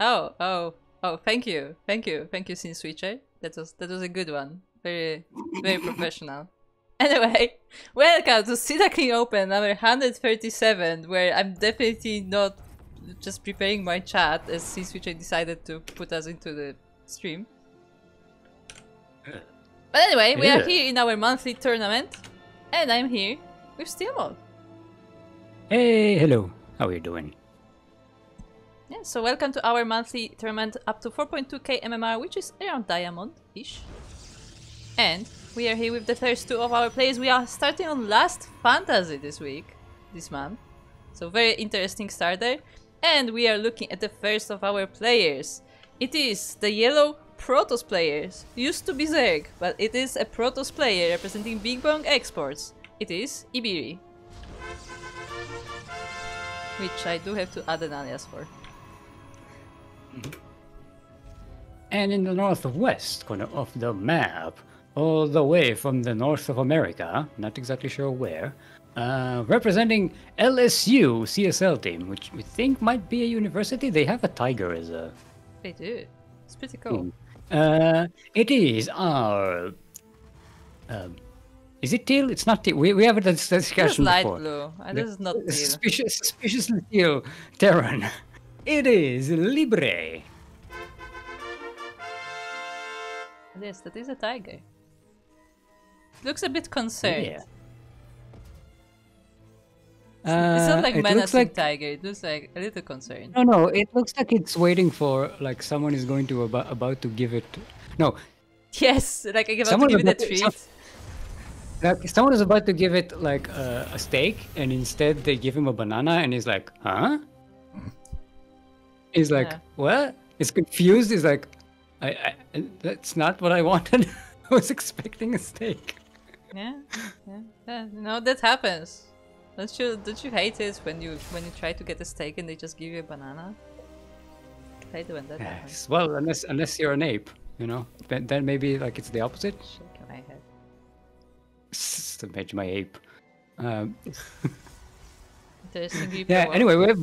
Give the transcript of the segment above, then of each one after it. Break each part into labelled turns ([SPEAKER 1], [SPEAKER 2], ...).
[SPEAKER 1] Oh, thank you, Scene Switcher. That was a good one. Very professional. Anyway, welcome to Sea Duckling Open number 137, where I'm definitely not just preparing my chat as Scene Switcher decided to put us into the stream. But anyway, we are here in our monthly tournament, and I'm here with Steelmod.
[SPEAKER 2] Hey, hello. How are you doing?
[SPEAKER 1] Yeah, so welcome to our monthly tournament up to 4.2k MMR, which is around diamond-ish. And we are here with the first two of our players. We are starting on Last Fantasy this month. So very interesting starter. And we are looking at the first of our players. It is the yellow Protoss players. Used to be Zerg, but it is a Protoss player representing Big Bang Exports. It is Ibiree. Which I do have to add an alias for.
[SPEAKER 2] And in the northwest corner of the map, all the way from the north of America, not exactly sure where, representing LSU CSL team, which we think might be a university. They have a tiger as a...
[SPEAKER 1] They do. It's pretty cool.
[SPEAKER 2] It is our... is it teal? It's not teal. We have a discussion
[SPEAKER 1] light
[SPEAKER 2] before.
[SPEAKER 1] Blue. This is not teal.
[SPEAKER 2] Suspiciously teal Terran. It is Libre.
[SPEAKER 1] Yes, that is a tiger. Looks a bit concerned.
[SPEAKER 2] Yeah.
[SPEAKER 1] It's not like
[SPEAKER 2] it
[SPEAKER 1] menacing
[SPEAKER 2] looks like...
[SPEAKER 1] tiger, it looks like a little concerned.
[SPEAKER 2] No, it looks like it's waiting for, like, someone is going to about to give it... No.
[SPEAKER 1] Yes, like I about to give it a treat.
[SPEAKER 2] Like, someone is about to give it, like, a steak, and instead they give him a banana, and he's like, huh? He's like, what? He's confused, he's like, that's not what I wanted. I was expecting a steak.
[SPEAKER 1] Yeah. No, that happens. Don't you hate it when you try to get a steak and they just give you a banana? I hate it when that happens.
[SPEAKER 2] Well, unless you're an ape, you know, then maybe like it's the opposite.
[SPEAKER 1] Shaking my head.
[SPEAKER 2] To match my ape.
[SPEAKER 1] Interesting Reaper
[SPEAKER 2] yeah.
[SPEAKER 1] wall.
[SPEAKER 2] Anyway,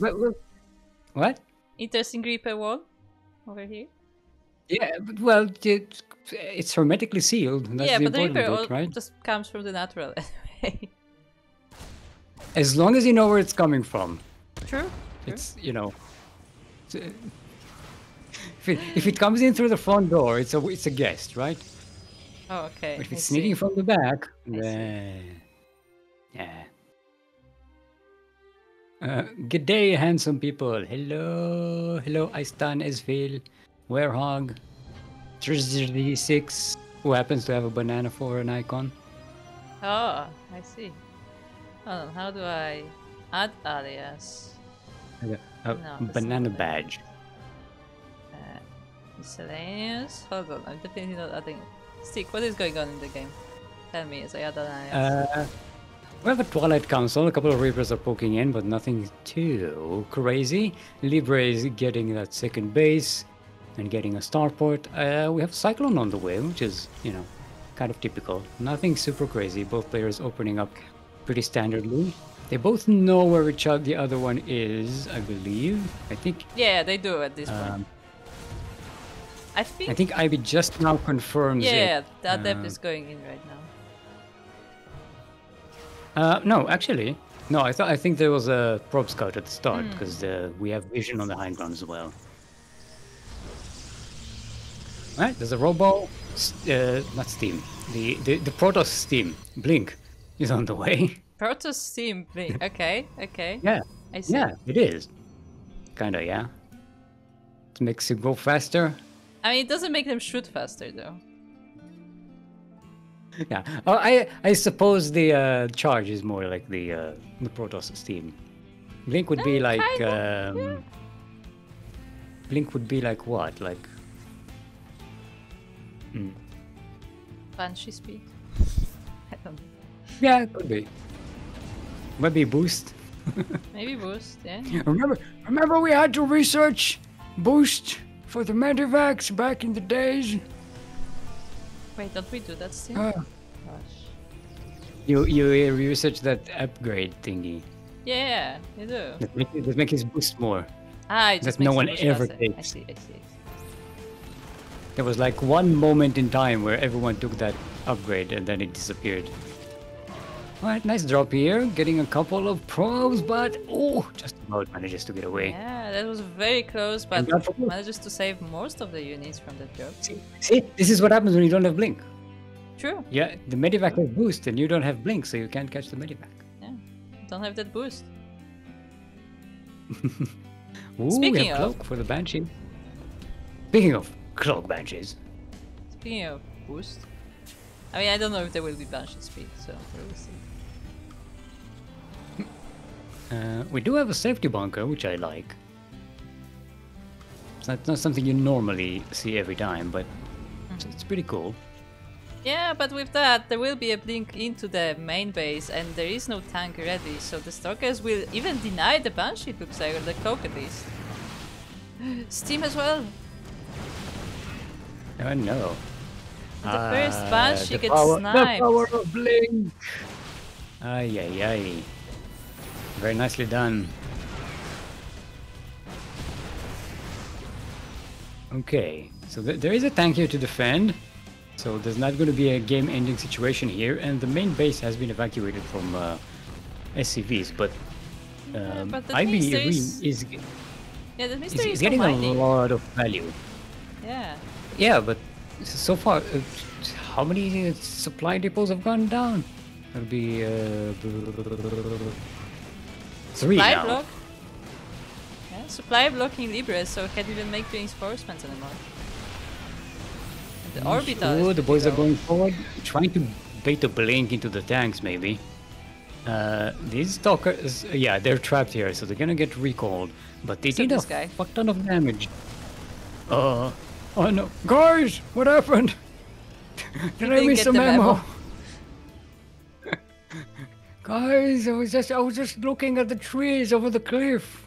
[SPEAKER 2] what?
[SPEAKER 1] Interesting Reaper wall over here.
[SPEAKER 2] Yeah, but, well, it's hermetically sealed. That's
[SPEAKER 1] yeah,
[SPEAKER 2] the
[SPEAKER 1] but the
[SPEAKER 2] important
[SPEAKER 1] Reaper
[SPEAKER 2] bit, right?
[SPEAKER 1] just comes from the natural anyway.
[SPEAKER 2] As long as you know where it's coming from.
[SPEAKER 1] True.
[SPEAKER 2] It's, you know, if it comes in through the front door, it's a guest, right?
[SPEAKER 1] Oh, okay.
[SPEAKER 2] But if it's sneaking from the back, then yeah. Good day, handsome people. Hello, Aistan, Esville, Werehog, 36, who happens to have a banana for an icon.
[SPEAKER 1] Oh, I see. Hold on, how do I add alias?
[SPEAKER 2] Banana badge.
[SPEAKER 1] Miscellaneous? Hold on, I'm definitely not adding. Stick, what is going on in the game? Tell me as I add an alias.
[SPEAKER 2] We have a Twilight Council, a couple of Reapers are poking in, but nothing too crazy. Libre is getting that second base and getting a starport. We have Cyclone on the way, which is, you know, kind of typical. Nothing super crazy, both players opening up pretty standardly. They both know where the other one is, I believe. I think...
[SPEAKER 1] Yeah, they do at this point. I think
[SPEAKER 2] Ivy just now confirms it.
[SPEAKER 1] Yeah, the adept is going in right now.
[SPEAKER 2] No, actually, no. I think there was a probe scout at the start because we have vision on the high ground as well. Right, there's a robo, not steam. The Protoss steam Blink is on the way.
[SPEAKER 1] Protoss steam Blink. Okay.
[SPEAKER 2] Yeah,
[SPEAKER 1] I see.
[SPEAKER 2] Yeah, it is. Kinda, yeah. It makes it go faster.
[SPEAKER 1] I mean, it doesn't make them shoot faster though.
[SPEAKER 2] Yeah, I suppose the charge is more like the Protoss steam. Blink would be like Blink would be like what? Like
[SPEAKER 1] Banshee speed. I don't know.
[SPEAKER 2] Yeah, it could be. Maybe boost.
[SPEAKER 1] Maybe boost, yeah.
[SPEAKER 2] Remember we had to research boost for the Medivacs back in the days?
[SPEAKER 1] Wait, don't we do that still? Gosh.
[SPEAKER 2] You research that upgrade thingy.
[SPEAKER 1] Yeah, you do.
[SPEAKER 2] That make his boost more.
[SPEAKER 1] Ah, it just
[SPEAKER 2] that no
[SPEAKER 1] makes
[SPEAKER 2] one
[SPEAKER 1] the bush
[SPEAKER 2] ever
[SPEAKER 1] faster.
[SPEAKER 2] takes.
[SPEAKER 1] I see, I see.
[SPEAKER 2] There was like one moment in time where everyone took that upgrade and then it disappeared. Alright, nice drop here. Getting a couple of probes, but oh, just about manages to get away.
[SPEAKER 1] Yeah, that was very close, but
[SPEAKER 2] And that's-
[SPEAKER 1] manages to save most of the units from that drop.
[SPEAKER 2] See, this is what happens when you don't have blink.
[SPEAKER 1] True.
[SPEAKER 2] Yeah, the medivac has boost and you don't have blink, so you can't catch the medivac.
[SPEAKER 1] Yeah, don't have that boost.
[SPEAKER 2] Ooh,
[SPEAKER 1] Speaking
[SPEAKER 2] we have
[SPEAKER 1] of-
[SPEAKER 2] cloak for the banshee. Speaking of cloak banshees,
[SPEAKER 1] Speaking of boost, I mean, I don't know if there will be banshee speed, so we'll see.
[SPEAKER 2] we do have a safety bunker, which I like. It's not something you normally see every time, but it's pretty cool.
[SPEAKER 1] Yeah, but with that, there will be a blink into the main base, and there is no tank ready, so the Stalkers will even deny the Banshee, it looks like, or the Cloak at least. Steam as well!
[SPEAKER 2] Oh no.
[SPEAKER 1] The first Banshee
[SPEAKER 2] the
[SPEAKER 1] gets
[SPEAKER 2] power,
[SPEAKER 1] sniped.
[SPEAKER 2] The power of blink! Ay ay ay. Very nicely done. Okay, so there is a tank here to defend. So there's not going to be a game-ending situation here, and the main base has been evacuated from SCVs, but,
[SPEAKER 1] but that means there
[SPEAKER 2] Ibiree is
[SPEAKER 1] Yeah, that means there is no
[SPEAKER 2] getting a
[SPEAKER 1] mining.
[SPEAKER 2] lot of value.
[SPEAKER 1] Yeah.
[SPEAKER 2] Yeah, but so far, how many supply depots have gone down? That'll be 3
[SPEAKER 1] Supply
[SPEAKER 2] now.
[SPEAKER 1] block? Yeah, supply blocking Libre, so it can't even make reinforcements anymore. And the orbital is
[SPEAKER 2] Oh, the
[SPEAKER 1] pretty
[SPEAKER 2] boys are
[SPEAKER 1] low.
[SPEAKER 2] going forward, trying to bait a blink into the tanks, maybe. These stalkers, yeah, they're trapped here, so they're gonna get recalled. But they
[SPEAKER 1] Except
[SPEAKER 2] did a
[SPEAKER 1] this guy.
[SPEAKER 2] fuck ton of damage. Oh no, guys, what happened? Did I
[SPEAKER 1] didn't
[SPEAKER 2] miss
[SPEAKER 1] get
[SPEAKER 2] some
[SPEAKER 1] the
[SPEAKER 2] ammo?
[SPEAKER 1] memo.
[SPEAKER 2] Guys, I was just looking at the trees over the cliff.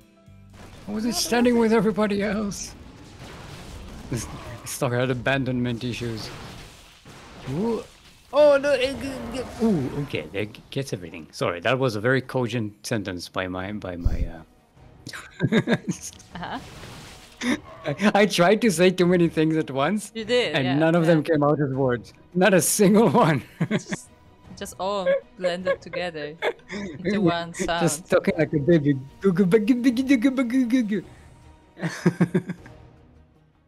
[SPEAKER 2] I wasn't standing with everybody else. Stalker had abandonment issues. Ooh. Oh no! Ooh, okay, that gets everything. Sorry, that was a very cogent sentence by my.
[SPEAKER 1] Uh-huh.
[SPEAKER 2] I tried to say too many things at once,
[SPEAKER 1] You did,
[SPEAKER 2] and
[SPEAKER 1] yeah,
[SPEAKER 2] none of
[SPEAKER 1] yeah.
[SPEAKER 2] them came out as words. Not a single one.
[SPEAKER 1] Just all blended together into one sound.
[SPEAKER 2] Just talking like a baby.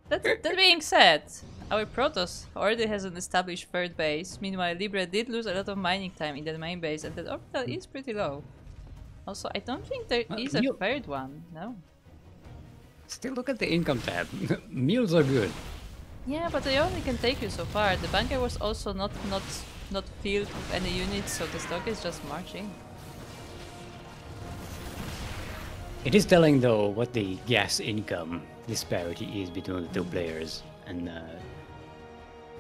[SPEAKER 1] That being said, our Protoss already has an established third base. Meanwhile, Libre did lose a lot of mining time in the main base, and that orbital is pretty low. Also, I don't think there is a third one. No.
[SPEAKER 2] Still look at the income tab. Meals are good.
[SPEAKER 1] Yeah, but they only can take you so far. The bunker was also not filled with any units, so the stock is just marching.
[SPEAKER 2] It is telling though what the gas income disparity is between the two players, and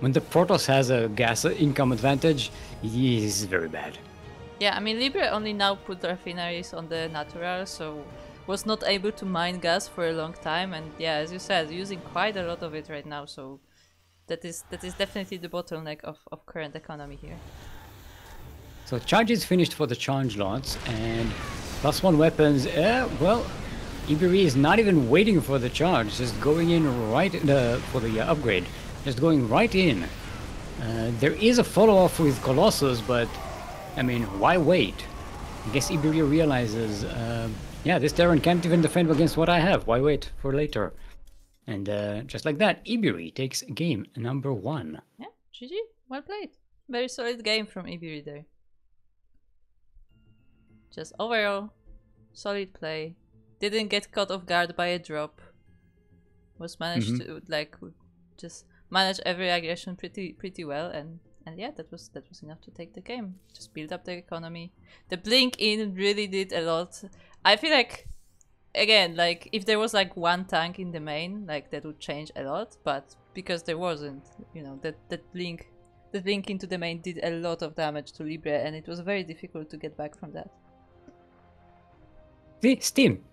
[SPEAKER 2] when the Protoss has a gas income advantage, he is very bad.
[SPEAKER 1] Yeah, I mean, Libre only now put the refineries on the natural, so was not able to mine gas for a long time, and yeah, as you said, using quite a lot of it right now, so that is definitely the bottleneck of current economy here.
[SPEAKER 2] So charge is finished for the charge lots, and +1 weapons, well, Ibiree is not even waiting for the charge, just going in right for the upgrade, just going right in. There is a follow-off with Colossus, but I mean, why wait? I guess Ibiree realizes, yeah, this Terran can't even defend against what I have, why wait for later? And just like that, Ibiree takes game number 1.
[SPEAKER 1] Yeah, GG, well played. Very solid game from Ibiree there. Just overall, solid play. Didn't get caught off guard by a drop. Was managed to like just manage every aggression pretty well, and yeah, that was enough to take the game. Just build up the economy. The blink in really did a lot. I feel like, again, like if there was like one tank in the main, like that would change a lot. But because there wasn't, you know, that blink into the main did a lot of damage to Libre, and it was very difficult to get back from that.
[SPEAKER 2] See, Steam.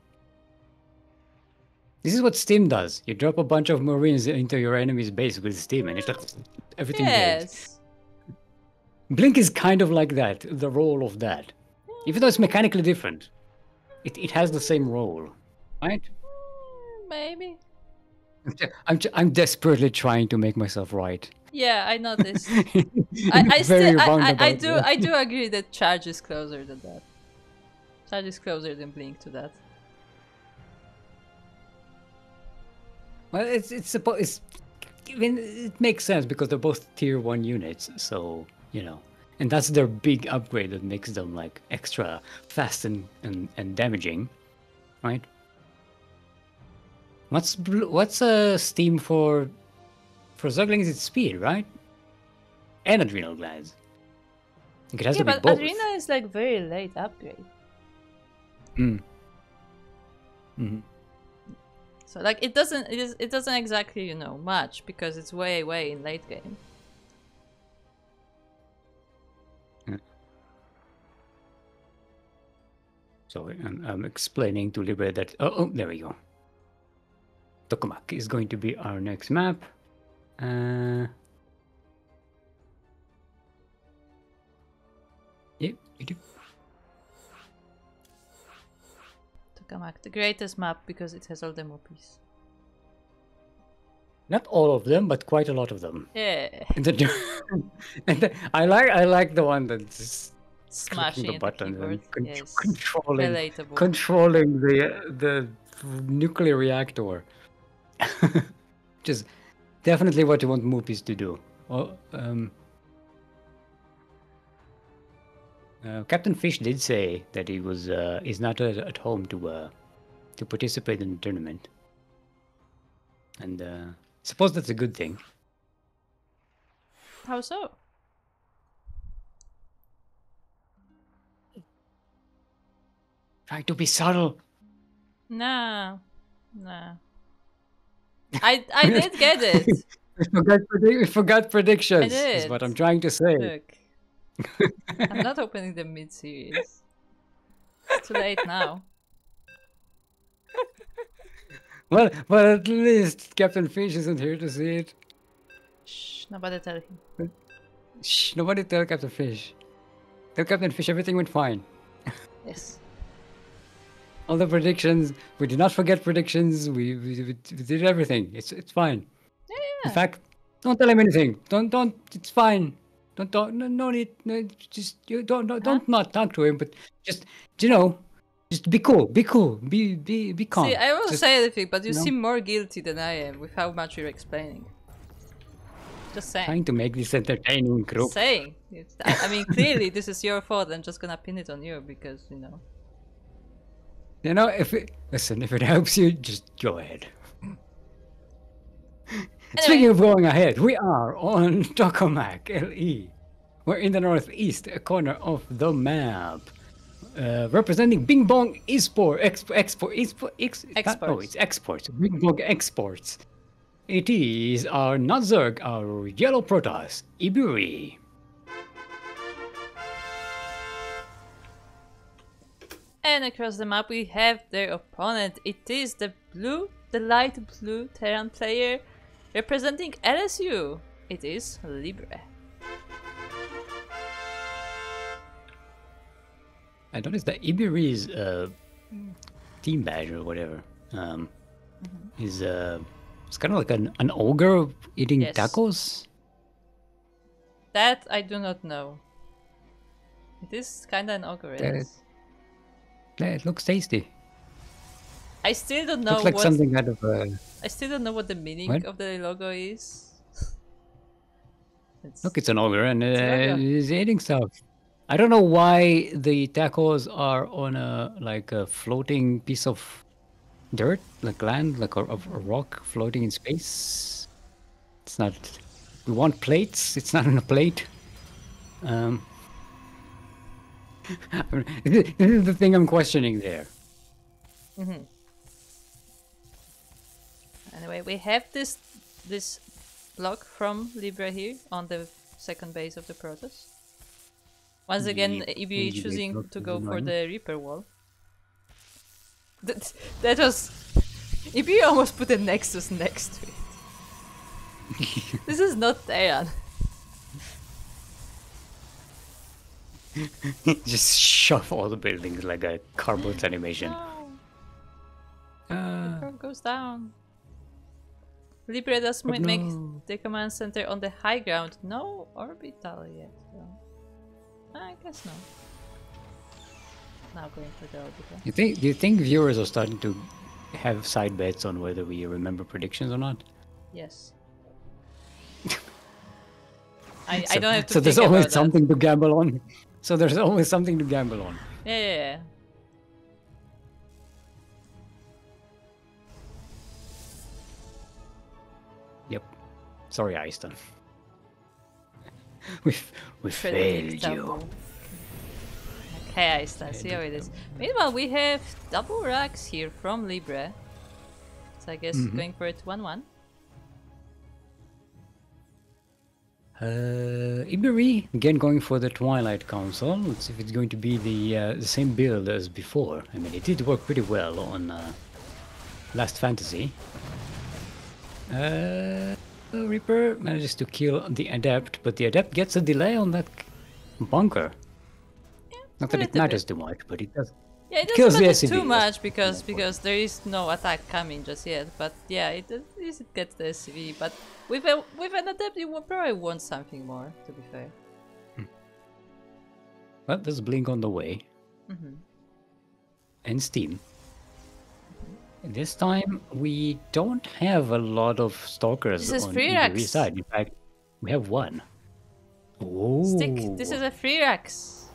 [SPEAKER 2] This is what Steam does. You drop a bunch of Marines into your enemy's base with Steam, and it's like everything goes.
[SPEAKER 1] Yes.
[SPEAKER 2] Blink is kind of like that, the role of that. Even though it's mechanically different, it has the same role, right?
[SPEAKER 1] maybe.
[SPEAKER 2] I'm desperately trying to make myself right.
[SPEAKER 1] Yeah, I noticed. I do agree that charge is closer than that. Charge is closer than blink to that.
[SPEAKER 2] Well, I mean, it makes sense because they're both tier 1 units, so you know, and that's their big upgrade that makes them like extra fast and damaging, right? What's Steam for Ducklings? It's speed, right? And adrenal glands. It has to be
[SPEAKER 1] but
[SPEAKER 2] both.
[SPEAKER 1] adrenal is like very late upgrade. So like it doesn't exactly, you know, match because it's way in late game.
[SPEAKER 2] So I'm explaining to Libre that oh there we go. Tokamak is going to be our next map. Yep, we do.
[SPEAKER 1] Tokamak, the greatest map because it has all the Mopis.
[SPEAKER 2] Not all of them, but quite a lot of them.
[SPEAKER 1] Yeah.
[SPEAKER 2] I like the one that's
[SPEAKER 1] smashing
[SPEAKER 2] the buttons and
[SPEAKER 1] yes.
[SPEAKER 2] controlling the nuclear reactor. Which is definitely what you want Moopies to do. Well, Captain Fish did say that he was is not at home to participate in the tournament, and suppose that's a good thing.
[SPEAKER 1] How so?
[SPEAKER 2] Try to be subtle.
[SPEAKER 1] Nah. I did get it.
[SPEAKER 2] We forgot predictions.
[SPEAKER 1] I did.
[SPEAKER 2] Is what I'm trying to say.
[SPEAKER 1] Look. I'm not opening the mid-series. It's too late now.
[SPEAKER 2] Well, at least Captain Fish isn't here to see it.
[SPEAKER 1] Shh, nobody tell him.
[SPEAKER 2] Shh, nobody tell Captain Fish. Tell Captain Fish everything went fine.
[SPEAKER 1] Yes.
[SPEAKER 2] All the predictions, we did not forget predictions. We did everything. It's fine.
[SPEAKER 1] Yeah.
[SPEAKER 2] In fact, don't tell him anything. Don't. It's fine. No need. No, just you don't not talk to him. But just just be cool. Be cool. Be calm.
[SPEAKER 1] See, I won't
[SPEAKER 2] just,
[SPEAKER 1] say anything, but you seem more guilty than I am with how much you're explaining. Just saying.
[SPEAKER 2] Trying to make this entertaining group.
[SPEAKER 1] Saying. I mean, clearly this is your fault. I'm just gonna pin it on you because you know.
[SPEAKER 2] You know, if it helps you, just go ahead. Anyway. Speaking of going ahead, we are on Tokamak LE. We're in the northeast corner of the map, representing Bing Bong Exports. It's exports. Bing Bong Exports. It is our Nuzurg, our yellow Protoss, Ibiree.
[SPEAKER 1] And across the map we have their opponent. It is the light blue Terran player representing LSU. It is Libre.
[SPEAKER 2] I noticed that Ibiree's team badge or whatever is it's kind of like an ogre eating tacos.
[SPEAKER 1] That I do not know. It is kind of an ogre.
[SPEAKER 2] It looks tasty.
[SPEAKER 1] I still don't know.
[SPEAKER 2] Looks like something out of.
[SPEAKER 1] I still don't know what the meaning of the logo is.
[SPEAKER 2] Look, it's an ogre and he's eating stuff. I don't know why the tacos are on a floating piece of dirt, like land, like a rock floating in space. It's not. We want plates. It's not on a plate. This is the thing I'm questioning there.
[SPEAKER 1] Anyway, we have this block from Libre here on the second base of the Protoss. Once again, Ibiree choosing to go for the Reaper wall. That was... Ibiree almost put a Nexus next to it. This is not Terran.
[SPEAKER 2] Just shove all the buildings like a cardboard animation.
[SPEAKER 1] No. goes down. Libre does
[SPEAKER 2] But
[SPEAKER 1] make
[SPEAKER 2] no.
[SPEAKER 1] the command center on the high ground. No orbital yet. So. I guess no. Now going for the orbital.
[SPEAKER 2] Do you think viewers are starting to have side bets on whether we remember predictions or not?
[SPEAKER 1] Yes. I
[SPEAKER 2] So,
[SPEAKER 1] don't have to
[SPEAKER 2] so
[SPEAKER 1] think
[SPEAKER 2] there's always
[SPEAKER 1] about
[SPEAKER 2] something to gamble on. So there's always something to gamble on.
[SPEAKER 1] that. Yeah.
[SPEAKER 2] Yep. Sorry, Eiston. we failed you.
[SPEAKER 1] Okay, I start. See how it is. Meanwhile, we have double racks here from Libre. So I guess going for it 1-1.
[SPEAKER 2] Ibiree, again going for the Twilight Council. Let's see if it's going to be the same build as before. I mean, it did work pretty well on Last Fantasy. Reaper manages to kill the Adept, but the Adept gets a delay on that bunker.
[SPEAKER 1] Yeah,
[SPEAKER 2] Not that it matters too much, but it does.
[SPEAKER 1] Yeah, it
[SPEAKER 2] kills
[SPEAKER 1] doesn't
[SPEAKER 2] the
[SPEAKER 1] matter too
[SPEAKER 2] SCV.
[SPEAKER 1] much because there is no attack coming just yet. But yeah, it gets the SCV. But with an Adept, you will probably want something more. To be fair.
[SPEAKER 2] Well, there's Blink on the way. And Steam. This time we don't have a lot of stalkers
[SPEAKER 1] This is
[SPEAKER 2] on
[SPEAKER 1] free
[SPEAKER 2] Ibiree's
[SPEAKER 1] racks.
[SPEAKER 2] side. In fact, we have one. Oh.
[SPEAKER 1] Stick. This is a free racks.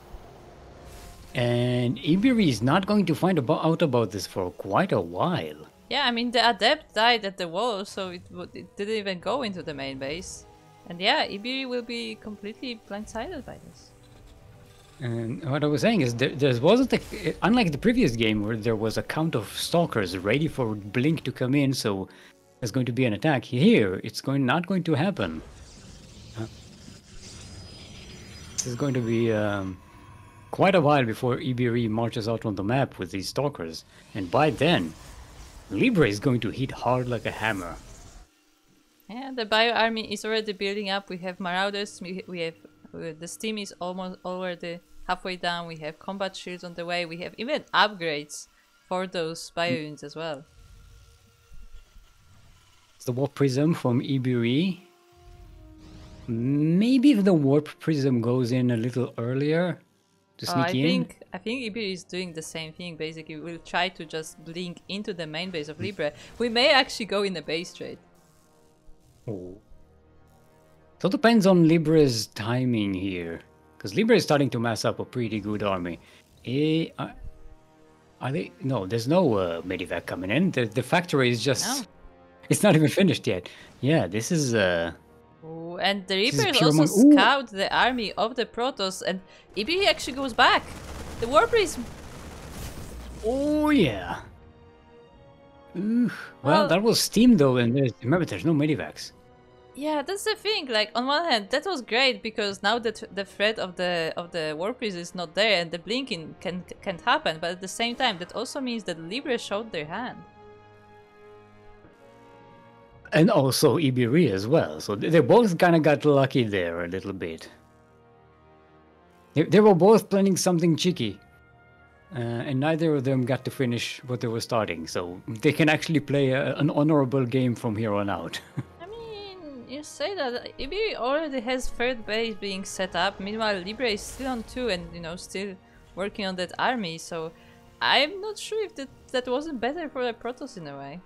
[SPEAKER 2] And Ibiree is not going to find out about this for quite a while.
[SPEAKER 1] Yeah, I mean the Adept died at the wall, so it didn't even go into the main base. And yeah, Ibiree will be completely blindsided by this.
[SPEAKER 2] And what I was saying is there wasn't unlike the previous game where there was a count of stalkers ready for Blink to come in, so there's going to be an attack. Here, it's not going to happen. This is going to be quite a while before Ibiree marches out on the map with these stalkers, and by then, Libre is going to hit hard like a hammer.
[SPEAKER 1] Yeah, the bio army is already building up. We have Marauders. We have the steam is almost already halfway down. We have combat shields on the way. We have even upgrades for those bio units as well.
[SPEAKER 2] It's the Warp Prism from Ibiree. Maybe if the Warp Prism goes in a little earlier to sneak in.
[SPEAKER 1] I think Ibiree is doing the same thing. Basically, we'll try to just blink into the main base of Libre. We may actually go in the base trade.
[SPEAKER 2] Oh. So it depends on Libre's timing here. Because Libre is starting to mass up a pretty good army. Are they? No, there's no Medivac coming in. The factory is just...
[SPEAKER 1] No.
[SPEAKER 2] It's not even finished yet. Yeah, this is...
[SPEAKER 1] Ooh, and the
[SPEAKER 2] This is
[SPEAKER 1] Reapers
[SPEAKER 2] pure
[SPEAKER 1] also
[SPEAKER 2] Ooh.
[SPEAKER 1] scout the army of the Protoss, and Ibiree actually goes back. The Warp is...
[SPEAKER 2] Oh, yeah. Ooh. Well,
[SPEAKER 1] Well-
[SPEAKER 2] that was Steam, though, and remember, there's no Medivacs.
[SPEAKER 1] Yeah, that's the thing. Like, on one hand, that was great because now that the threat of the Warp is not there and the blinking can't happen. But at the same time, that also means that Libre showed their hand.
[SPEAKER 2] And also Ibiree as well. So they both kind of got lucky there a little bit. They were both planning something cheeky. And neither of them got to finish what they were starting. So they can actually play an honorable game from here on out.
[SPEAKER 1] I mean, you say that Ibiree already has third base being set up. Meanwhile, Libre is still on 2 and, you know, still working on that army. So I'm not sure if that wasn't better for the Protoss in a way.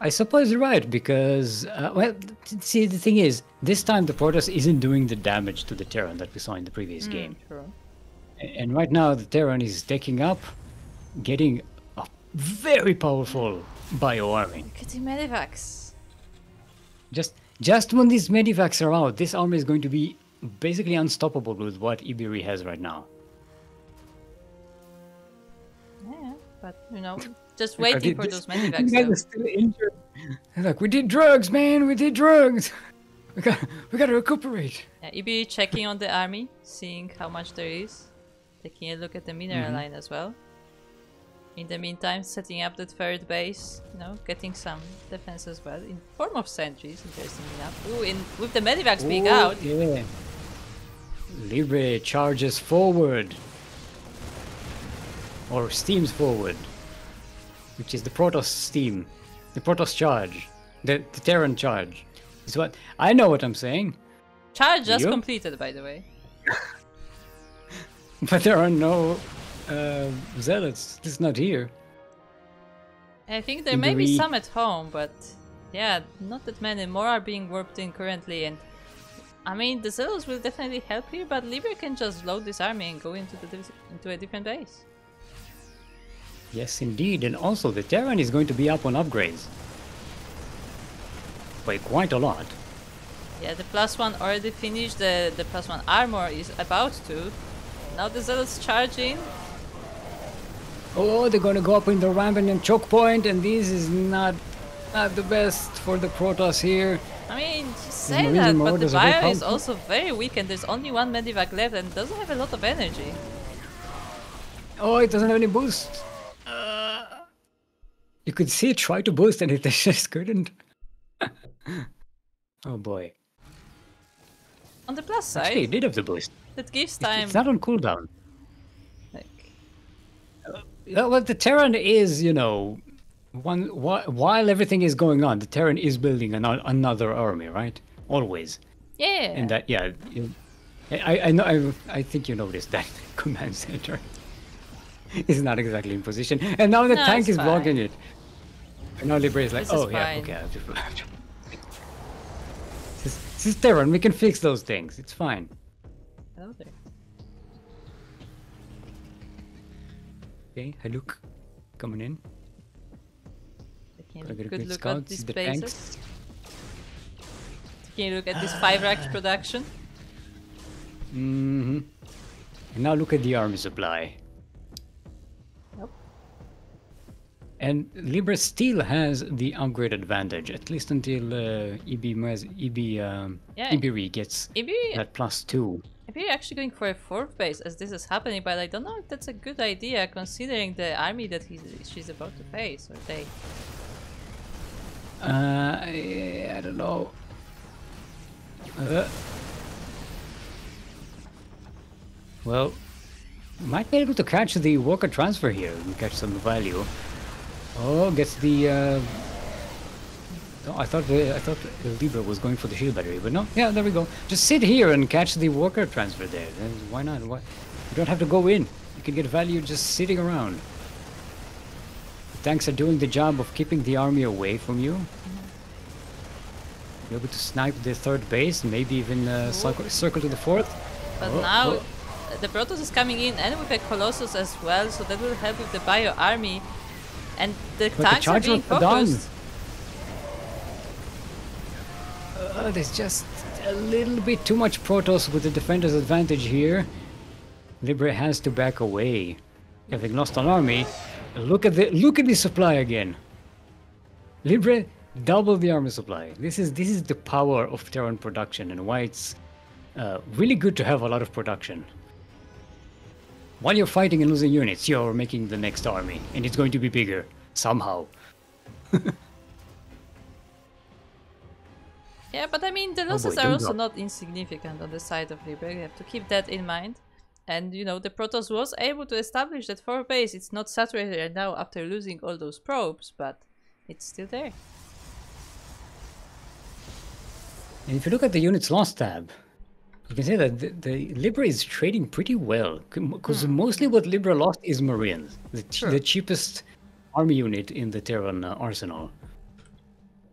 [SPEAKER 2] I suppose you're right, because, well, see, the thing is, this time the Protoss isn't doing the damage to the Terran that we saw in the previous game.
[SPEAKER 1] True.
[SPEAKER 2] And right now, the Terran is taking up, getting a very powerful bio army.
[SPEAKER 1] Getting Medivacs.
[SPEAKER 2] Just when these Medivacs are out, this army is going to be basically unstoppable with what Ibiree has right now.
[SPEAKER 1] Yeah, but, you know, just waiting for those Medivacs.
[SPEAKER 2] These guys are still injured. They're like, we did drugs, man, we did drugs. We gotta recuperate.
[SPEAKER 1] Yeah, Ibiree checking on the army, seeing how much there is. Taking a look at the mineral line as well. In the meantime, setting up that third base, you know, getting some defense as well, in form of sentries, interestingly enough. Ooh, with the Medivacs being out.
[SPEAKER 2] Yeah. Libre charges forward. or steams forward, which is the Protoss steam, the Protoss charge, the Terran charge. Is what I know what I'm saying.
[SPEAKER 1] Charge just completed, by the way.
[SPEAKER 2] But there are no zealots. It's not here.
[SPEAKER 1] I think there may be some at home, but yeah, not that many. More are being warped in currently, and I mean the zealots will definitely help here, but Libre can just load this army and go into a different base.
[SPEAKER 2] Yes, indeed, and also the Terran is going to be up on upgrades by quite a lot.
[SPEAKER 1] Yeah, the +1 already finished. The +1 armor is about to. Now the zealots charging.
[SPEAKER 2] Oh, they're gonna go up in the rampant and choke point, and this is not the best for the Protoss here.
[SPEAKER 1] I mean, you say that, but the bio is also very weak, and there's only one medivac left, and doesn't have a lot of energy.
[SPEAKER 2] Oh, it doesn't have any boost. You could see it try to boost, and it just couldn't. Oh boy.
[SPEAKER 1] On the plus side,
[SPEAKER 2] actually, it did have the boost.
[SPEAKER 1] That gives time.
[SPEAKER 2] It's not on cooldown.
[SPEAKER 1] Like,
[SPEAKER 2] well, the Terran is, you know, while everything is going on, the Terran is building another army, right? Always.
[SPEAKER 1] Yeah.
[SPEAKER 2] And that, yeah, I know. I think you noticed that command center is not exactly in position, and now the tank is blocking it. And now Libre is like, oh yeah, okay, I'll just. This is Terran. We can fix those things. It's fine.
[SPEAKER 1] Hello there.
[SPEAKER 2] Okay, Haluk coming in.
[SPEAKER 1] Taking a good look at these bases. Taking a look at this 5-rack production.
[SPEAKER 2] Mm-hmm. And now look at the army supply.
[SPEAKER 1] Nope.
[SPEAKER 2] And Libre still has the upgrade advantage, at least until Ibiree gets that +2.
[SPEAKER 1] Ibiree actually going for a 4th base as this is happening, but I don't know if that's a good idea considering the army that she's about to face, or they.
[SPEAKER 2] I don't know. Well, might be able to catch the worker transfer here and catch some value. Oh, gets the. Oh, I thought the Libre was going for the shield battery, but no. Yeah, there we go. Just sit here and catch the worker transfer there. Then why not? Why? You don't have to go in. You can get value just sitting around. The tanks are doing the job of keeping the army away from you. Be able to snipe the 3rd base, maybe even circle to the 4th.
[SPEAKER 1] But now the Protoss is coming in, and with a Colossus as well, so that will help with the bio army. And the tanks are being focused.
[SPEAKER 2] There's just a little bit too much Protoss with the defender's advantage here. Libre has to back away. Having lost an army, look at the supply again. Libre double the army supply. This is the power of Terran production and why it's really good to have a lot of production. While you're fighting and losing units, you're making the next army, and it's going to be bigger somehow.
[SPEAKER 1] Yeah, but I mean, the losses are also not insignificant on the side of Libre. You have to keep that in mind. And, you know, the Protoss was able to establish that 4th base. It's not saturated right now after losing all those probes, but it's still there.
[SPEAKER 2] And if you look at the units lost tab, you can say that the Libre is trading pretty well. Because mostly what Libre lost is Marines. The cheapest army unit in the Terran arsenal.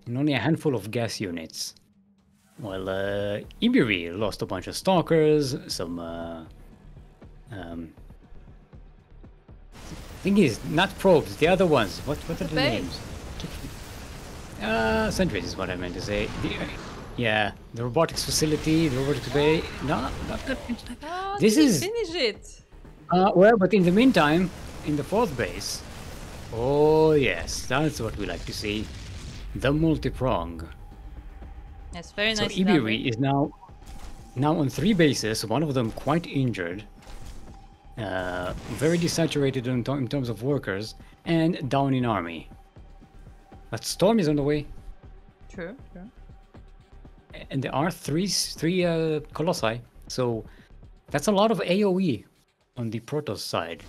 [SPEAKER 2] And only a handful of gas units. While Ibiree lost a bunch of stalkers, some thing is, not probes, the other ones. What are the names? Sentries is what I meant to say. Yeah, the robotics facility, the robotics bay. No, not that.
[SPEAKER 1] Oh,
[SPEAKER 2] this is
[SPEAKER 1] finish it.
[SPEAKER 2] Well, but in the meantime, in the 4th base. Oh yes, that's what we like to see. The multi-prong.
[SPEAKER 1] That's very nice.
[SPEAKER 2] So Ibiree is now on 3 bases, one of them quite injured, very desaturated in terms of workers, and down in army. But Storm is on the way.
[SPEAKER 1] True.
[SPEAKER 2] And there are three Colossi, so that's a lot of AoE on the Protoss side.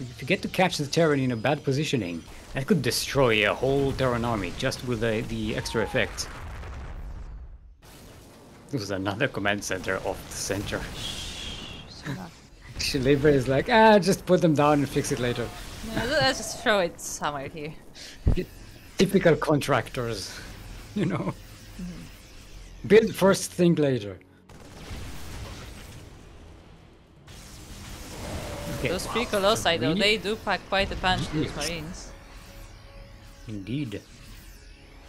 [SPEAKER 2] If you get to catch the Terran in a bad positioning, that could destroy a whole Terran army just with the extra effect. This was another command center off the center. Libre is like, just put them down and fix it later.
[SPEAKER 1] Yeah, let's just throw it somewhere here.
[SPEAKER 2] Typical contractors, you know. Build first, think later. Okay.
[SPEAKER 1] Those three colossi, though, they do pack quite a punch to those marines.
[SPEAKER 2] Indeed.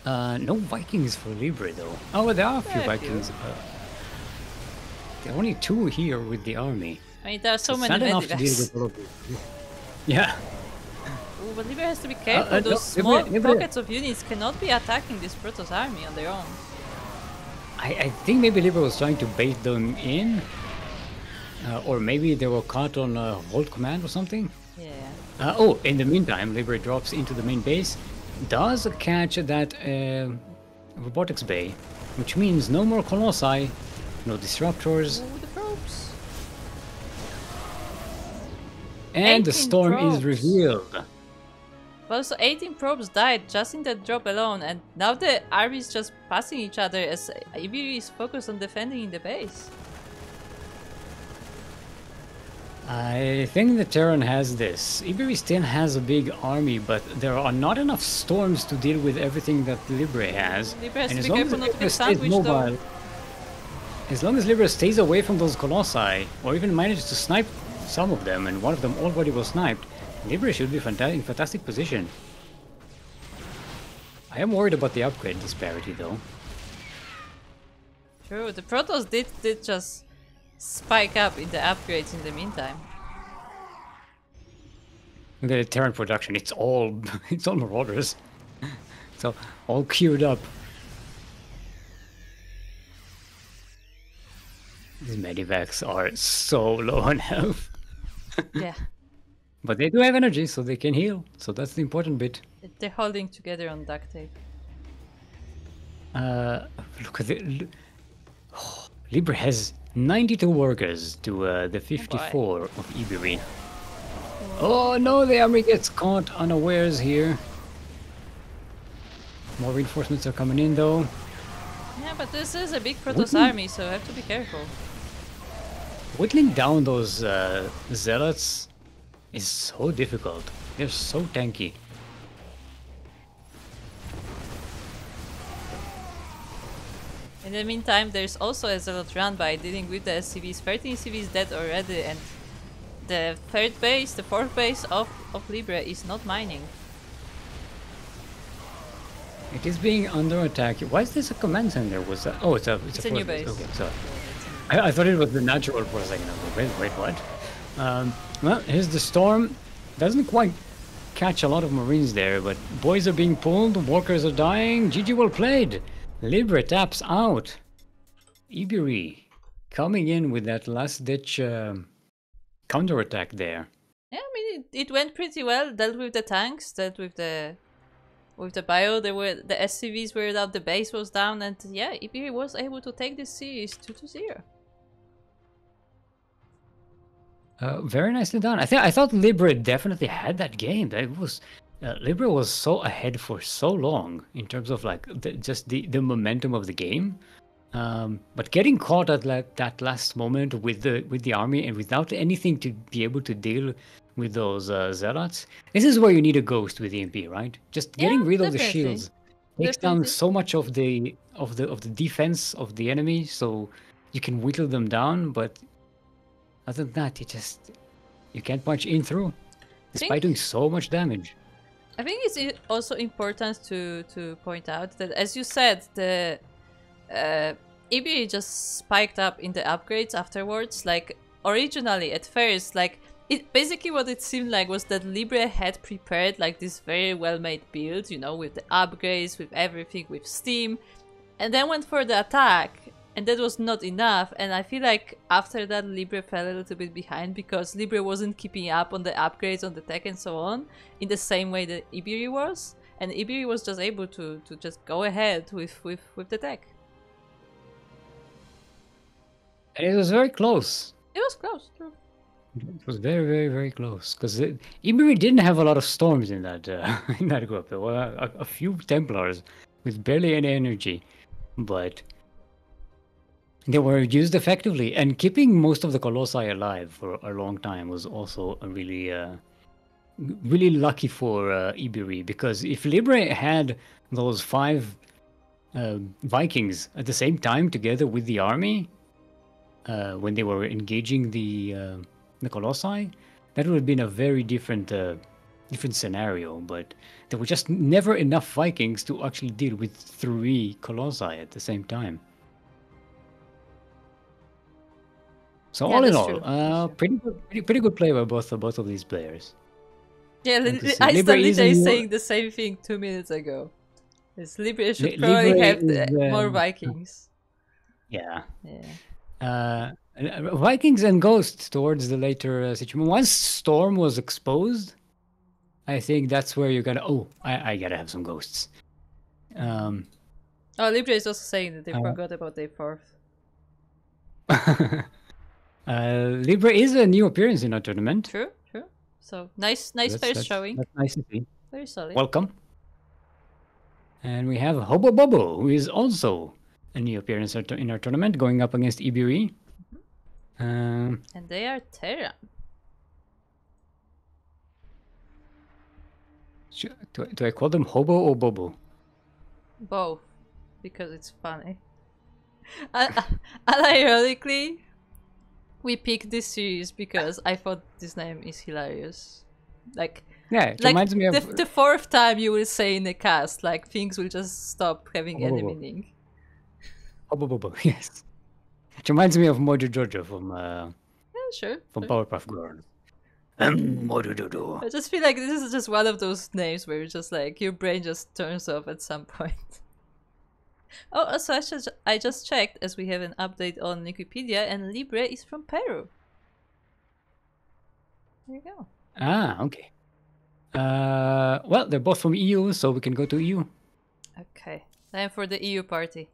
[SPEAKER 2] No Vikings for Libre, though. Oh, well, there are a few Vikings. There are only 2 here with the army.
[SPEAKER 1] I mean, there are so many medivacs.
[SPEAKER 2] Yeah.
[SPEAKER 1] Ooh, but Libre has to be careful. Those small pockets of units cannot be attacking this Protoss army on their own.
[SPEAKER 2] I think maybe Libre was trying to bait them in. Or maybe they were caught on a hold command or something.
[SPEAKER 1] Yeah.
[SPEAKER 2] Oh, in the meantime, Libre drops into the main base. Does catch that robotics bay, which means no more colossi, no disruptors.
[SPEAKER 1] Ooh, the probes.
[SPEAKER 2] And the storm is revealed.
[SPEAKER 1] Well, so 18 probes died just in that drop alone, and now the army is just passing each other as Ibiree is focused on defending the base.
[SPEAKER 2] I think the Terran has this. Ibiree still has a big army, but there are not enough storms to deal with everything that Libre has.
[SPEAKER 1] Libre has to be careful not to get sandwiched though.
[SPEAKER 2] As long as Libre stays away from those colossi, or even manages to snipe some of them, and one of them already was sniped, Libre should be in fantastic position. I am worried about the upgrade disparity though.
[SPEAKER 1] True, the Protoss did just spike up in the upgrades in the meantime.
[SPEAKER 2] The Terran production, it's all marauders. So all queued up. These medivacs are so low on health.
[SPEAKER 1] Yeah.
[SPEAKER 2] But they do have energy, so they can heal. So that's the important bit.
[SPEAKER 1] They're holding together on duct tape.
[SPEAKER 2] Look at the... Oh, Libre has 92 workers to the 54 of Ibiree. Oh no, the army gets caught unawares here. More reinforcements are coming in though.
[SPEAKER 1] Yeah, but this is a big Protoss army, so I have to be careful.
[SPEAKER 2] Whittling down those zealots is so difficult. They're so tanky.
[SPEAKER 1] In the meantime, there's also a zealot run by dealing with the SCVs. 13 CVs dead already, and the third base, the fourth base of Libre is not mining.
[SPEAKER 2] It is being under attack. Why is this a command center? Was that? Oh, it's a
[SPEAKER 1] new base.
[SPEAKER 2] Okay, sorry. I thought it was the natural for a second. Wait, what? Well, here's the storm. Doesn't quite catch a lot of marines there, but boys are being pulled, workers are dying. GG well played. Libre taps out. Ibiree coming in with that last-ditch counterattack there.
[SPEAKER 1] Yeah, I mean it went pretty well. Dealt with the tanks, dealt with the bio. There were the SCVs were down, the base was down, and yeah, Ibiree was able to take this series 2-0.
[SPEAKER 2] Very nicely done. I thought Libre definitely had that game. That was Libre was so ahead for so long in terms of like just the momentum of the game. But getting caught at that last moment with the army and without anything to be able to deal with those zealots, this is where you need a ghost with EMP, right? Just getting rid of the shields takes down so much of the defense of the enemy, so you can whittle them down. But other than that, you can't punch in through, despite doing so much damage.
[SPEAKER 1] I think it's also important to point out that, as you said, the Ibiree just spiked up in the upgrades afterwards. Like originally, at first, like basically what it seemed like was that Libre had prepared like this very well-made build, you know, with the upgrades, with everything, with Steam, and then went for the attack. And that was not enough, and I feel like after that Libre fell a little bit behind because Libre wasn't keeping up on the upgrades, on the tech and so on, in the same way that Ibiree was, and Ibiree was just able to just go ahead with the tech.
[SPEAKER 2] And it was very close.
[SPEAKER 1] It was close, true.
[SPEAKER 2] It was very, very, very close. Because Ibiree didn't have a lot of storms in that in that group. There were a few Templars with barely any energy, but they were used effectively. And keeping most of the Colossi alive for a long time was also a really, really lucky for Ibiree. Because if Libre had those 5 Vikings at the same time together with the army, when they were engaging the Colossi, that would have been a very different scenario. But there were just never enough Vikings to actually deal with 3 Colossi at the same time. So
[SPEAKER 1] Yeah,
[SPEAKER 2] all in
[SPEAKER 1] that's
[SPEAKER 2] all,
[SPEAKER 1] true.
[SPEAKER 2] pretty good play by both of these players.
[SPEAKER 1] Yeah, I
[SPEAKER 2] Libre
[SPEAKER 1] started
[SPEAKER 2] is a more-
[SPEAKER 1] saying the same thing 2 minutes ago. This Libre should
[SPEAKER 2] Libre
[SPEAKER 1] probably have
[SPEAKER 2] is,
[SPEAKER 1] more Vikings.
[SPEAKER 2] Yeah.
[SPEAKER 1] Yeah.
[SPEAKER 2] Vikings and Ghosts towards the later situation. Once Storm was exposed, I think that's where you're gonna. Oh, I gotta have some Ghosts.
[SPEAKER 1] Oh, Libre is also saying that they forgot about their 4th.
[SPEAKER 2] Libre is a new appearance in our tournament.
[SPEAKER 1] True. So nice first showing.
[SPEAKER 2] That's nice to see.
[SPEAKER 1] Very solid.
[SPEAKER 2] Welcome. And we have HoboBobo, who is also a new appearance in our tournament, going up against Ibiree.
[SPEAKER 1] And they are Terran.
[SPEAKER 2] Do I call them Hobo or Bobo?
[SPEAKER 1] Both, because it's funny. Ironically, we picked this series because I thought this name is hilarious.
[SPEAKER 2] Yeah, it reminds me of
[SPEAKER 1] the 4th time you will say in a cast, like things will just stop having any meaning.
[SPEAKER 2] HoboBobo, yes. It reminds me of Mojo Jojo from
[SPEAKER 1] Sure.
[SPEAKER 2] Powerpuff Girls. Mojo Jojo.
[SPEAKER 1] I just feel like this is just one of those names where you're just like your brain just turns off at some point. Oh, also I just checked as we have an update on Wikipedia, and Libre is from Peru. There you go.
[SPEAKER 2] Ah, okay. Well, they're both from EU, so we can go to EU.
[SPEAKER 1] Okay, time for the EU party.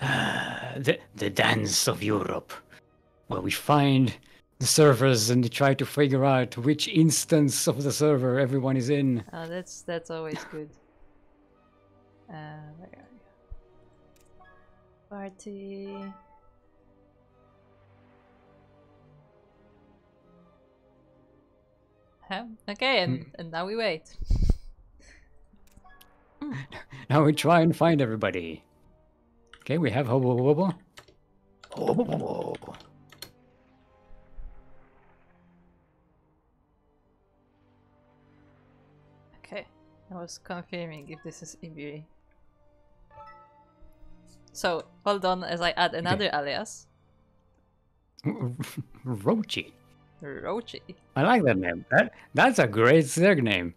[SPEAKER 2] The dance of Europe, where we find the servers and try to figure out which instance of the server everyone is in.
[SPEAKER 1] Oh, that's always good. Where are you? Party. Huh? Okay, and now we wait.
[SPEAKER 2] Now we try and find everybody. Okay, we have HoboBobo. HoboBobo.
[SPEAKER 1] Okay, I was confirming if this is Ibiree. So, hold on as I add another alias.
[SPEAKER 2] Rochi.
[SPEAKER 1] Rochi.
[SPEAKER 2] I like that name. That's a great Zerg name.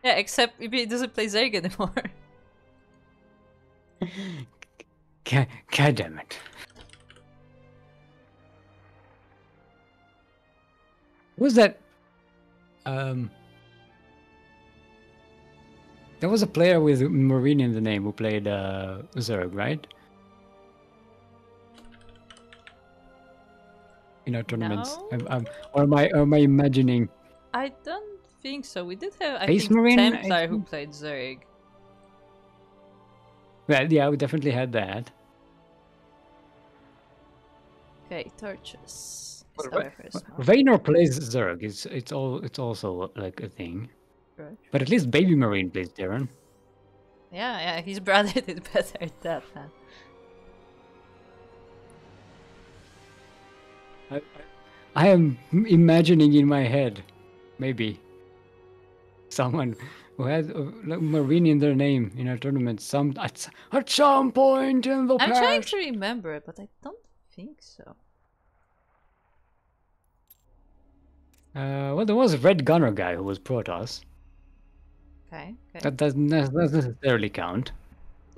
[SPEAKER 1] Yeah, except Ibiree doesn't play Zerg anymore.
[SPEAKER 2] God damn it. Was that there was a player with Marine in the name who played Zerg, right? In our tournaments.
[SPEAKER 1] No?
[SPEAKER 2] Or am I imagining?
[SPEAKER 1] I don't think so. We did have, I
[SPEAKER 2] Space
[SPEAKER 1] think,
[SPEAKER 2] Marine,
[SPEAKER 1] Templar who played Zerg.
[SPEAKER 2] Well, yeah, we definitely had that.
[SPEAKER 1] Okay, torches.
[SPEAKER 2] Vaynor plays Zerg. It's also like a thing.
[SPEAKER 1] Right.
[SPEAKER 2] But at least Baby Marine plays Terran.
[SPEAKER 1] Yeah, his brother did better at that, man.
[SPEAKER 2] I am imagining in my head, maybe, someone who has Marine in their name in a tournament at some point in the past.
[SPEAKER 1] I'm trying to remember, but I don't think so.
[SPEAKER 2] Well, there was a Red Gunner guy who was Protoss.
[SPEAKER 1] Okay.
[SPEAKER 2] That doesn't necessarily count.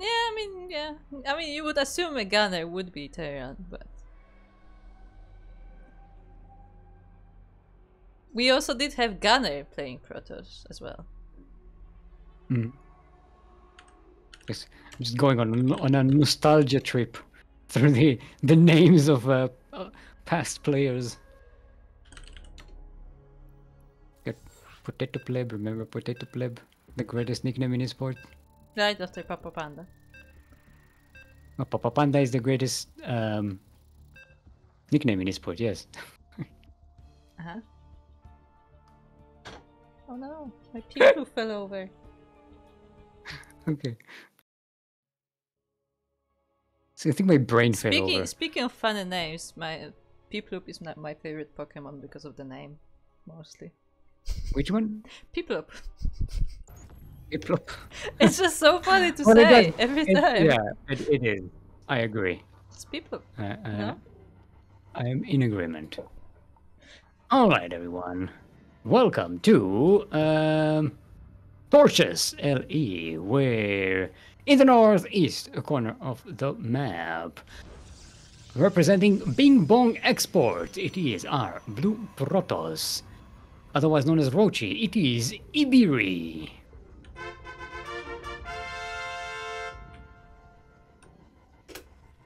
[SPEAKER 1] Yeah, I mean, you would assume a gunner would be Terran, but we also did have Gunner playing Protoss as well.
[SPEAKER 2] Yes, I'm just going on a nostalgia trip through the names of past players. Potato Pleb, remember Potato Pleb? The greatest nickname in sport.
[SPEAKER 1] Right after Papa Panda.
[SPEAKER 2] Oh, Papa Panda is the greatest nickname in sport, yes.
[SPEAKER 1] Uh-huh. Oh no, my Piu fell over.
[SPEAKER 2] Okay. So I think my brain fell over.
[SPEAKER 1] Speaking of funny names, my Piplup is not my favorite Pokemon because of the name, mostly.
[SPEAKER 2] Which one?
[SPEAKER 1] Piplup.
[SPEAKER 2] Piplup.
[SPEAKER 1] It's just so funny to say every time.
[SPEAKER 2] Yeah, it is. I agree.
[SPEAKER 1] It's Piplup.
[SPEAKER 2] No? I am in agreement. Alright, everyone. Welcome to Torches LE, where in the northeast corner of the map, representing Bing Bong Export, it is our Blue Protoss. Otherwise known as Rochi, it is Ibiree.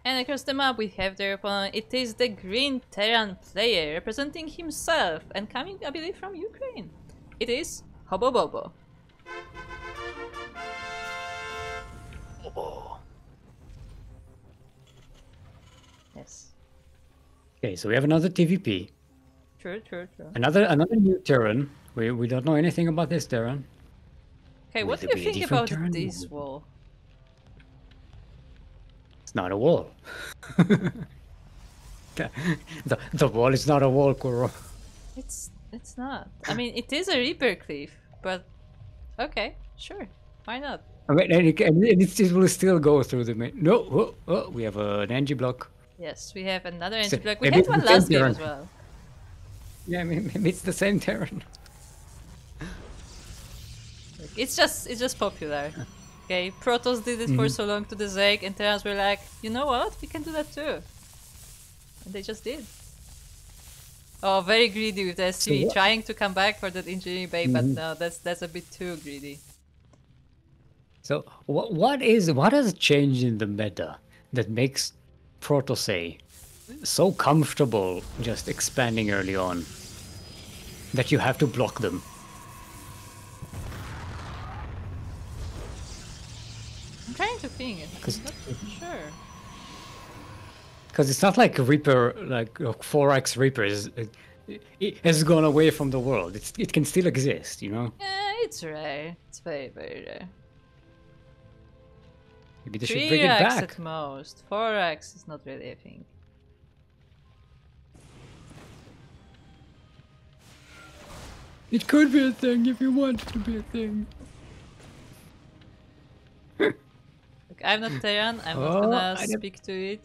[SPEAKER 1] And across the map we have their opponent. It is the Green Terran player, representing himself and coming, I believe, from Ukraine. It is HoboBobo. Yes.
[SPEAKER 2] Okay, so we have another TVP.
[SPEAKER 1] True.
[SPEAKER 2] Another new Terran. We don't know anything about this Terran.
[SPEAKER 1] Okay, what do you think about this wall?
[SPEAKER 2] It's not a wall. the wall is not a wall, Kuro.
[SPEAKER 1] It's not. I mean, it is a Reaper Cliff, but okay, sure, why not?
[SPEAKER 2] I mean, and it will still go through the main. No, we have an NG block.
[SPEAKER 1] Yes, we have another NG block. We had one last game as well.
[SPEAKER 2] Yeah, I mean, maybe it's the same Terran.
[SPEAKER 1] It's just popular. Okay, Protoss did it for so long to the Zeg, and Terrans were like, you know what, we can do that too. And they just did. Oh, very greedy with SV, so trying to come back for that engineering bay, but no, that's a bit too greedy.
[SPEAKER 2] So what has changed in the meta that makes Protoss so comfortable just expanding early on that you have to block them?
[SPEAKER 1] I'm trying to think. I'm not sure.
[SPEAKER 2] Because it's not like Reaper, like 4x Reaper it has gone away from the world. It can still exist, you know?
[SPEAKER 1] Yeah, it's rare. It's very, very rare.
[SPEAKER 2] Maybe they should bring it back.
[SPEAKER 1] 3x at most. 4x is not really a thing.
[SPEAKER 2] It could be a thing if you want it to be a thing.
[SPEAKER 1] Look, I'm not Terran. I'm not gonna speak to it.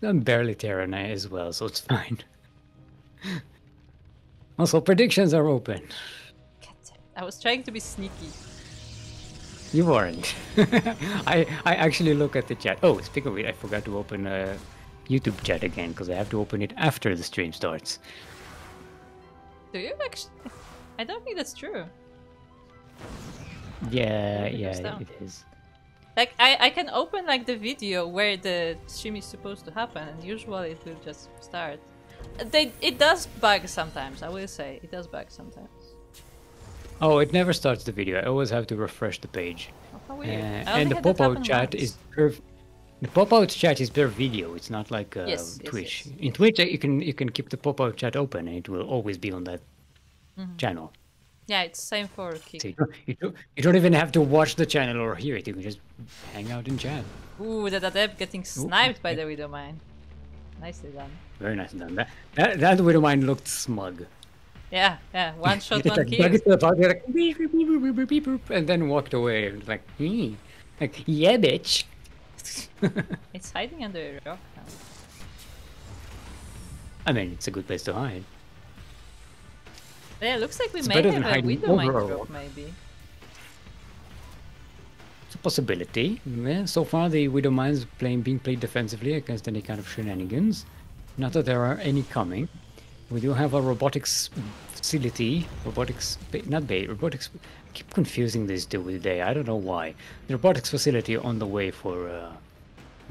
[SPEAKER 2] I'm barely Terran as well, so it's fine. Also, predictions are open.
[SPEAKER 1] I was trying to be sneaky.
[SPEAKER 2] You weren't. I actually look at the chat. Oh, speaking of it, I forgot to open YouTube chat again because I have to open it after the stream starts.
[SPEAKER 1] Do you actually? I don't think that's true.
[SPEAKER 2] Yeah, it is.
[SPEAKER 1] Like I can open like the video where the stream is supposed to happen, and usually it will just start. It does bug sometimes. I will say it does bug sometimes.
[SPEAKER 2] Oh, it never starts the video. I always have to refresh the page.
[SPEAKER 1] Oh, how weird.
[SPEAKER 2] And the pop-out chat is per. The pop-out chat is per video. It's not like Twitch.
[SPEAKER 1] Yes.
[SPEAKER 2] In Twitch, you can keep the pop-out chat open, and it will always be on that channel.
[SPEAKER 1] Yeah, it's same for Kick.
[SPEAKER 2] So you don't even have to watch the channel or hear it. You can just hang out in chat.
[SPEAKER 1] Ooh, that adept getting sniped by the Widowmine. Nicely done.
[SPEAKER 2] Very nicely done. That Widowmine looked smug.
[SPEAKER 1] Yeah, one shot, one
[SPEAKER 2] like,
[SPEAKER 1] kill.
[SPEAKER 2] Like, beep, beep, beep, beep, beep, beep, beep, and then walked away. Like, yeah, bitch.
[SPEAKER 1] It's hiding under a rock now.
[SPEAKER 2] I mean, it's a good place to hide.
[SPEAKER 1] Yeah, looks like we may have a Widowmine drop, maybe.
[SPEAKER 2] It's a possibility. Yeah, so far the Widowmine's being played defensively against any kind of shenanigans. Not that there are any coming. We do have a robotics facility. Robotics... Not bay. Robotics... I keep confusing these two with day. I don't know why. The robotics facility on the way for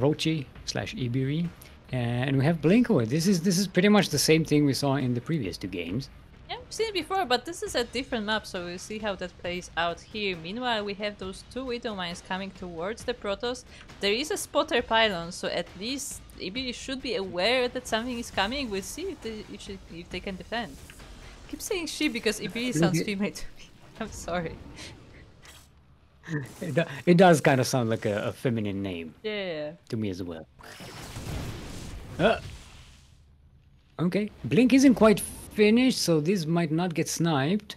[SPEAKER 2] Rochi/Ibiree. And we have Blinkaway. This is pretty much the same thing we saw in the previous two games.
[SPEAKER 1] Yeah, we've seen it before, but this is a different map, so we'll see how that plays out here. Meanwhile, we have those two Widow Mines coming towards the Protoss. There is a spotter pylon, so at least Ibiree should be aware that something is coming. We'll see if they can defend. I keep saying she because Ibiree sounds female to me. I'm sorry.
[SPEAKER 2] It does kind of sound like a feminine name.
[SPEAKER 1] Yeah.
[SPEAKER 2] To me as well. Okay, Blink isn't quite finished, so this might not get sniped.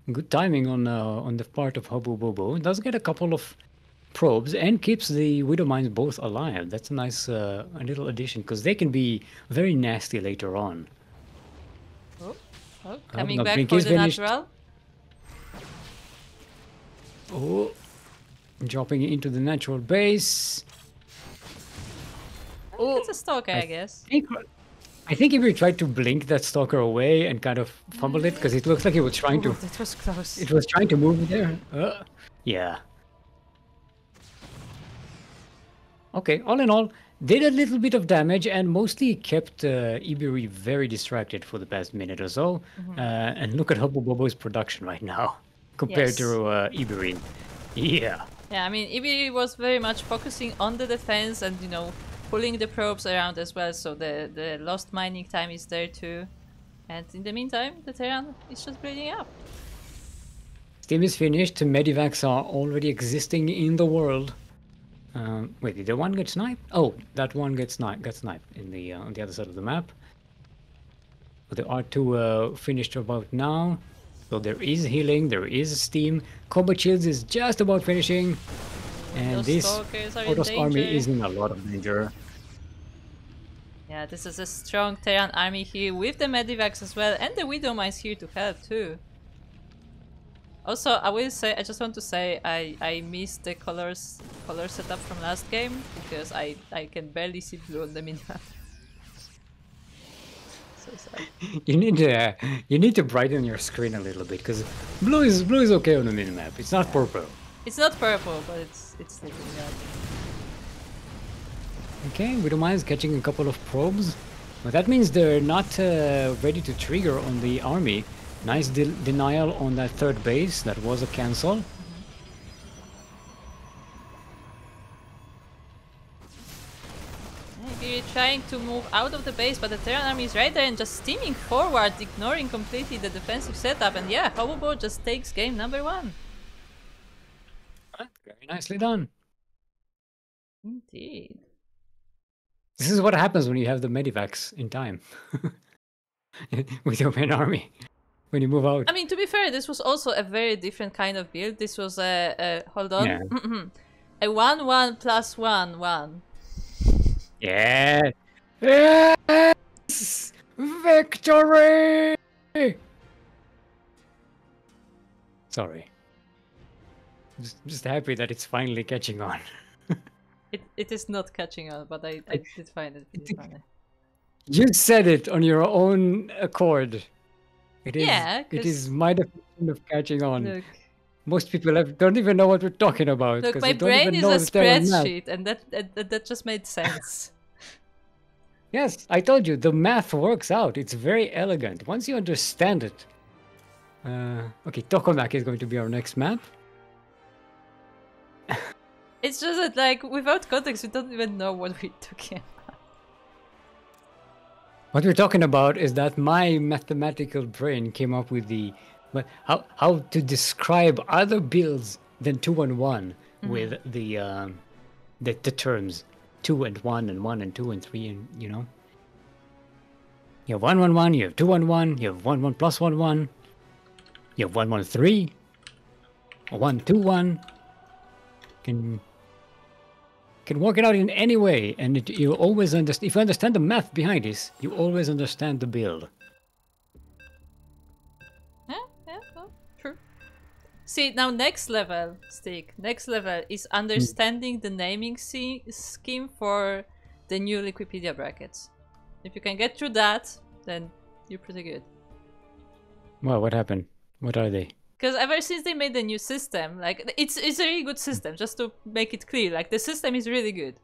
[SPEAKER 2] Good timing on the part of HoboBobo. Does get a couple of probes and keeps the Widow Mines both alive. That's a nice a little addition, because they can be very nasty later on.
[SPEAKER 1] Oh, coming back for the finished. Natural.
[SPEAKER 2] Oh, dropping into the natural base.
[SPEAKER 1] Oh, it's a stalker, I guess.
[SPEAKER 2] I think Ibiree tried to blink that stalker away and kind of fumbled it, because it looks like he was trying to.
[SPEAKER 1] That was close.
[SPEAKER 2] It was trying to move there. Yeah. Okay, all in all, did a little bit of damage and mostly kept Ibiree very distracted for the past minute or so. And look at HoboBobo's production right now compared to Ibiree. Yeah.
[SPEAKER 1] Yeah, I mean, Ibiree was very much focusing on the defense and, you know, pulling the probes around as well, so the lost mining time is there too. And in the meantime, the Terran is just building up.
[SPEAKER 2] Steam is finished, medivacs are already existing in the world. Wait, did the one get sniped? Oh, that one got sniped in the on the other side of the map. But there are two finished about now. So there is healing, there is steam. Combat shields is just about finishing. And this Protoss army is in a lot of danger.
[SPEAKER 1] Yeah, this is a strong Terran army here with the medivacs as well, and the Widow Mines here to help too. Also, I just want to say I missed the color setup from last game because I can barely see blue on the minimap. So sorry.
[SPEAKER 2] You need to brighten your screen a little bit, because blue is okay on the minimap. It's not purple.
[SPEAKER 1] It's not purple, but it's sleeping up.
[SPEAKER 2] Okay, Widow Mines catching a couple of probes, but that means they're not ready to trigger on the army. Nice denial on that third base. That was a cancel.
[SPEAKER 1] Maybe trying to move out of the base, but the Terran army is right there and just steaming forward, ignoring completely the defensive setup. And yeah, HoboBobo just takes game number 1.
[SPEAKER 2] Very nicely done.
[SPEAKER 1] Indeed.
[SPEAKER 2] This is what happens when you have the medivacs in time. With your main army. When you move out.
[SPEAKER 1] I mean, to be fair, this was also a very different kind of build. This was a hold on. Yeah. A 1-1 plus 1-1.
[SPEAKER 2] Yeah. Yes! Victory! Sorry. Just happy that it's finally catching on.
[SPEAKER 1] It is not catching on, but I did find it pretty funny.
[SPEAKER 2] You said it on your own accord. It is,
[SPEAKER 1] yeah,
[SPEAKER 2] it is my definition of catching on.
[SPEAKER 1] Look,
[SPEAKER 2] most people don't even know what we're talking about.
[SPEAKER 1] Look, my brain is a spreadsheet, and that just made sense.
[SPEAKER 2] Yes, I told you, the math works out. It's very elegant. Once you understand it. Okay, Tokamak is going to be our next map.
[SPEAKER 1] It's just that, like, without context, we don't even know what we're talking about.
[SPEAKER 2] What we're talking about is that my mathematical brain came up with the how to describe other builds than 2 and 1 with the terms 2 and 1 and 1 and 2 and 3, and you know. You have 1-1-1, you have 2-1-1, you have 1-1 plus 1-1, you have 1-1-3, 1-2-1. Can work it out in any way, and you always understand. If you understand the math behind this, you always understand the build.
[SPEAKER 1] Yeah, well, true. See, now next level, Stick. Next level is understanding the naming scheme for the new Wikipedia brackets. If you can get through that, then you're pretty good.
[SPEAKER 2] Well, what happened? What are they?
[SPEAKER 1] Because ever since they made the new system, like, it's a really good system, just to make it clear. Like, the system is really good.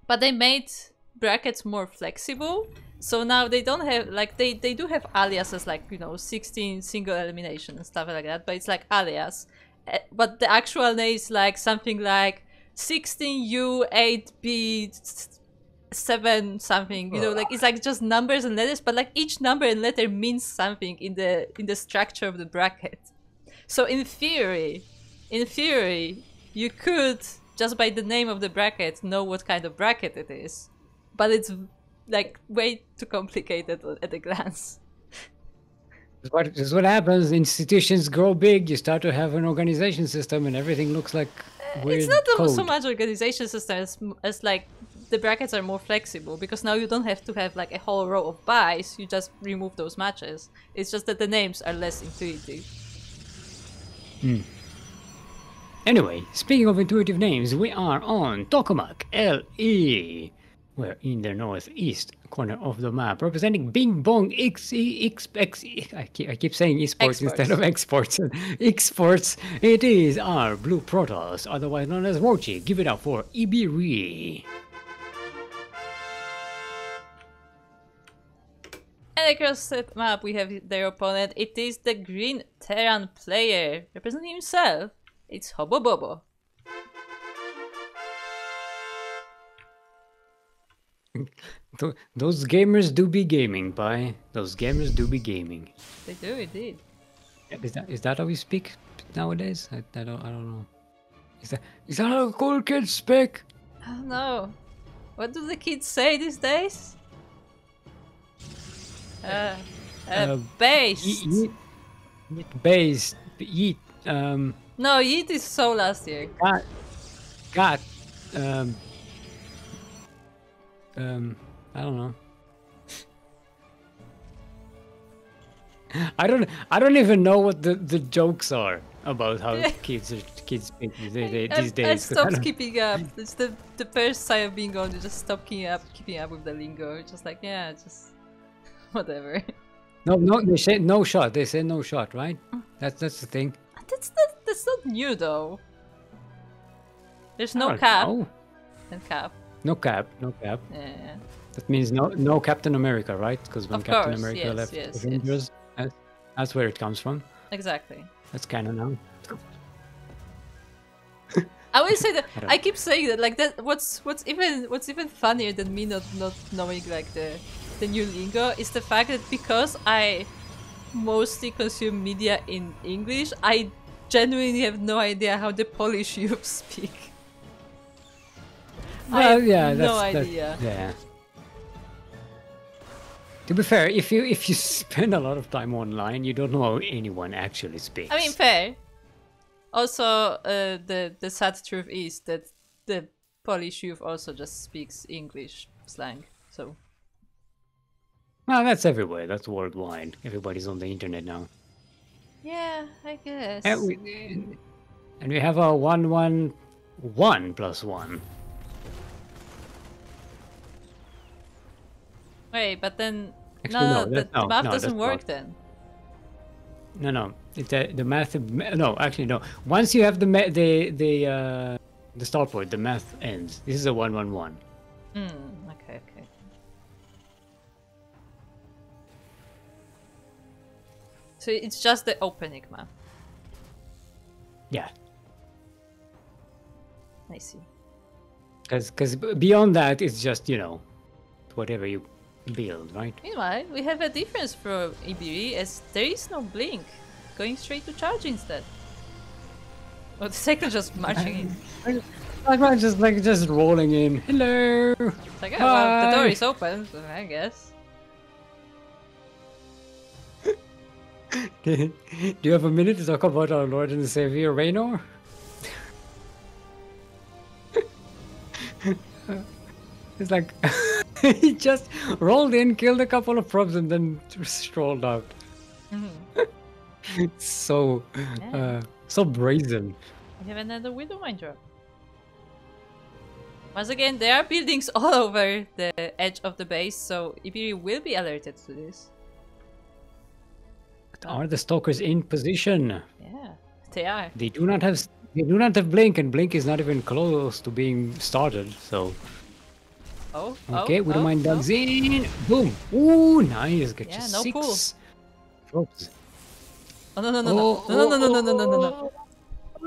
[SPEAKER 1] But they made brackets more flexible, So now they don't have, like, they do have aliases, like, you know, 16 single elimination and stuff like that, but it's like alias. But the actual name is like something like 16U 8B 7 something, you know, like it's like just numbers and letters, but like each number and letter means something in the structure of the bracket. So in theory, you could just by the name of the bracket know what kind of bracket it is, but it's like way too complicated at a glance.
[SPEAKER 2] This is what happens. Institutions grow big. You start to have an organization system, and everything looks like weird
[SPEAKER 1] it's not
[SPEAKER 2] code.
[SPEAKER 1] so much organization system as like the brackets are more flexible, because now you don't have to have like a whole row of buys. You just remove those matches. It's just that the names are less intuitive.
[SPEAKER 2] Anyway, speaking of intuitive names, we are on Tokamak LE. We're in the northeast corner of the map, representing Bing Bong I keep saying esports instead of exports. Exports. It is our blue Protoss, otherwise known as Rochi. Give it up for Ibiree.
[SPEAKER 1] And across the map we have their opponent. It is the green Terran player, representing himself. It's HoboBobo.
[SPEAKER 2] Those gamers do be gaming, bye. Those gamers do be gaming.
[SPEAKER 1] They do indeed.
[SPEAKER 2] Is that how we speak nowadays? I don't know. Is that how cool kids speak?
[SPEAKER 1] I don't know. What do the kids say these days? Based.
[SPEAKER 2] Based. Yeet.
[SPEAKER 1] No, yeet is so last year.
[SPEAKER 2] Got. I don't know. I don't even know what the jokes are about how kids speak these days.
[SPEAKER 1] I stopped keeping up. It's the first sign of being old. You just stop keeping up with the lingo. Just like, yeah, just whatever.
[SPEAKER 2] No, they say no shot. They say no shot, right? That's the thing.
[SPEAKER 1] That's not new though. There's no cap. And cap.
[SPEAKER 2] No cap.
[SPEAKER 1] Yeah.
[SPEAKER 2] That means no Captain America, right? Because when Captain America left
[SPEAKER 1] Avengers,
[SPEAKER 2] that's where it comes from.
[SPEAKER 1] Exactly.
[SPEAKER 2] That's canon now.
[SPEAKER 1] I will say that I keep saying that, like that. What's even funnier than me not knowing like the new lingo is the fact that because I mostly consume media in English, I genuinely have no idea how the Polish youth speak.
[SPEAKER 2] Well, yeah,
[SPEAKER 1] no idea.
[SPEAKER 2] Yeah. To be fair, if you spend a lot of time online, you don't know how anyone actually speaks.
[SPEAKER 1] I mean, fair. Also, the sad truth is that the Polish youth also just speaks English slang. So.
[SPEAKER 2] Well, that's everywhere. That's worldwide. Everybody's on the internet now.
[SPEAKER 1] Yeah, I guess.
[SPEAKER 2] And we have a 1-1-1+1.
[SPEAKER 1] Wait, but then
[SPEAKER 2] actually,
[SPEAKER 1] the math doesn't work then.
[SPEAKER 2] No. The math. No, actually no. Once you have the starport, the math ends. This is a 1-1-1.
[SPEAKER 1] Okay. So it's just the opening map.
[SPEAKER 2] Yeah.
[SPEAKER 1] I see.
[SPEAKER 2] Because beyond that, it's just, you know, whatever you build, right?
[SPEAKER 1] Meanwhile, we have a difference from Ibiree, as there is no blink. Going straight to charge instead. Or the second just marching in.
[SPEAKER 2] I'm just rolling in. Hello!
[SPEAKER 1] It's like, oh, well, the door is open, so I guess.
[SPEAKER 2] Do you have a minute to talk about our Lord and Savior, Raynor? It's like, he just rolled in, killed a couple of probes, and then strolled out. It's so, so brazen.
[SPEAKER 1] We have another Widowmine drop. Once again, there are buildings all over the edge of the base, so Ibiree will be alerted to this.
[SPEAKER 2] Are the stalkers in position?
[SPEAKER 1] Yeah, they are.
[SPEAKER 2] They do not have blink, and blink is not even close to being started. So
[SPEAKER 1] Oh,
[SPEAKER 2] Okay, we don't mind
[SPEAKER 1] no.
[SPEAKER 2] dogs in. Boom. Ooh, nice. Get
[SPEAKER 1] Yeah,
[SPEAKER 2] you
[SPEAKER 1] no
[SPEAKER 2] 6. Probes.
[SPEAKER 1] Oh, no.
[SPEAKER 2] Oh,
[SPEAKER 1] No.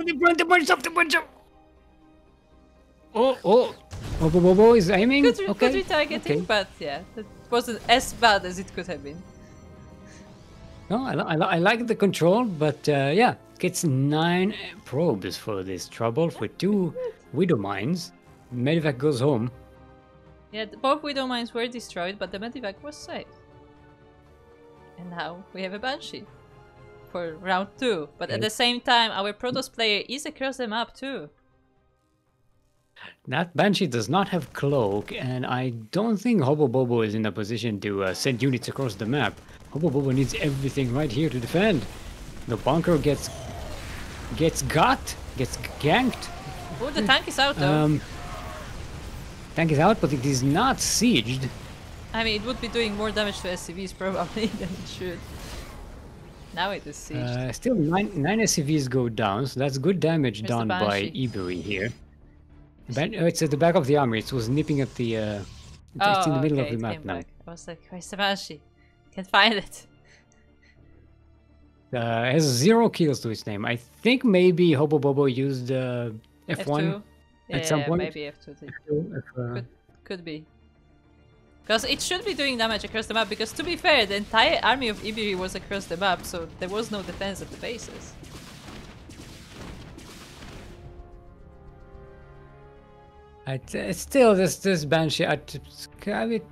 [SPEAKER 2] The bunch up, the bunch up. Oh. HoboBobo is aiming.
[SPEAKER 1] Good
[SPEAKER 2] Okay.
[SPEAKER 1] retargeting, but yeah, it wasn't as bad as it could have been.
[SPEAKER 2] No, I like the control, but yeah, gets 9 probes for this trouble for 2 Widow Mines. Medivac goes home.
[SPEAKER 1] Yeah, both Widow Mines were destroyed, but the Medivac was safe. And now we have a Banshee for round 2. But at the same time, our Protoss player is across the map too.
[SPEAKER 2] That Banshee does not have Cloak, and I don't think HoboBobo is in a position to send units across the map. HoboBobo needs everything right here to defend. The bunker gets ganked.
[SPEAKER 1] Oh, the tank is out though.
[SPEAKER 2] Tank is out, but it is not sieged.
[SPEAKER 1] I mean, it would be doing more damage to SCVs probably than it should. Now it is sieged.
[SPEAKER 2] Still 9 SCVs go down, so that's good damage done by Ibiree here. It's at the back of the army. It was nipping at the. It's in the middle of the map now.
[SPEAKER 1] I was like, where's the Banshee? Can't find it.
[SPEAKER 2] Has 0 kills to its name. I think maybe HoboBobo used F1 at some point.
[SPEAKER 1] Maybe F2. Could be. Because it should be doing damage across the map, because to be fair, the entire army of Ibiree was across the map, so there was no defense at the bases.
[SPEAKER 2] Still, this Banshee,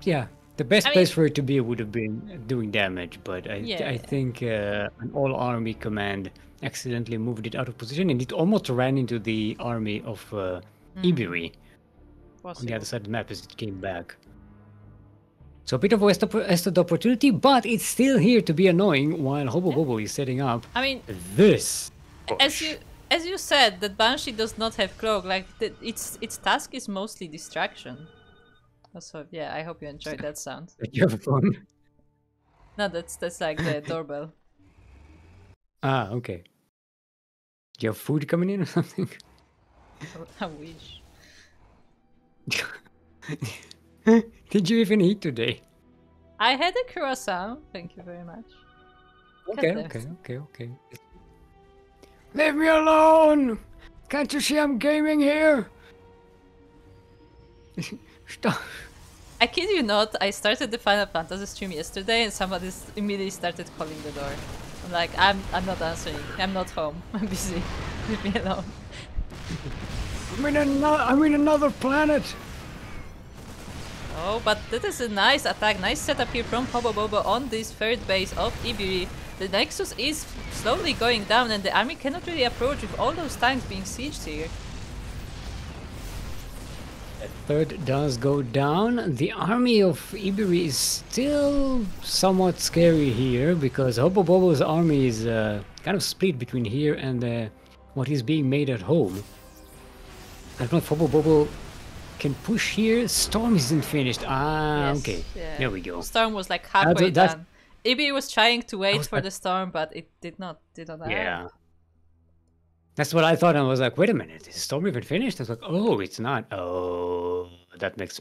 [SPEAKER 2] yeah, the best place for it to be would have been doing damage, but I think an all-army command accidentally moved it out of position, and it almost ran into the army of Ibiree on the other side of the map as it came back. So a bit of a wasted opportunity, but it's still here to be annoying while HoboBobo is setting up.
[SPEAKER 1] I mean,
[SPEAKER 2] this.
[SPEAKER 1] As you said, that Banshee does not have Cloak. Like its task is mostly distraction. So yeah, I hope you enjoyed that sound.
[SPEAKER 2] You have fun.
[SPEAKER 1] No, that's like the doorbell.
[SPEAKER 2] Ah, okay. Do you have food coming in or something?
[SPEAKER 1] I wish.
[SPEAKER 2] Did you even eat today?
[SPEAKER 1] I had a croissant. Thank you very much.
[SPEAKER 2] Okay. Leave me alone! Can't you see I'm gaming here? Stop.
[SPEAKER 1] I kid you not, I started the Final Fantasy stream yesterday and somebody immediately started calling the door. I'm like, I'm not answering. I'm not home. I'm busy. Leave me alone.
[SPEAKER 2] I'm in another planet.
[SPEAKER 1] Oh, but that is a nice attack. Nice setup here from HoboBobo on this third base of Ibiree. The Nexus is slowly going down and the army cannot really approach with all those tanks being sieged here.
[SPEAKER 2] The third does go down. The army of Ibiree is still somewhat scary here because HoboBobo's army is kind of split between here and what is being made at home. I don't know if HoboBobo can push here. Storm isn't finished. Yes, okay. Yeah. There we go.
[SPEAKER 1] Storm was like halfway done. Ibiree was trying to wait for the storm, but it did not happen.
[SPEAKER 2] Yeah. That's what I thought. I was like, wait a minute, is the storm even finished? I was like, oh, it's not. Oh, that makes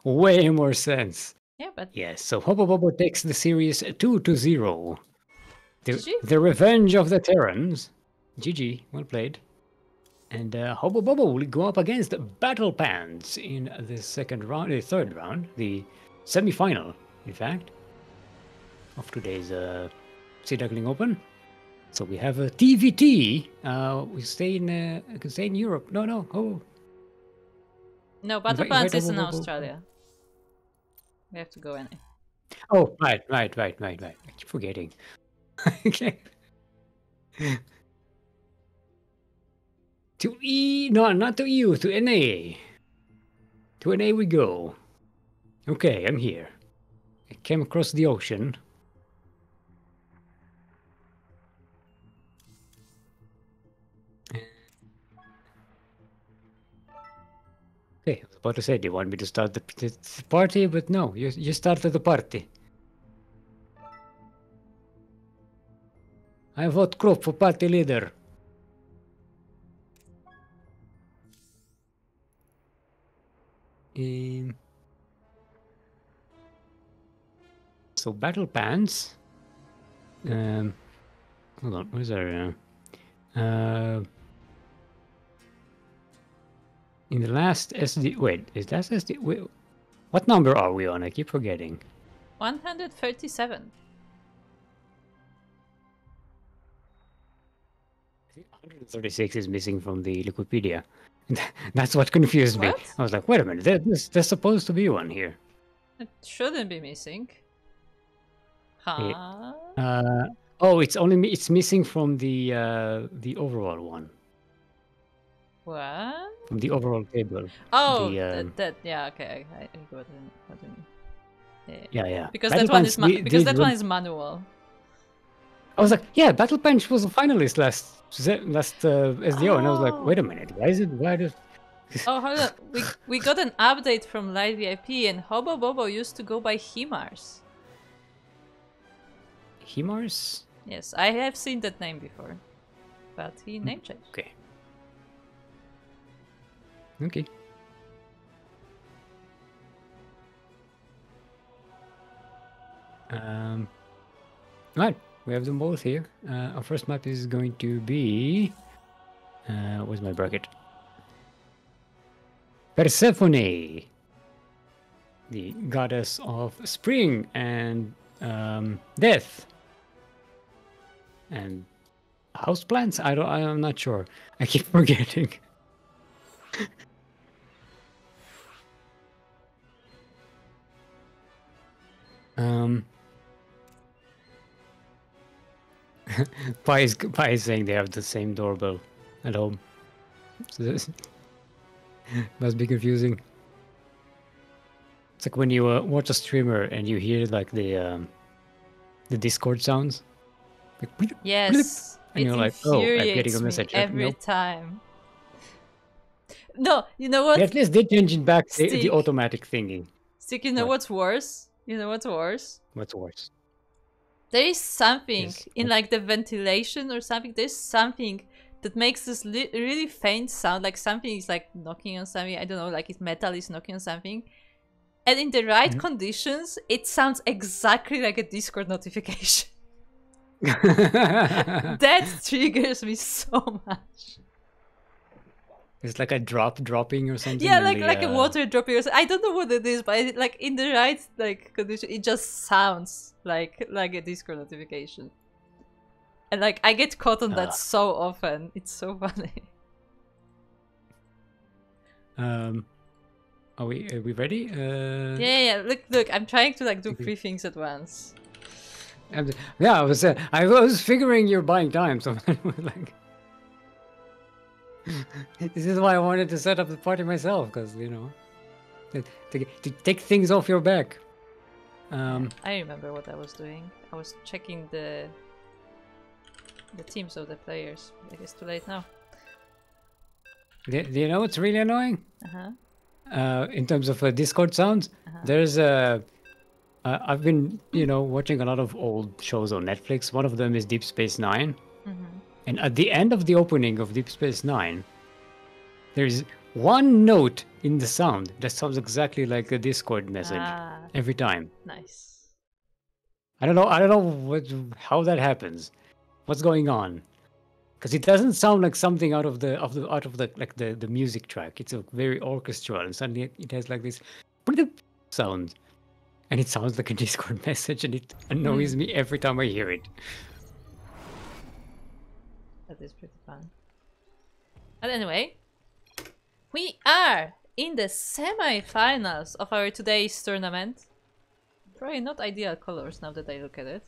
[SPEAKER 2] way more sense.
[SPEAKER 1] Yeah, but...
[SPEAKER 2] Yes, so HoboBobo takes the series 2-0. The revenge of the Terrans. GG, well played. And HoboBobo will go up against Battlepants in the third round, the semi-final, in fact, of today's Sea Duckling Open. So we have a TVT. We stay in. I can stay in Europe. No. Oh.
[SPEAKER 1] No, Battlepants is in Australia. We have to go in.
[SPEAKER 2] Oh, right. I keep forgetting. Okay. To no, not to EU, to NA. To NA we go. Okay, I'm here. I came across the ocean. Okay, I was about to say, do you want me to start the party? But no, you started the party. I vote Krop for party leader. So Battlepants. Hold on, where's our... in the last SD... Wait, is that SD... Wait, what number are we on? I keep forgetting.
[SPEAKER 1] 137.
[SPEAKER 2] 136 is missing from the Wikipedia. That's what confused me.
[SPEAKER 1] What?
[SPEAKER 2] I was like, wait a minute, there's supposed to be one here.
[SPEAKER 1] It shouldn't be missing. Huh?
[SPEAKER 2] Oh, it's missing from the overall one.
[SPEAKER 1] What?
[SPEAKER 2] From the overall table.
[SPEAKER 1] Oh,
[SPEAKER 2] the,
[SPEAKER 1] that yeah, okay. I get what you mean.
[SPEAKER 2] Yeah.
[SPEAKER 1] Because that one is
[SPEAKER 2] one
[SPEAKER 1] is manual.
[SPEAKER 2] I was like, yeah, Battlepants was a finalist last SDO, and I was like, wait a minute, why does...
[SPEAKER 1] Oh, hold on. We got an update from Live VIP, and HoboBobo used to go by Himars.
[SPEAKER 2] Himars?
[SPEAKER 1] Yes, I have seen that name before, but he name changed.
[SPEAKER 2] Okay. Okay. Right, we have them both here. Our first map is going to be... where's my bracket? Persephone, the goddess of spring and death and houseplants. I'm not sure. I keep forgetting. Pi is saying they have the same doorbell at home. So this must be confusing. It's like when you watch a streamer and you hear like the Discord sounds. Like, bleep,
[SPEAKER 1] yes,
[SPEAKER 2] bleep, and you're like, oh, I'm getting a message
[SPEAKER 1] every time. No, you know what?
[SPEAKER 2] They at least did change it back
[SPEAKER 1] Stick.
[SPEAKER 2] the automatic thingy.
[SPEAKER 1] Stick, you know what's worse? You know what's worse?
[SPEAKER 2] What's worse?
[SPEAKER 1] There is something in like the ventilation or something. There's something that makes this really faint sound, like something is like knocking on something. I don't know, like if metal is knocking on something. And in the right conditions, it sounds exactly like a Discord notification. That triggers me so much.
[SPEAKER 2] It's like a dropping or something.
[SPEAKER 1] Yeah, like a water dropping or something. I don't know what it is, but like in the right like condition, it just sounds like a Discord notification. And like I get caught on that so often. It's so funny.
[SPEAKER 2] Are we ready?
[SPEAKER 1] Yeah. Look. I'm trying to like do 3 things at once.
[SPEAKER 2] Yeah, I was figuring you're buying time, so like. This is why I wanted to set up the party myself, because you know, to take things off your back.
[SPEAKER 1] I remember what I was doing. I was checking the teams of the players. I guess too late now.
[SPEAKER 2] Do you know what's really annoying? In terms of Discord sounds, there's I've been watching a lot of old shows on Netflix. One of them is Deep Space Nine. And at the end of the opening of Deep Space Nine, there's one note in the sound that sounds exactly like a Discord message every time.
[SPEAKER 1] Nice.
[SPEAKER 2] I don't know how that happens. What's going on? Because it doesn't sound like something out of the music track. It's a very orchestral, and suddenly it has like this sound, and it sounds like a Discord message, and it annoys me every time I hear it.
[SPEAKER 1] That is pretty fun. But anyway, we are in the semi-finals of our today's tournament. Probably not ideal colors now that I look at it.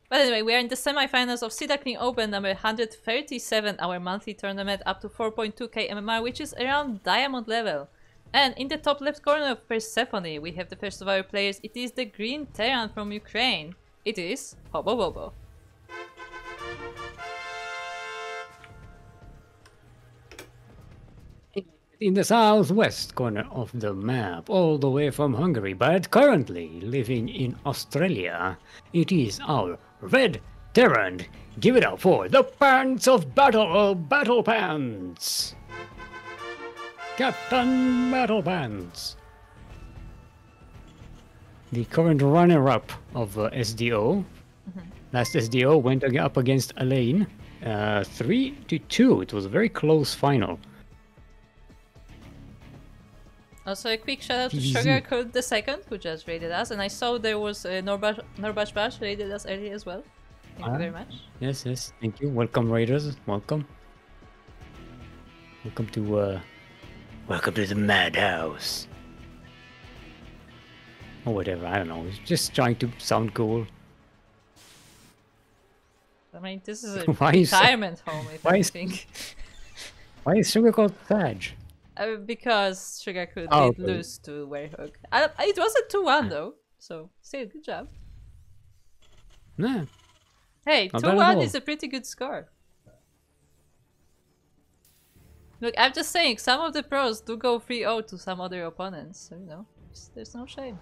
[SPEAKER 1] But anyway, we are in the semi-finals of Sea Duckling Open number 137, our monthly tournament up to 4.2k MMR, which is around diamond level. And in the top left corner of Persephone, we have the first of our players. It is the green Terran from Ukraine. It is HoboBobo.
[SPEAKER 2] In the southwest corner of the map, all the way from Hungary, but currently living in Australia, it is our red Terran. Give it up for the Pants of Battle, Battlepants! Captain Battlepants! the current runner-up of SDO. Last SDO went up against Elaine, 3-2. It was a very close final.
[SPEAKER 1] Also, a quick shout out to
[SPEAKER 2] TVZ.
[SPEAKER 1] Sugarcoat the Second, who just raided us, and I saw there was Norbash Bash raided us earlier as well. Thank you very much.
[SPEAKER 2] Yes, yes, thank you. Welcome, Raiders. Welcome. Welcome to the madhouse. Or whatever, I don't know. Just trying to sound cool.
[SPEAKER 1] I mean, this is a
[SPEAKER 2] Why is-
[SPEAKER 1] retirement home, if
[SPEAKER 2] why
[SPEAKER 1] I
[SPEAKER 2] is-
[SPEAKER 1] think.
[SPEAKER 2] Why is Sugarcoat sad?
[SPEAKER 1] Because Sugarcoat
[SPEAKER 2] Oh,
[SPEAKER 1] did
[SPEAKER 2] okay.
[SPEAKER 1] lose to Werehog. It was a 2-1 though, so still, good job.
[SPEAKER 2] Nah.
[SPEAKER 1] Hey,
[SPEAKER 2] Not bad at
[SPEAKER 1] 2-1
[SPEAKER 2] all.
[SPEAKER 1] is a pretty good score. Look, I'm just saying, some of the pros do go 3-0 to some other opponents, so you know, there's no shame.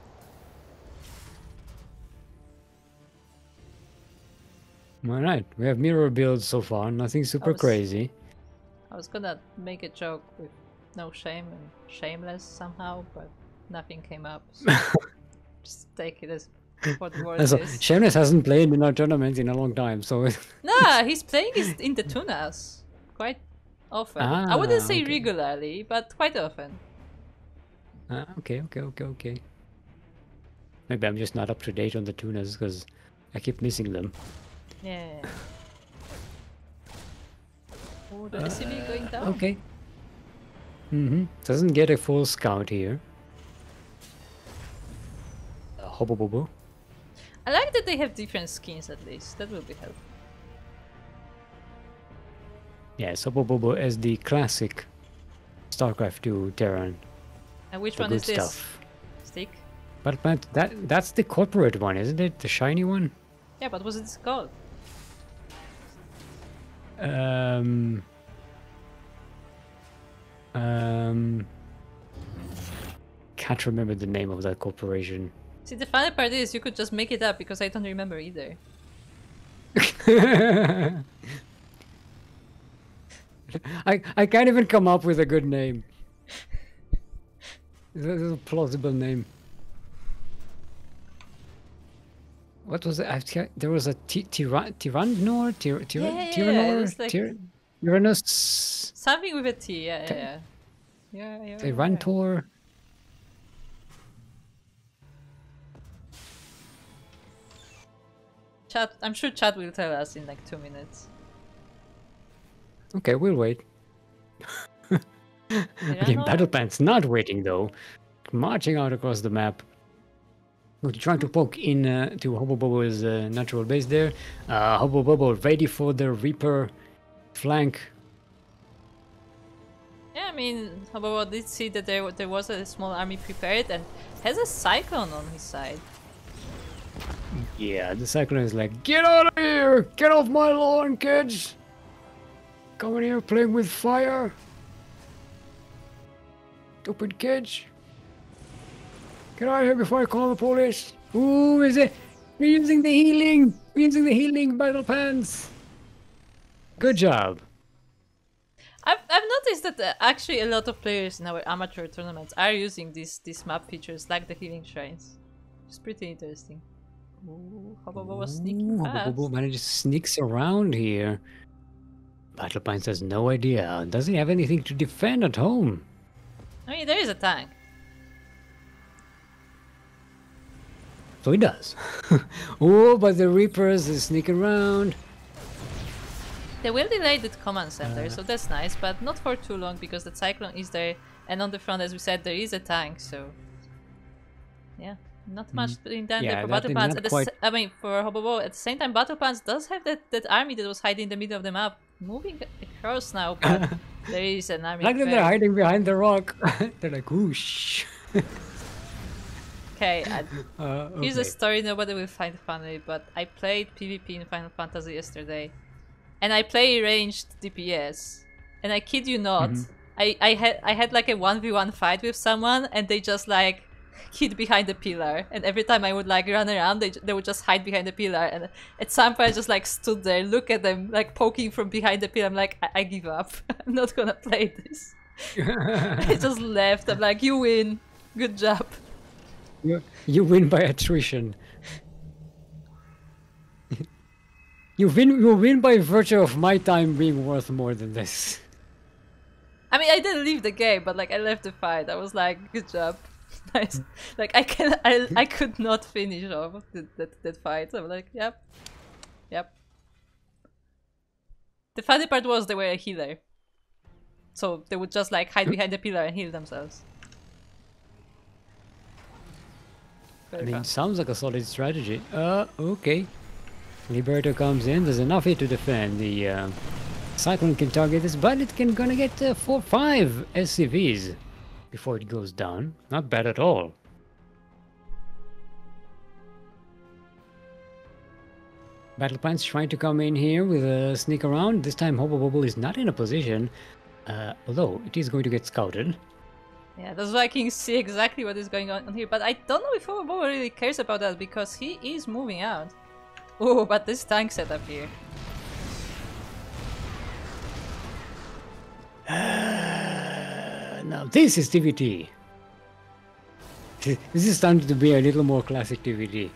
[SPEAKER 2] Alright, we have mirror builds so far, nothing super
[SPEAKER 1] was-
[SPEAKER 2] crazy.
[SPEAKER 1] I was gonna make a joke with no shame and shameless somehow, but nothing came up. So just take it as what the word
[SPEAKER 2] Also,
[SPEAKER 1] is.
[SPEAKER 2] Shameless hasn't played in our tournament in a long time, so
[SPEAKER 1] Nah, he's playing in the tunas quite often. I wouldn't say
[SPEAKER 2] okay.
[SPEAKER 1] regularly, but quite often.
[SPEAKER 2] okay. Maybe I'm just not up to date on the tunas because I keep missing them.
[SPEAKER 1] Yeah. Oh, the SCB going down.
[SPEAKER 2] Okay. Doesn't get a full scout here. HoboBobo.
[SPEAKER 1] I like that they have different skins at least. That will be helpful.
[SPEAKER 2] Yes, HoboBobo as the classic StarCraft 2 Terran.
[SPEAKER 1] And which
[SPEAKER 2] The
[SPEAKER 1] one
[SPEAKER 2] good
[SPEAKER 1] is this?
[SPEAKER 2] stuff.
[SPEAKER 1] Stick?
[SPEAKER 2] But that's the corporate one, isn't it? The shiny one?
[SPEAKER 1] Yeah, but what's it called?
[SPEAKER 2] Can't remember the name of that corporation.
[SPEAKER 1] See, the funny part is you could just make it up because I don't remember either.
[SPEAKER 2] I can't even come up with a good name. This is a plausible name. What was it? There was a Tyrannor?
[SPEAKER 1] it's like-
[SPEAKER 2] Tyrannus?
[SPEAKER 1] Something with a T, yeah. Yeah.
[SPEAKER 2] Tyrantor?
[SPEAKER 1] Chat, I'm sure chat will tell us in like 2 minutes.
[SPEAKER 2] Okay, we'll wait. Okay, Battlepants not waiting though. Marching out across the map. Okay, trying to poke in to HoboBobo's natural base there. HoboBobo ready for the Reaper flank.
[SPEAKER 1] Yeah, I mean, HoboBobo did see that there was a small army prepared and has a Cyclone on his side.
[SPEAKER 2] Yeah, the Cyclone is like, get out of here! Get off my lawn, kids! Coming here playing with fire! Stupid kids! Get out of here before I call the police! Ooh, is it? We're using the healing! We're using the healing Battlepants! Good job!
[SPEAKER 1] I've noticed that actually a lot of players in our amateur tournaments are using these map features like the healing shrines. It's pretty interesting. Ooh, HoboBobo was sneaking fast.
[SPEAKER 2] HoboBobo manages sneaks around here. Battlepants has no idea. Doesn't he have anything to defend at home?
[SPEAKER 1] I mean, there is a tank.
[SPEAKER 2] So he does. Oh, but the Reapers is sneaking around.
[SPEAKER 1] They will delay the command center, so that's nice, but not for too long because the Cyclone is there, and on the front, as we said, there is a tank, so yeah, not much being done
[SPEAKER 2] Yeah,
[SPEAKER 1] there for
[SPEAKER 2] that did
[SPEAKER 1] Battlepants.
[SPEAKER 2] not
[SPEAKER 1] At the
[SPEAKER 2] quite-
[SPEAKER 1] I mean, for HoboBobo, at the same time, Battlepants does have that army that was hiding in the middle of the map, moving across now, but there is an army.
[SPEAKER 2] Like that they're
[SPEAKER 1] prepared.
[SPEAKER 2] hiding behind the rock. They're like, whoosh.
[SPEAKER 1] Okay, here's a
[SPEAKER 2] Okay.
[SPEAKER 1] story nobody will find funny, but I played PvP in Final Fantasy yesterday, and I play ranged DPS, and I kid you not, I had like a 1v1 fight with someone, and they just like hid behind the pillar, and every time I would like run around, they would just hide behind the pillar, and at some point I just like stood there, look at them like poking from behind the pillar. I'm like, I give up. I'm not gonna play this. I just left. I'm like, you win. Good job.
[SPEAKER 2] You win by attrition. You win by virtue of my time being worth more than this.
[SPEAKER 1] I mean, I didn't leave the game, but like I left the fight. I was like, good job. Nice. Like I could not finish off that fight. So I'm like, yep. The funny part was they were a healer. So they would just like hide behind the pillar and heal themselves.
[SPEAKER 2] I mean, sounds like a solid strategy. Okay. Liberator comes in. There's enough here to defend. The Cyclone can target this, but it can gonna get 4-5 SCVs before it goes down. Not bad at all. Battlepants trying to come in here with a sneak around. This time HoboBobo is not in a position, although it is going to get scouted.
[SPEAKER 1] Yeah, that's why I can see exactly what is going on here, but I don't know if HoboBobo really cares about that because he is moving out. Oh, but this tank setup here.
[SPEAKER 2] Now this is TVT. This is starting to be a little more classic TVT.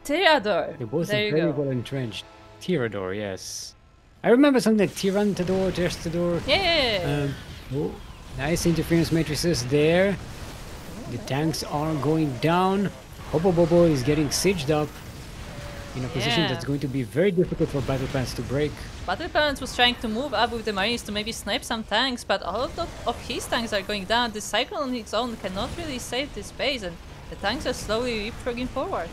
[SPEAKER 1] Tyrador!
[SPEAKER 2] They're both
[SPEAKER 1] There you
[SPEAKER 2] very
[SPEAKER 1] go.
[SPEAKER 2] well entrenched. Tyrador, yes. I remember something like Tyrantador, Terstador.
[SPEAKER 1] Yeah!
[SPEAKER 2] Oh, nice interference matrices there. The tanks are going down. HoboBobo is getting sieged up in a position that's going to be very difficult for Battlepants to break.
[SPEAKER 1] Battlepants was trying to move up with the marines to maybe snipe some tanks, but all of his tanks are going down. The Cyclone on its own cannot really save this base, and the tanks are slowly leapfrogging forward.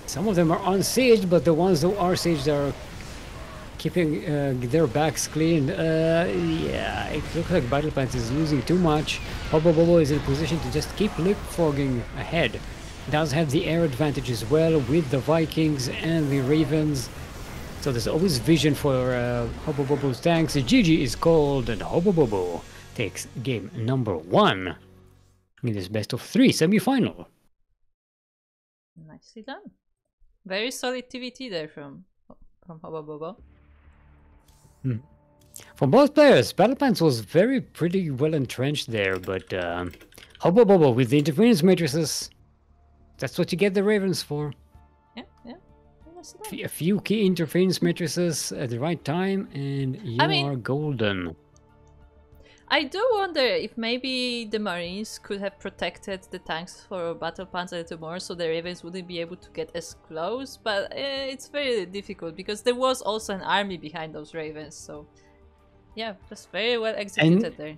[SPEAKER 2] Some of them are unsieged, but the ones who are sieged are keeping their backs clean. Yeah, it looks like Battlepants is losing too much. HoboBobo is in a position to just keep leapfrogging ahead. Does have the air advantage as well with the Vikings and the Ravens. So there's always vision for HoboBobo's tanks. GG is called and HoboBobo takes game number 1 in this best of 3 semi-final.
[SPEAKER 1] Nicely done. Very solid TVT there from HoboBobo.
[SPEAKER 2] For both players, Battlepants was pretty well entrenched there, but HoboBobo with the interference matrices, that's what you get the Ravens for.
[SPEAKER 1] Yeah.
[SPEAKER 2] A few key interference matrices at the right time, and you are golden.
[SPEAKER 1] I do wonder if maybe the Marines could have protected the tanks for Battlepants a little more so the Ravens wouldn't be able to get as close, but it's very difficult because there was also an army behind those Ravens, so yeah, just very well executed there.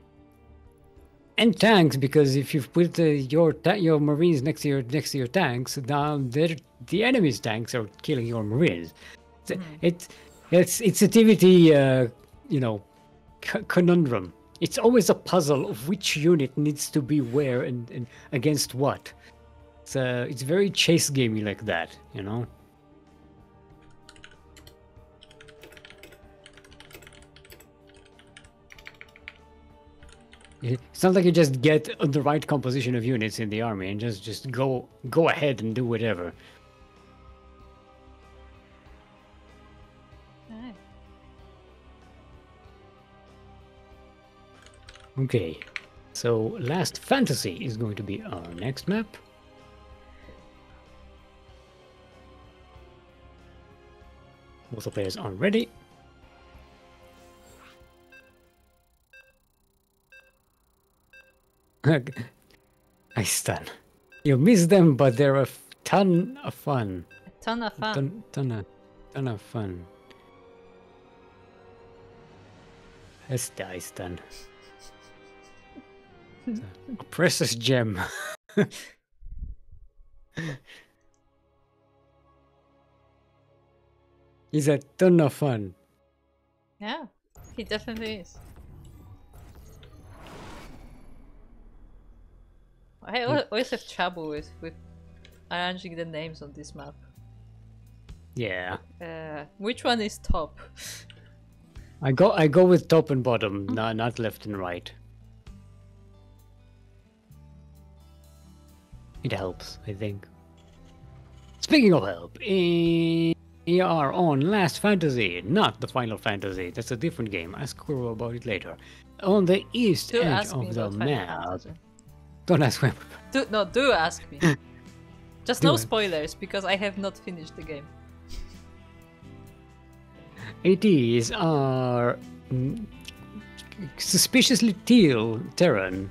[SPEAKER 2] And tanks, because if you put your Marines next to your tanks, now the enemy's tanks are killing your Marines. It's a TVT conundrum. It's always a puzzle of which unit needs to be where and against what. It's very chase gamey like that, you know. It's not like you just get the right composition of units in the army and just go ahead and do whatever. Okay, so Last Fantasy is going to be our next map. Both the players are ready. I stun. You miss them, but they're a ton of fun.
[SPEAKER 1] A ton of fun.
[SPEAKER 2] Ton of fun. Let's die stun. A precious gem. He's a ton of fun.
[SPEAKER 1] Yeah, he definitely is. I always have trouble with arranging the names on this map.
[SPEAKER 2] Yeah.
[SPEAKER 1] Which one is top?
[SPEAKER 2] I go with top and bottom, not left and right. It helps, I think. Speaking of help, we are on Last Fantasy, not the Final Fantasy. That's a different game. Ask Kuro about it later. On the east edge of the map. Don't ask me.
[SPEAKER 1] Do ask me. Just
[SPEAKER 2] Do
[SPEAKER 1] no
[SPEAKER 2] it.
[SPEAKER 1] spoilers, because I have not finished the game.
[SPEAKER 2] ATs are suspiciously teal Terran.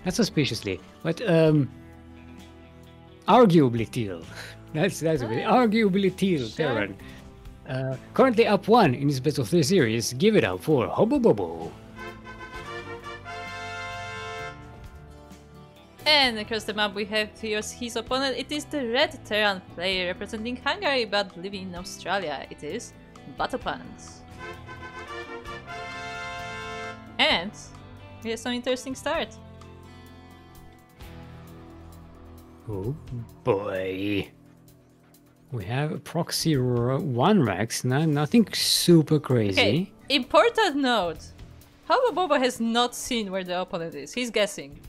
[SPEAKER 2] Not suspiciously, but arguably teal. That's a bit. Arguably teal Terran. Currently up 1 in his best of 3 series. Give it up for HoboBobo.
[SPEAKER 1] And across the map we have here his opponent. It is the red Terran player representing Hungary but living in Australia. It is Battlepants. And here's some interesting start.
[SPEAKER 2] Oh boy. We have a proxy 1 Rex, nothing super crazy.
[SPEAKER 1] Okay, important note. HoboBobo has not seen where the opponent is. He's guessing.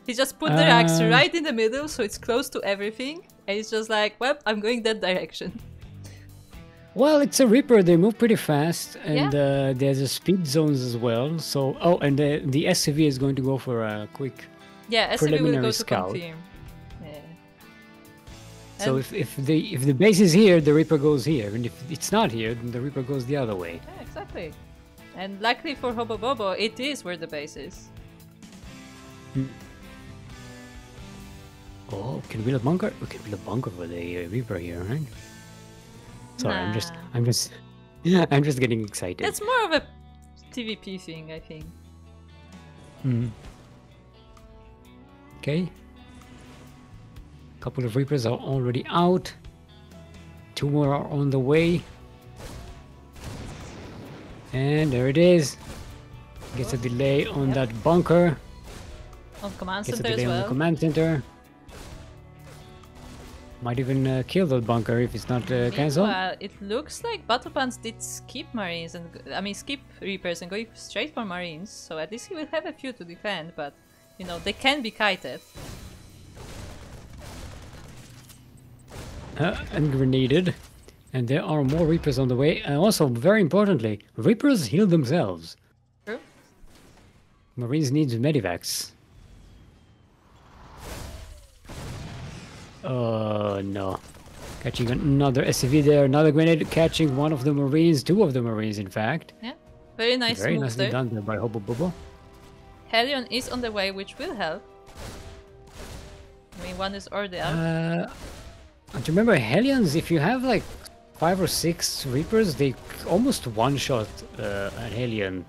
[SPEAKER 1] He just put the Rex right in the middle, so it's close to everything. And he's just like, well, I'm going that direction.
[SPEAKER 2] Well, it's a Reaper, they move pretty fast, and there's a speed zones as well. So, and the SCV is going to go for a quick
[SPEAKER 1] SCV will go to
[SPEAKER 2] scout.
[SPEAKER 1] confirm. Yeah.
[SPEAKER 2] So if the base is here, the Reaper goes here, and if it's not here, then the Reaper goes the other way.
[SPEAKER 1] Yeah, exactly. And luckily for HoboBobo, it is where the base is.
[SPEAKER 2] Oh, can we build a bunker? We can build a bunker for the Reaper here, right? Sorry, I'm just getting excited.
[SPEAKER 1] That's more of a PvP thing, I think.
[SPEAKER 2] Okay. A couple of Reapers are already out. 2 more are on the way. And there it is. Gets a delay on that bunker.
[SPEAKER 1] On command
[SPEAKER 2] Gets a
[SPEAKER 1] center
[SPEAKER 2] delay
[SPEAKER 1] as
[SPEAKER 2] on the
[SPEAKER 1] well.
[SPEAKER 2] command center. Might even kill that bunker if it's not cancelled.
[SPEAKER 1] Meanwhile, it looks like Battlepants did skip Marines and skip Reapers and go straight for Marines. So at least he will have a few to defend, but you know they can be kited.
[SPEAKER 2] And grenaded. And there are more Reapers on the way. And also, very importantly, Reapers heal themselves.
[SPEAKER 1] True.
[SPEAKER 2] Marines need medivacs. Oh no. Catching another SCV there, another grenade, catching one of the Marines, 2 of the Marines in fact.
[SPEAKER 1] Yeah, very nice
[SPEAKER 2] Very
[SPEAKER 1] moves
[SPEAKER 2] nicely
[SPEAKER 1] there.
[SPEAKER 2] done there by HoboBobo.
[SPEAKER 1] Hellion is on the way, which will help. I mean, one is already out.
[SPEAKER 2] And remember, Hellions, if you have like 5 or 6 Reapers, they almost one-shot an Hellion.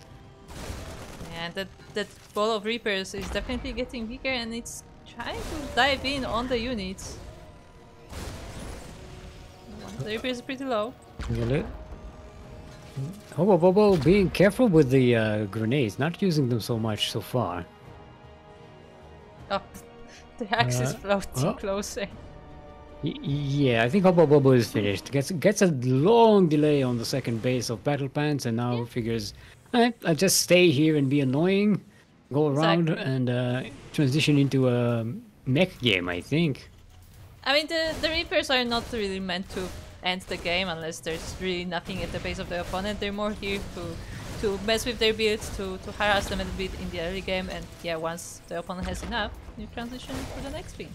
[SPEAKER 1] And that ball of Reapers is definitely getting bigger and it's trying to dive in on the units. The Reaper is pretty low.
[SPEAKER 2] HoboBobo being careful with the grenades, not using them so much so far.
[SPEAKER 1] Oh, the axe is floating closer.
[SPEAKER 2] Yeah, I think HoboBobo is finished. Gets a long delay on the second base of Battlepants, and now figures, alright, I'll just stay here and be annoying, go around and transition into a mech game, I think.
[SPEAKER 1] I mean, the Reapers are not really meant to end the game unless there's really nothing at the base of the opponent. They're more here to mess with their builds, to harass them a little bit in the early game, and yeah, once the opponent has enough, you transition to the next thing.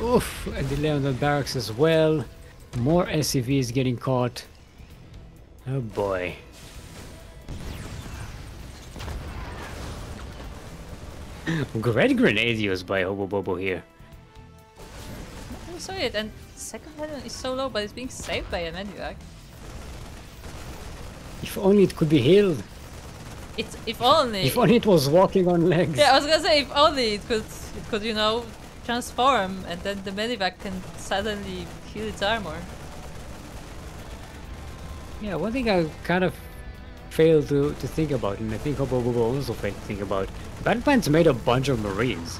[SPEAKER 2] Oof, a delay on the barracks as well. More SCVs getting caught. Oh boy. Great grenade used by HoboBobo here.
[SPEAKER 1] I saw it, and second Hellion is so low, but it's being saved by a Medivac.
[SPEAKER 2] If only it could be healed.
[SPEAKER 1] If only.
[SPEAKER 2] If only it was walking on legs.
[SPEAKER 1] Yeah, I was gonna say if only it could you know transform, and then the Medivac can suddenly heal its armor.
[SPEAKER 2] Yeah, one thing I kind of failed to think about, and I think HoboBobo also failed to think about, Battlepants made a bunch of Marines.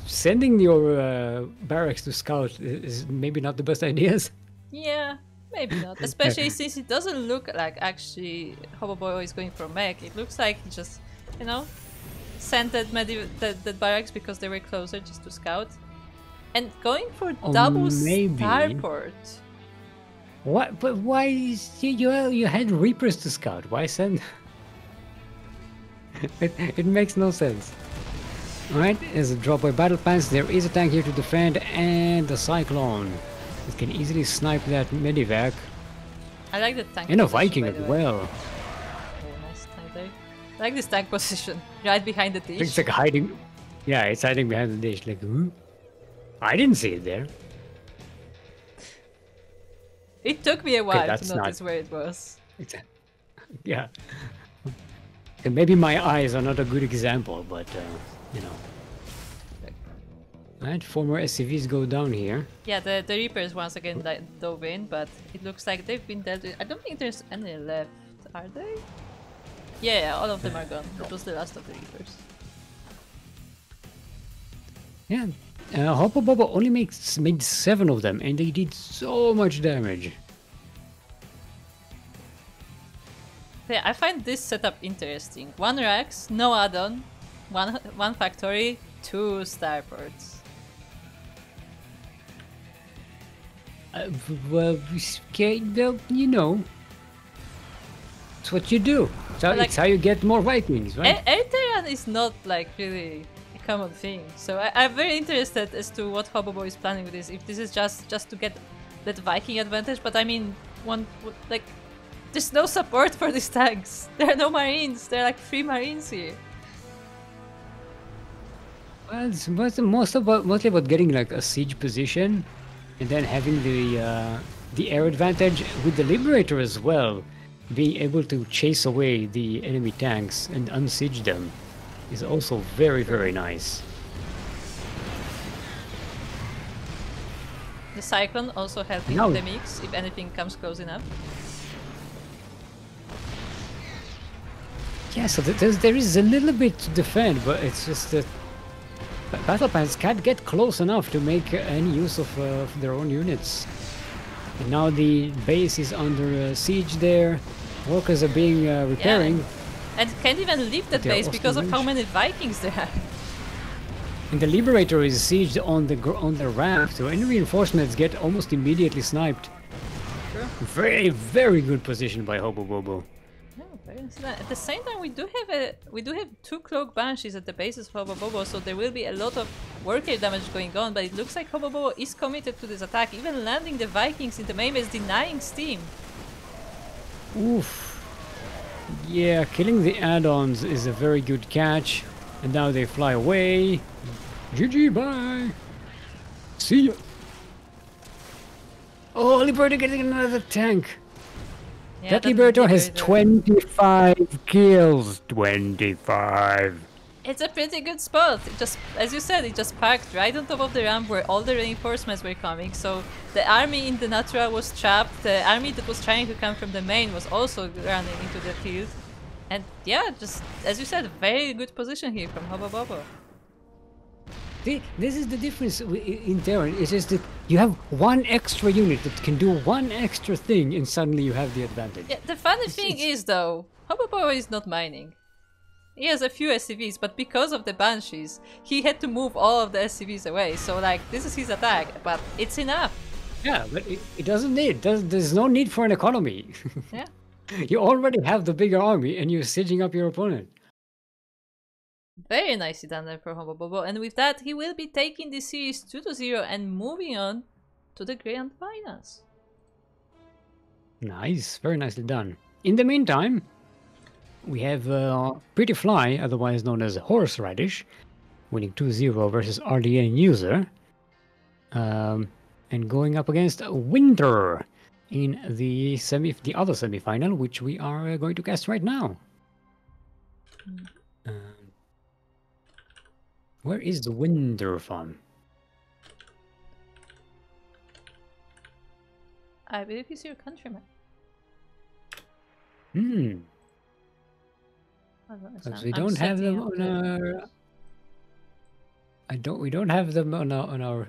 [SPEAKER 2] Sending your barracks to scout is maybe not the best ideas.
[SPEAKER 1] Yeah, maybe not. Especially since it doesn't look like actually HoboBobo is going for mech. It looks like he just, you know, sent that barracks because they were closer just to scout. And going for double starport.
[SPEAKER 2] What? But why? You had Reapers to scout. Why send? It makes no sense. Alright, there's a drop by Battlepants. There is a tank here to defend, and the Cyclone. It can easily snipe that medivac.
[SPEAKER 1] I like the tank.
[SPEAKER 2] And a
[SPEAKER 1] position,
[SPEAKER 2] Viking
[SPEAKER 1] by
[SPEAKER 2] as
[SPEAKER 1] the way.
[SPEAKER 2] well.
[SPEAKER 1] Very nice tank there. I like this tank position, right behind the dish.
[SPEAKER 2] It's like hiding. Yeah, it's hiding behind the dish. Like, I didn't see it there.
[SPEAKER 1] It took me a while to
[SPEAKER 2] that's
[SPEAKER 1] notice
[SPEAKER 2] not-
[SPEAKER 1] where it was.
[SPEAKER 2] Yeah. And maybe my eyes are not a good example, but you know. Alright, 4 more SCVs go down here.
[SPEAKER 1] Yeah, the Reapers once again dove in, but it looks like they've been dealt with. I don't think there's any left, are they? Yeah, all of them are gone. That was the last of the Reapers.
[SPEAKER 2] Yeah, HoboBobo only made 7 of them, and they did so much damage.
[SPEAKER 1] Yeah, I find this setup interesting. 1 Rax, no add-on, one factory, 2 starports.
[SPEAKER 2] Well, okay, well, you know, it's what you do. So
[SPEAKER 1] Like-
[SPEAKER 2] it's how you get more Vikings, right?
[SPEAKER 1] Air Terran is not like really a common thing, so I'm very interested as to what HoboBobo is planning with this. If this is just to get that Viking advantage, but I mean, like, there's no support for these tanks. There are no Marines. There are like 3 Marines here.
[SPEAKER 2] Well, it's mostly about getting like a siege position, and then having the air advantage with the Liberator as well. Being able to chase away the enemy tanks and unsiege them is also very, very nice.
[SPEAKER 1] The Cyclone also helping
[SPEAKER 2] No.
[SPEAKER 1] the mix if anything comes close enough.
[SPEAKER 2] Yeah, so there is a little bit to defend, but it's just that Battlepants can't get close enough to make any use of their own units. And now the base is under siege there. Workers are being repairing.
[SPEAKER 1] And can't even leave that
[SPEAKER 2] They're
[SPEAKER 1] base
[SPEAKER 2] also
[SPEAKER 1] because of how
[SPEAKER 2] range.
[SPEAKER 1] many Vikings there are.
[SPEAKER 2] And the Liberator is sieged on the ramp, so any reinforcements get almost immediately sniped.
[SPEAKER 1] Sure.
[SPEAKER 2] Very, very good position by HoboBobo.
[SPEAKER 1] No, very nice. At the same time, we do have 2 Cloak Banshees at the bases of HoboBobo, so there will be a lot of worker damage going on. But it looks like HoboBobo is committed to this attack, even landing the Vikings in the main base, denying steam.
[SPEAKER 2] Oof. Yeah, killing the add-ons is a very good catch. And now they fly away. GG, bye. See ya. Oh, Liberator getting another tank.
[SPEAKER 1] Yeah,
[SPEAKER 2] That Liberator has
[SPEAKER 1] Liberator.
[SPEAKER 2] 25 kills. 25.
[SPEAKER 1] It's a pretty good spot. It just, as you said, it just parked right on top of the ramp where all the reinforcements were coming. So the army in the Natura was trapped. The army that was trying to come from the main was also running into the field. And yeah, just as you said, very good position here from HoboBobo.
[SPEAKER 2] See, this is the difference in Terran. It's just that you have one extra unit that can do one extra thing, and suddenly you have the advantage.
[SPEAKER 1] Yeah, the funny thing is though, HoboBobo is not mining. He has a few SCVs, but because of the Banshees, he had to move all of the SCVs away. So like, this is his attack, but it's enough.
[SPEAKER 2] Yeah, but it doesn't need. There's no need for an economy.
[SPEAKER 1] Yeah.
[SPEAKER 2] You already have the bigger army, and you're sieging up your opponent.
[SPEAKER 1] Very nicely done there for HoboBobo, and with that he will be taking the series 2-0 and moving on to the Grand Finals.
[SPEAKER 2] Nice, very nicely done. In the meantime, we have Pretty Fly, otherwise known as Horseradish, winning 2-0 versus RDN User, and going up against WiNtR in the other semi-final, which we are going to cast right now. Where is the WiNtR from?
[SPEAKER 1] I believe he's your countryman.
[SPEAKER 2] Hmm.
[SPEAKER 1] Because
[SPEAKER 2] We don't have them on our. We don't have them on our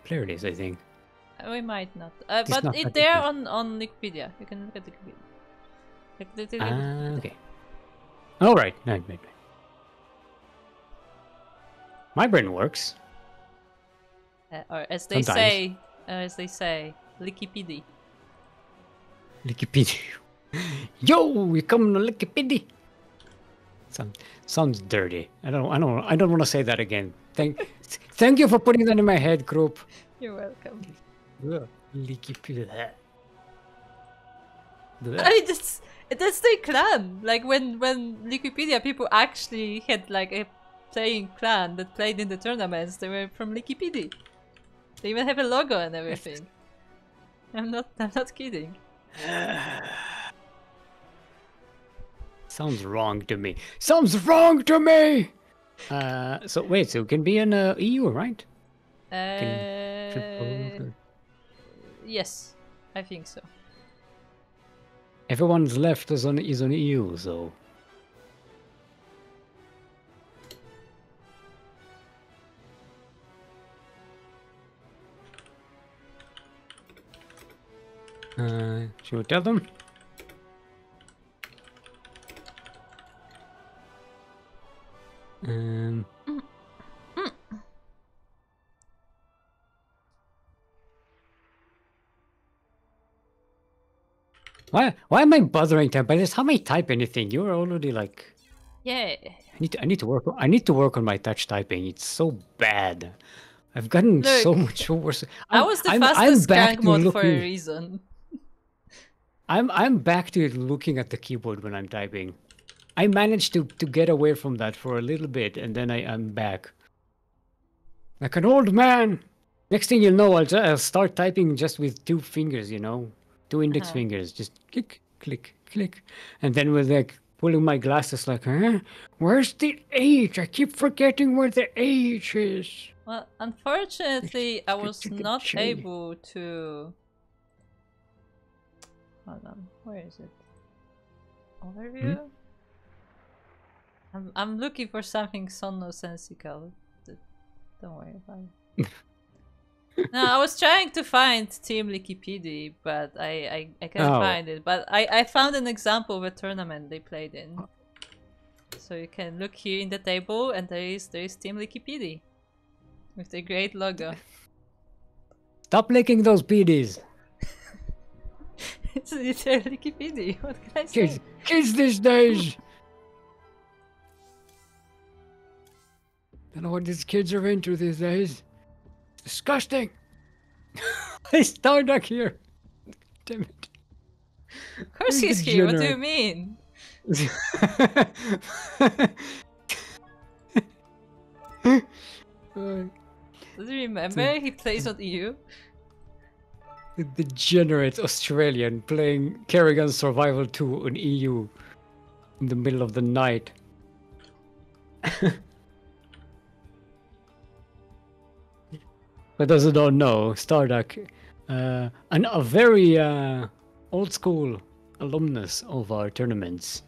[SPEAKER 2] player list, I think.
[SPEAKER 1] We might not.
[SPEAKER 2] It's
[SPEAKER 1] But
[SPEAKER 2] not
[SPEAKER 1] they're
[SPEAKER 2] particular.
[SPEAKER 1] on Wikipedia. You can look at Wikipedia.
[SPEAKER 2] Okay. All right. Right. My brain works.
[SPEAKER 1] Or as they
[SPEAKER 2] Sometimes.
[SPEAKER 1] say, Wikipedia.
[SPEAKER 2] Wikipedia. Yo, we coming to Wikipedia. Sounds dirty. I don't want to say that again. Thank you for putting that in my head, group.
[SPEAKER 1] You're welcome.
[SPEAKER 2] Ugh, leaky pee.
[SPEAKER 1] I mean, that's their clan. Like when Wikipedia people actually had like a playing clan that played in the tournaments, they were from Wikipedia. They even have a logo and everything. I'm not kidding.
[SPEAKER 2] Sounds wrong to me. Sounds wrong to me. So wait, so it can be in EU, right?
[SPEAKER 1] Yes, I think so.
[SPEAKER 2] Everyone's left is on EU, so. Should we tell them? Why am I bothering type? By this, how may I type anything? You're already like.
[SPEAKER 1] Yeah.
[SPEAKER 2] I need to work on my touch typing. It's so bad. I've gotten so much worse.
[SPEAKER 1] I was the fastest crank mod for a reason.
[SPEAKER 2] I'm back to looking at the keyboard when I'm typing. I managed to get away from that for a little bit, and then I'm back. Like an old man. Next thing you'll know, I'll start typing just with 2 fingers, you know? 2 index fingers. Just click, click, click. And then with like pulling my glasses like, huh? Where's the H? I keep forgetting where the H is.
[SPEAKER 1] Well, unfortunately, I was not able to... Hold on, where is it? Overview? I'm looking for something sonosensical. Don't worry about it. No, I was trying to find Team Wikipedia, but I can't find it. But I found an example of a tournament they played in. So you can look here in the table, and there is Team Wikipedia with the great logo.
[SPEAKER 2] Stop licking those PDs.
[SPEAKER 1] It's literally Wikipedia. What can I say?
[SPEAKER 2] Kids these days. I don't know what these kids are into these days. Disgusting. There's Starduck here. Damn it.
[SPEAKER 1] Of course he's here. What do you mean? Does he remember? He plays on EU.
[SPEAKER 2] The degenerate Australian playing Kerrigan Survival 2 on EU in the middle of the night. For those who don't know, Starduck, a very old school alumnus of our tournaments,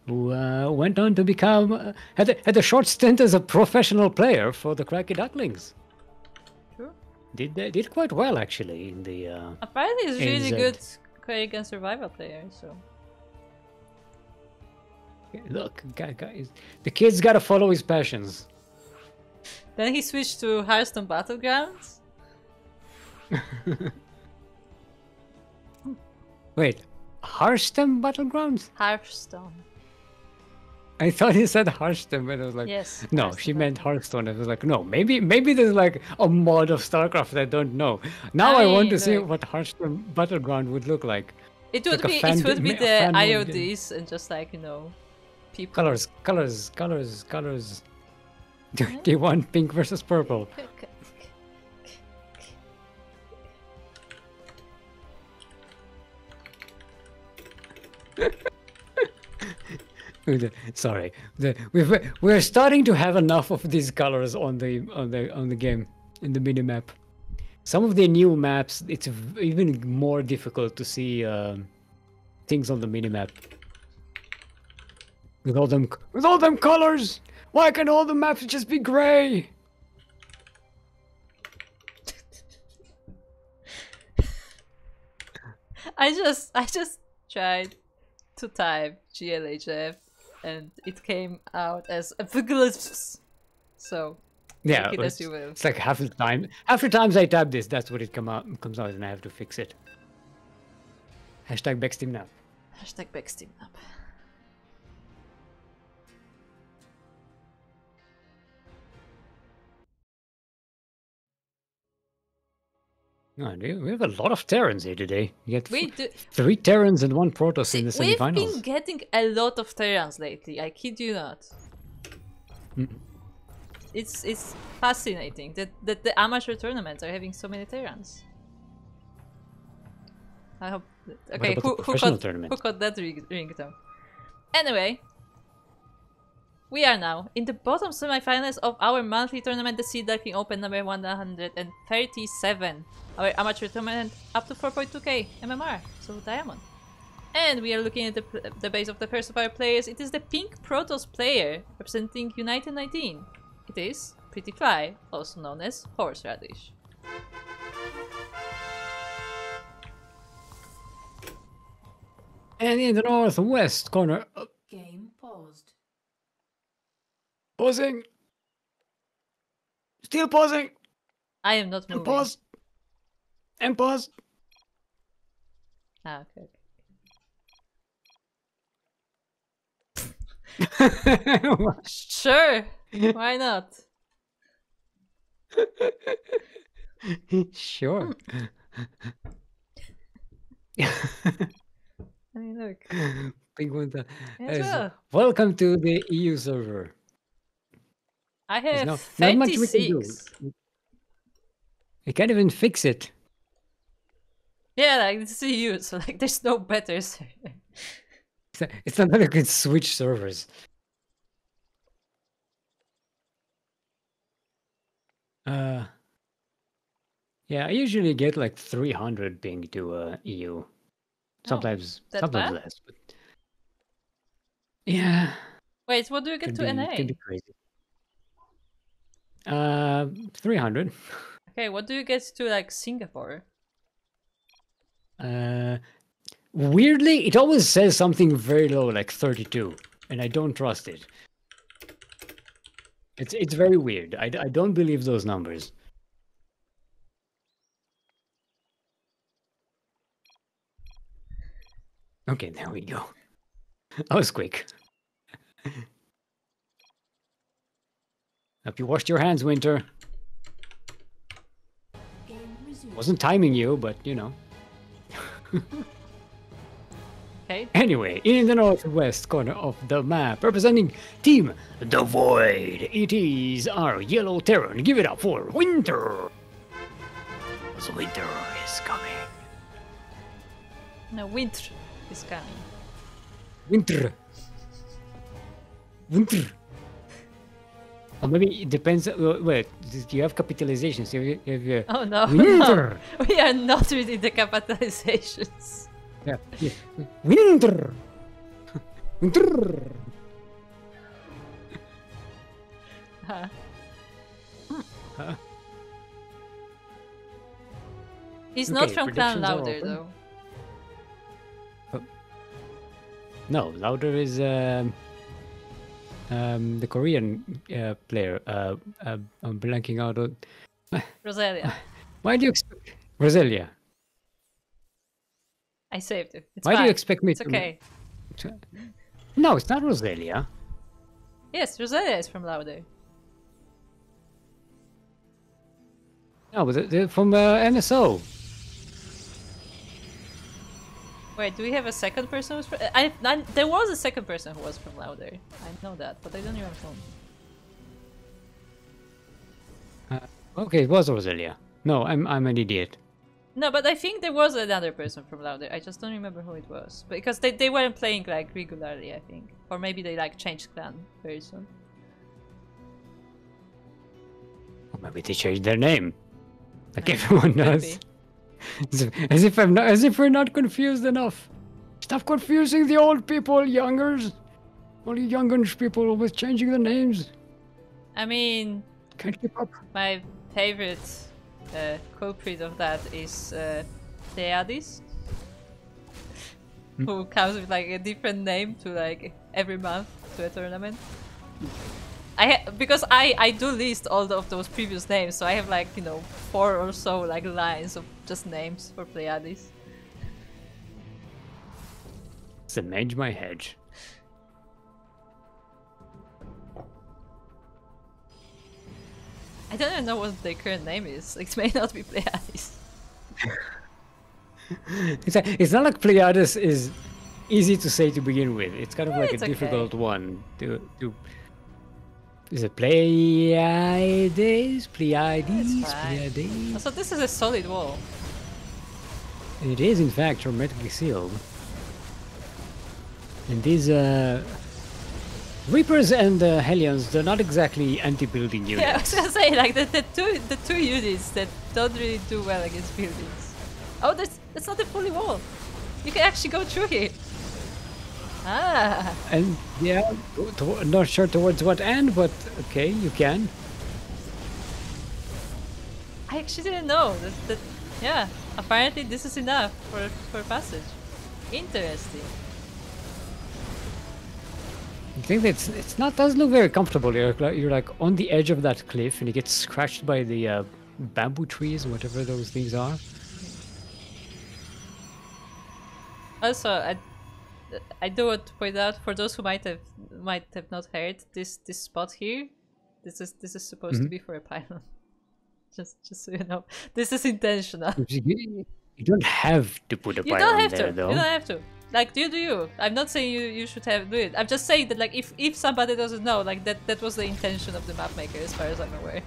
[SPEAKER 2] who went on to become had a short stint as a professional player for the CranKy Ducklings.
[SPEAKER 1] Sure.
[SPEAKER 2] Did quite well actually in the.
[SPEAKER 1] Apparently, he's really good Kerrigan survival player. So.
[SPEAKER 2] Look, guys, the kid's got to follow his passions.
[SPEAKER 1] Then he switched to Hearthstone Battlegrounds.
[SPEAKER 2] Wait, Hearthstone Battlegrounds?
[SPEAKER 1] Hearthstone.
[SPEAKER 2] I thought he said Hearthstone, but I was like,
[SPEAKER 1] yes.
[SPEAKER 2] No, she meant Hearthstone. I was like, no, maybe there's like a mod of StarCraft that I don't know. Now I want to see what Hearthstone Battleground would look like.
[SPEAKER 1] It would be the IODs and just like, you know, people.
[SPEAKER 2] Colors. Do you want pink versus purple? Sorry, we're starting to have enough of these colors on the game in the minimap. Some of the new maps, it's even more difficult to see things on the minimap with all them colors. Why can't all the maps just be gray?
[SPEAKER 1] I just tried to type GLHF and it came out as so
[SPEAKER 2] yeah,
[SPEAKER 1] take it as you will.
[SPEAKER 2] It's like half the times I type this, that's what it comes out, and I have to fix it. Hashtag backsteamnap.
[SPEAKER 1] Hashtag backsteamnap.
[SPEAKER 2] No, we have a lot of Terrans here today. You get
[SPEAKER 1] We do.
[SPEAKER 2] 3 Terrans and 1 Protoss in the
[SPEAKER 1] We've
[SPEAKER 2] semifinals.
[SPEAKER 1] been getting a lot of Terrans lately. I kid you not. It's fascinating that the amateur tournaments are having so many Terrans. I hope. Okay, who caught that ringtone? Anyway, we are now in the bottom semifinals of our monthly tournament, the Sea Duckling Open number 137. Our amateur tournament up to 4.2k MMR, so Diamond. And we are looking at the base of the first of our players. It is the pink Protoss player representing United 19. It is Pretty Fly, also known as Horseradish.
[SPEAKER 2] And in the northwest corner...
[SPEAKER 3] Game paused.
[SPEAKER 2] Pausing! Still pausing!
[SPEAKER 1] I am not moving.
[SPEAKER 2] And pause! And pause!
[SPEAKER 1] Ah, okay. Sure! Why not?
[SPEAKER 2] Sure.
[SPEAKER 1] I mean, look.
[SPEAKER 2] Big one.
[SPEAKER 1] Well.
[SPEAKER 2] Welcome to the EU server.
[SPEAKER 1] I have
[SPEAKER 2] not
[SPEAKER 1] 36.
[SPEAKER 2] much we can do. We can't even fix it.
[SPEAKER 1] Yeah, like this is EU, so like there's no better server.
[SPEAKER 2] It's not like we can switch servers. Yeah, I usually get like 300 ping to EU. Sometimes less. But... Yeah.
[SPEAKER 1] Wait, what do you get to NA?
[SPEAKER 2] Can be crazy. 300.
[SPEAKER 1] Okay, what do you get to like Singapore?
[SPEAKER 2] Weirdly, it always says something very low, like 32, and I don't trust it. It's very weird. I don't believe those numbers. Okay, there we go. That was quick. Hope you washed your hands, WiNtR. Wasn't timing you, but you know.
[SPEAKER 1] Okay.
[SPEAKER 2] Anyway, in the northwest corner of the map, representing Team The Void, it is our yellow Terran. Give it up for WiNtR. Because WiNtR is coming.
[SPEAKER 1] No, WiNtR is coming.
[SPEAKER 2] WiNtR. WiNtR. Or maybe it depends. Wait, do you have capitalizations? Have you,
[SPEAKER 1] Oh no,
[SPEAKER 2] WiNtR.
[SPEAKER 1] no, we are not reading the capitalizations.
[SPEAKER 2] Yeah. WiNtR. WiNtR.
[SPEAKER 1] He's not
[SPEAKER 2] Okay,
[SPEAKER 1] from Clan
[SPEAKER 2] predictions are
[SPEAKER 1] Louder
[SPEAKER 2] open.
[SPEAKER 1] though.
[SPEAKER 2] No, Louder is the Korean player. I'm blanking out on.
[SPEAKER 1] Roselia.
[SPEAKER 2] Why do you expect Roselia?
[SPEAKER 1] I saved it. It's
[SPEAKER 2] Why do
[SPEAKER 1] fine.
[SPEAKER 2] you expect me
[SPEAKER 1] It's
[SPEAKER 2] to?
[SPEAKER 1] okay.
[SPEAKER 2] No, it's not Roselia.
[SPEAKER 1] Yes, Roselia is from Louder.
[SPEAKER 2] No, but they're from NSO.
[SPEAKER 1] Wait, do we have a second person who's from... there was a second person who was from Louder. I know that, but I don't remember whom.
[SPEAKER 2] Okay, it was Roselia. No, I'm an idiot.
[SPEAKER 1] No, but I think there was another person from Louder. I just don't remember who it was. Because they weren't playing like regularly, I think. Or maybe they like changed clan very soon.
[SPEAKER 2] Or maybe they changed their name, like everyone
[SPEAKER 1] Could
[SPEAKER 2] does.
[SPEAKER 1] be.
[SPEAKER 2] As if we're not confused enough. Stop confusing the old people, youngers. All you youngish people with changing the names.
[SPEAKER 1] I mean,
[SPEAKER 2] Can't keep up.
[SPEAKER 1] my favorite culprit of that is Theadis. Who comes with like a different name to like every month to a tournament. Because I do list all of those previous names, so I have like, you know, 4 or so like lines of just names for Pleiades.
[SPEAKER 2] Cement my hedge.
[SPEAKER 1] I don't even know what their current name is. Like, it may not be Pleiades.
[SPEAKER 2] It's not like Pleiades is easy to say to begin with. It's kind of like a
[SPEAKER 1] it's
[SPEAKER 2] difficult one to. Is it Pleiades? Pleiades? Pleiades?
[SPEAKER 1] So this is a solid wall.
[SPEAKER 2] It is in fact hermetically sealed. And these Reapers and Hellions, they're not exactly anti-building units.
[SPEAKER 1] Yeah, I was gonna say, like, the two units that don't really do well against buildings. Oh, that's not a fully wall. You can actually go through here. Ah.
[SPEAKER 2] And yeah, not sure towards what end, but okay, you can.
[SPEAKER 1] I actually didn't know that. Yeah, apparently this is enough for passage. Interesting.
[SPEAKER 2] I think that it's not doesn't look very comfortable. You're like on the edge of that cliff, and you get scratched by the bamboo trees, whatever those things are.
[SPEAKER 1] Also, I do want to point out for those who might have not heard this spot here. This is supposed to be for a pylon. Just so you know, this is intentional.
[SPEAKER 2] You don't have to put a pylon there, though.
[SPEAKER 1] You don't have to. Like, do you? I'm not saying you should do it. I'm just saying that, like, if somebody doesn't know, like, that was the intention of the map maker, as far as I'm aware.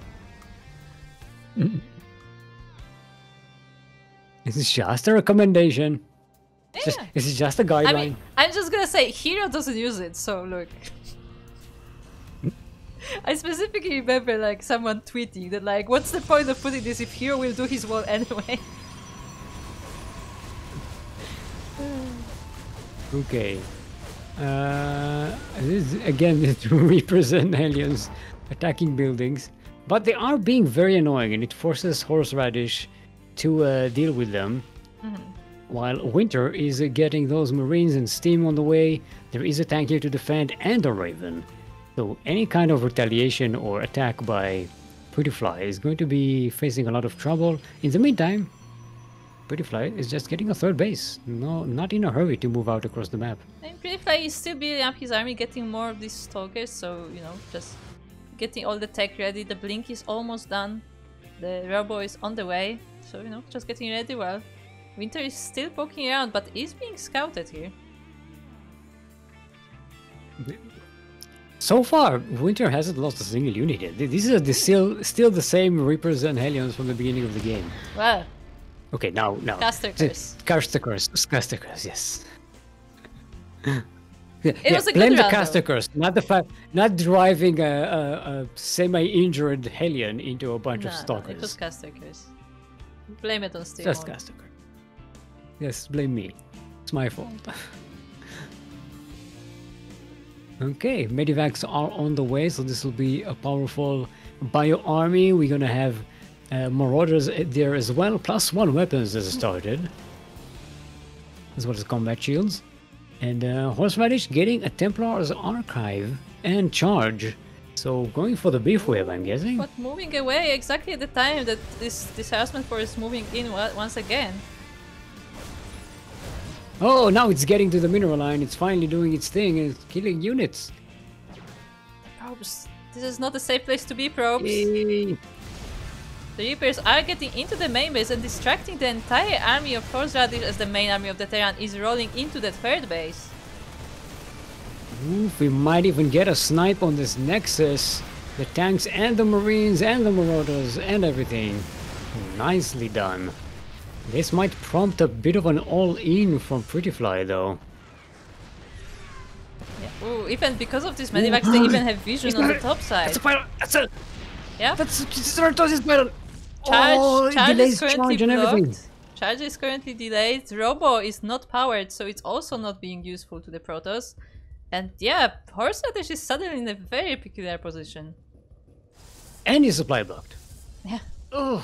[SPEAKER 2] This is just a recommendation.
[SPEAKER 1] Yeah.
[SPEAKER 2] This is just a guideline.
[SPEAKER 1] I mean, I'm just gonna say, Hero doesn't use it, so look. I specifically remember, like, someone tweeting that, like, what's the point of putting this if Hero will do his wall anyway?
[SPEAKER 2] Okay. This is, again, the two Reapers and Hellions attacking buildings. But they are being very annoying, and it forces Horseradish to deal with them. While WiNtR is getting those Marines and Steam on the way. There is a tank here to defend and a Raven. So any kind of retaliation or attack by Prettyfly is going to be facing a lot of trouble. In the meantime, Prettyfly is just getting a third base. No, not in a hurry to move out across the map.
[SPEAKER 1] And Prettyfly is still building up his army, getting more of these stalkers, so, you know, just getting all the tech ready. The blink is almost done. The Robo is on the way, so, you know, just getting ready well. WiNtR is still poking around, but is being scouted here.
[SPEAKER 2] So far, WiNtR hasn't lost a single unit yet. These are still the same Reapers and Hellions from the beginning of the game.
[SPEAKER 1] Well.
[SPEAKER 2] Okay, now.
[SPEAKER 1] Caster Curse.
[SPEAKER 2] Caster Curse, yes.
[SPEAKER 1] It was a
[SPEAKER 2] blame
[SPEAKER 1] good
[SPEAKER 2] the
[SPEAKER 1] round,
[SPEAKER 2] Caster
[SPEAKER 1] though.
[SPEAKER 2] Curse, not driving a semi-injured Hellion into a bunch of stalkers.
[SPEAKER 1] It was Caster Curse. Blame it on Steam.
[SPEAKER 2] Just Caster Curse. Yes, blame me. It's my fault. Okay, Medivacs are on the way, so this will be a powerful bio army. We're gonna have Marauders there as well, +1 weapons as started, as well as combat shields. And Horseradish getting a Templar's Archive and Charge. So going for the beef wave, I'm guessing.
[SPEAKER 1] But moving away exactly at the time that this harassment force is moving in once again.
[SPEAKER 2] Oh, now it's getting to the mineral line. It's finally doing its thing and it's killing units.
[SPEAKER 1] Probes. This is not a safe place to be, Probes.
[SPEAKER 2] Yay.
[SPEAKER 1] The Reapers are getting into the main base and distracting the entire army of Horseradish as the main army of the Terran is rolling into the third base.
[SPEAKER 2] Oof, we might even get a snipe on this Nexus. The tanks and the Marines and the Marauders and everything. Nicely done. This might prompt a bit of an all-in from Prettyfly, though.
[SPEAKER 1] Yeah. Ooh, even because of this Medivacs, they even have vision on the top side.
[SPEAKER 2] That's a pilot! That's a...
[SPEAKER 1] Yeah?
[SPEAKER 2] That's Ceratosis pilot!
[SPEAKER 1] Charge is currently
[SPEAKER 2] charge and everything.
[SPEAKER 1] blocked. Charge is currently delayed. Robo is not powered, so it's also not being useful to the Protoss. And yeah, Horseradish is suddenly in a very peculiar position.
[SPEAKER 2] And his supply blocked.
[SPEAKER 1] Yeah.
[SPEAKER 2] Ugh.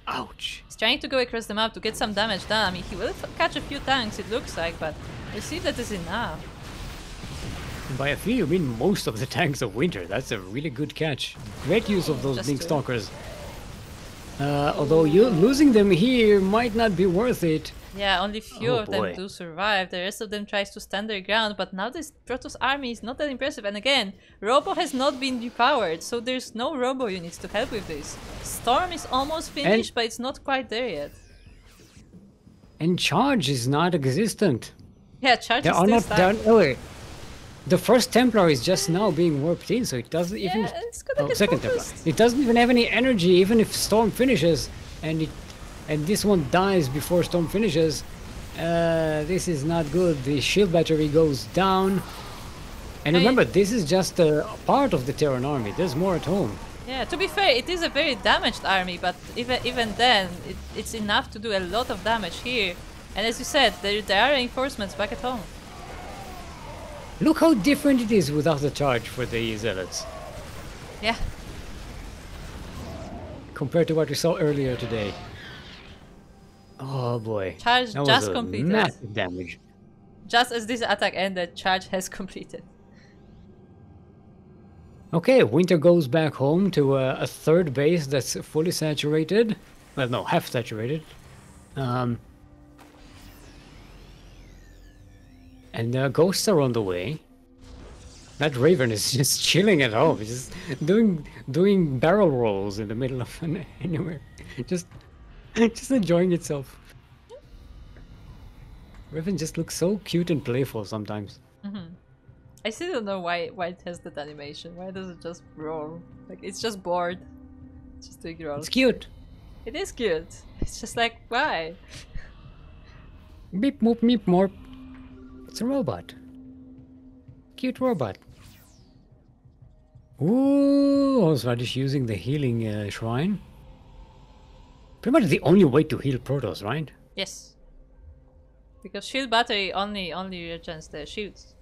[SPEAKER 2] Ouch.
[SPEAKER 1] He's trying to go across the map to get some damage done. I mean, he will catch a few tanks, it looks like, but we'll see if that is enough.
[SPEAKER 2] And by a few, you mean most of the tanks of WiNtR. That's a really good catch. Great use of those Blink Stalkers. Although losing them here might not be worth it.
[SPEAKER 1] Yeah, only few
[SPEAKER 2] Oh,
[SPEAKER 1] of them
[SPEAKER 2] boy.
[SPEAKER 1] do survive. The rest of them tries to stand their ground, but now this Protoss army is not that impressive. And again, Robo has not been depowered, so there's no Robo units to help with this. Storm is almost finished, but it's not quite there yet.
[SPEAKER 2] And charge is not existent.
[SPEAKER 1] Yeah, charge
[SPEAKER 2] They
[SPEAKER 1] is
[SPEAKER 2] are
[SPEAKER 1] still
[SPEAKER 2] not
[SPEAKER 1] stuck.
[SPEAKER 2] done. Oh, wait. The first Templar is just now being warped in, so it doesn't even.
[SPEAKER 1] Yeah, it's gonna get
[SPEAKER 2] second Templar.
[SPEAKER 1] focused.
[SPEAKER 2] It doesn't even have any energy, even if Storm finishes, and this one dies before Storm finishes. This is not good. The shield battery goes down. And remember, this is just a part of the Terran army. There's more at home.
[SPEAKER 1] Yeah, to be fair, it is a very damaged army, but even then, it's enough to do a lot of damage here. And as you said, there are reinforcements back at home.
[SPEAKER 2] Look how different it is without the charge for the Zealots.
[SPEAKER 1] Yeah.
[SPEAKER 2] Compared to what we saw earlier today. Oh boy.
[SPEAKER 1] Charge
[SPEAKER 2] that
[SPEAKER 1] just
[SPEAKER 2] was
[SPEAKER 1] completed.
[SPEAKER 2] Massive damage.
[SPEAKER 1] Just as this attack ended, charge has completed.
[SPEAKER 2] Okay, WiNtR goes back home to a third base that's fully saturated. Well, no, half saturated. And ghosts are on the way. That Raven is just chilling at home, just doing barrel rolls in the middle of anywhere, just enjoying itself. Raven just looks so cute and playful sometimes.
[SPEAKER 1] I still don't know why it has that animation. Why does it just roll? Like, it's just bored. It's just doing rolls.
[SPEAKER 2] It's cute.
[SPEAKER 1] It is cute. It's just like, why?
[SPEAKER 2] Beep moop meep morp. It's a robot. Cute robot. Ooh, horseradish using the healing shrine. Pretty much the only way to heal Protoss, right?
[SPEAKER 1] Yes. Because shield battery only regens the shields.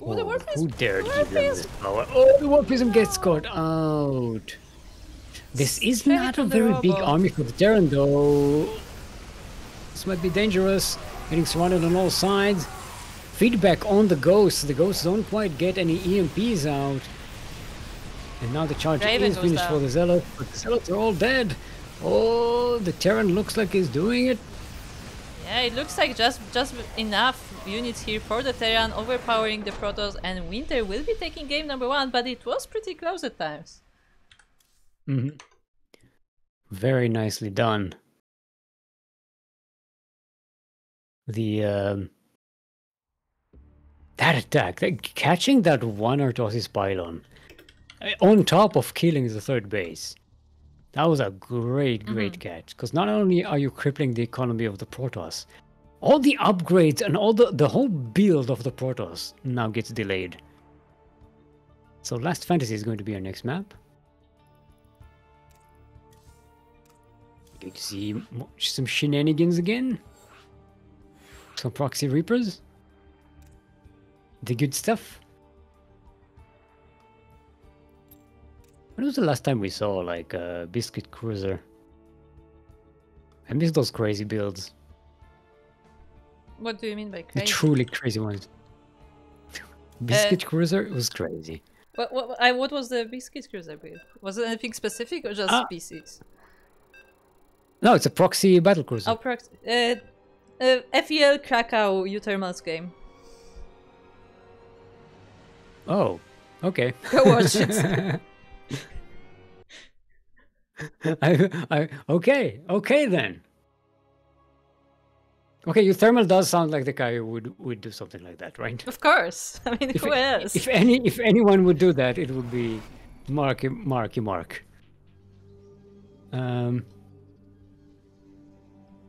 [SPEAKER 1] Ooh, the warp
[SPEAKER 2] who dared
[SPEAKER 1] the
[SPEAKER 2] give them
[SPEAKER 1] warp
[SPEAKER 2] this power? Oh, the warpism gets caught out. This is
[SPEAKER 1] Straight
[SPEAKER 2] not a
[SPEAKER 1] from the
[SPEAKER 2] very big
[SPEAKER 1] Robo.
[SPEAKER 2] army for the Terran, though. This might be dangerous. Getting surrounded on all sides. Feedback on the ghosts. The ghosts don't quite get any EMPs out. And now the charge
[SPEAKER 1] Raven
[SPEAKER 2] is
[SPEAKER 1] goes
[SPEAKER 2] finished
[SPEAKER 1] down.
[SPEAKER 2] for the Zealots, but the Zealots are all dead. Oh, the Terran looks like he's doing it.
[SPEAKER 1] Yeah, it looks like just enough units here for the Terran, overpowering the Protoss, and WiNtR will be taking game number 1, but it was pretty close at times.
[SPEAKER 2] Very nicely done. The that attack, catching that one Artosis pylon on top of killing the third base, that was a great catch. Because not only are you crippling the economy of the Protoss, all the upgrades and all the whole build of the Protoss now gets delayed. So Last Fantasy is going to be our next map. Going to see some shenanigans again. Some proxy reapers. The good stuff. When was the last time we saw like a biscuit cruiser? I miss those crazy builds.
[SPEAKER 1] What do you mean by
[SPEAKER 2] The
[SPEAKER 1] crazy?
[SPEAKER 2] truly crazy ones. Biscuit cruiser was crazy.
[SPEAKER 1] What was the Biscuit Cruiser build? Was it anything specific or just PCs?
[SPEAKER 2] No, it's a proxy battle cruiser.
[SPEAKER 1] Oh, FEL Krakow U-Thermals game.
[SPEAKER 2] Oh, okay.
[SPEAKER 1] Go watch it.
[SPEAKER 2] Okay then. Okay, your thermal does sound like the guy who would do something like that, right?
[SPEAKER 1] Of course. I mean, who else?
[SPEAKER 2] If anyone would do that, it would be Mark.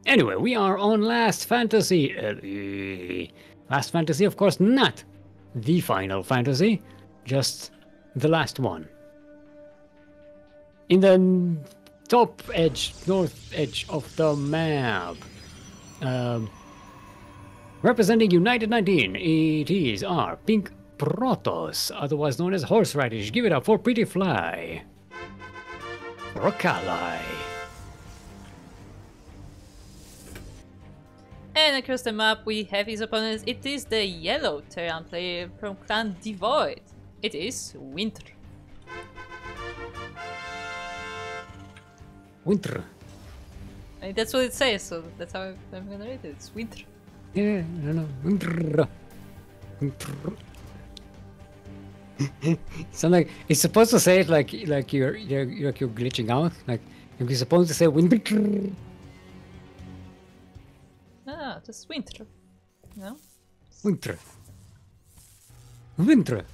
[SPEAKER 2] Anyway, we are on Last Fantasy. Last Fantasy, of course, not the Final Fantasy, just the last one. In the north edge of the map. Representing United 19, it is our pink Protoss, otherwise known as horseradish. Give it up for Pretty Fly. Rockalai.
[SPEAKER 1] And across the map we have his opponents. It is the yellow Terran player from Clan Devoid. It is WiNtR.
[SPEAKER 2] WiNtR.
[SPEAKER 1] I mean, that's what it says, so that's how I'm gonna read it. It's WiNtR.
[SPEAKER 2] Yeah, no. WiNtR. WiNtR. So like it's supposed to say it like you're glitching out. Like you're supposed to say WiNtR.
[SPEAKER 1] Ah, just WiNtR. No?
[SPEAKER 2] WiNtR. WiNtR.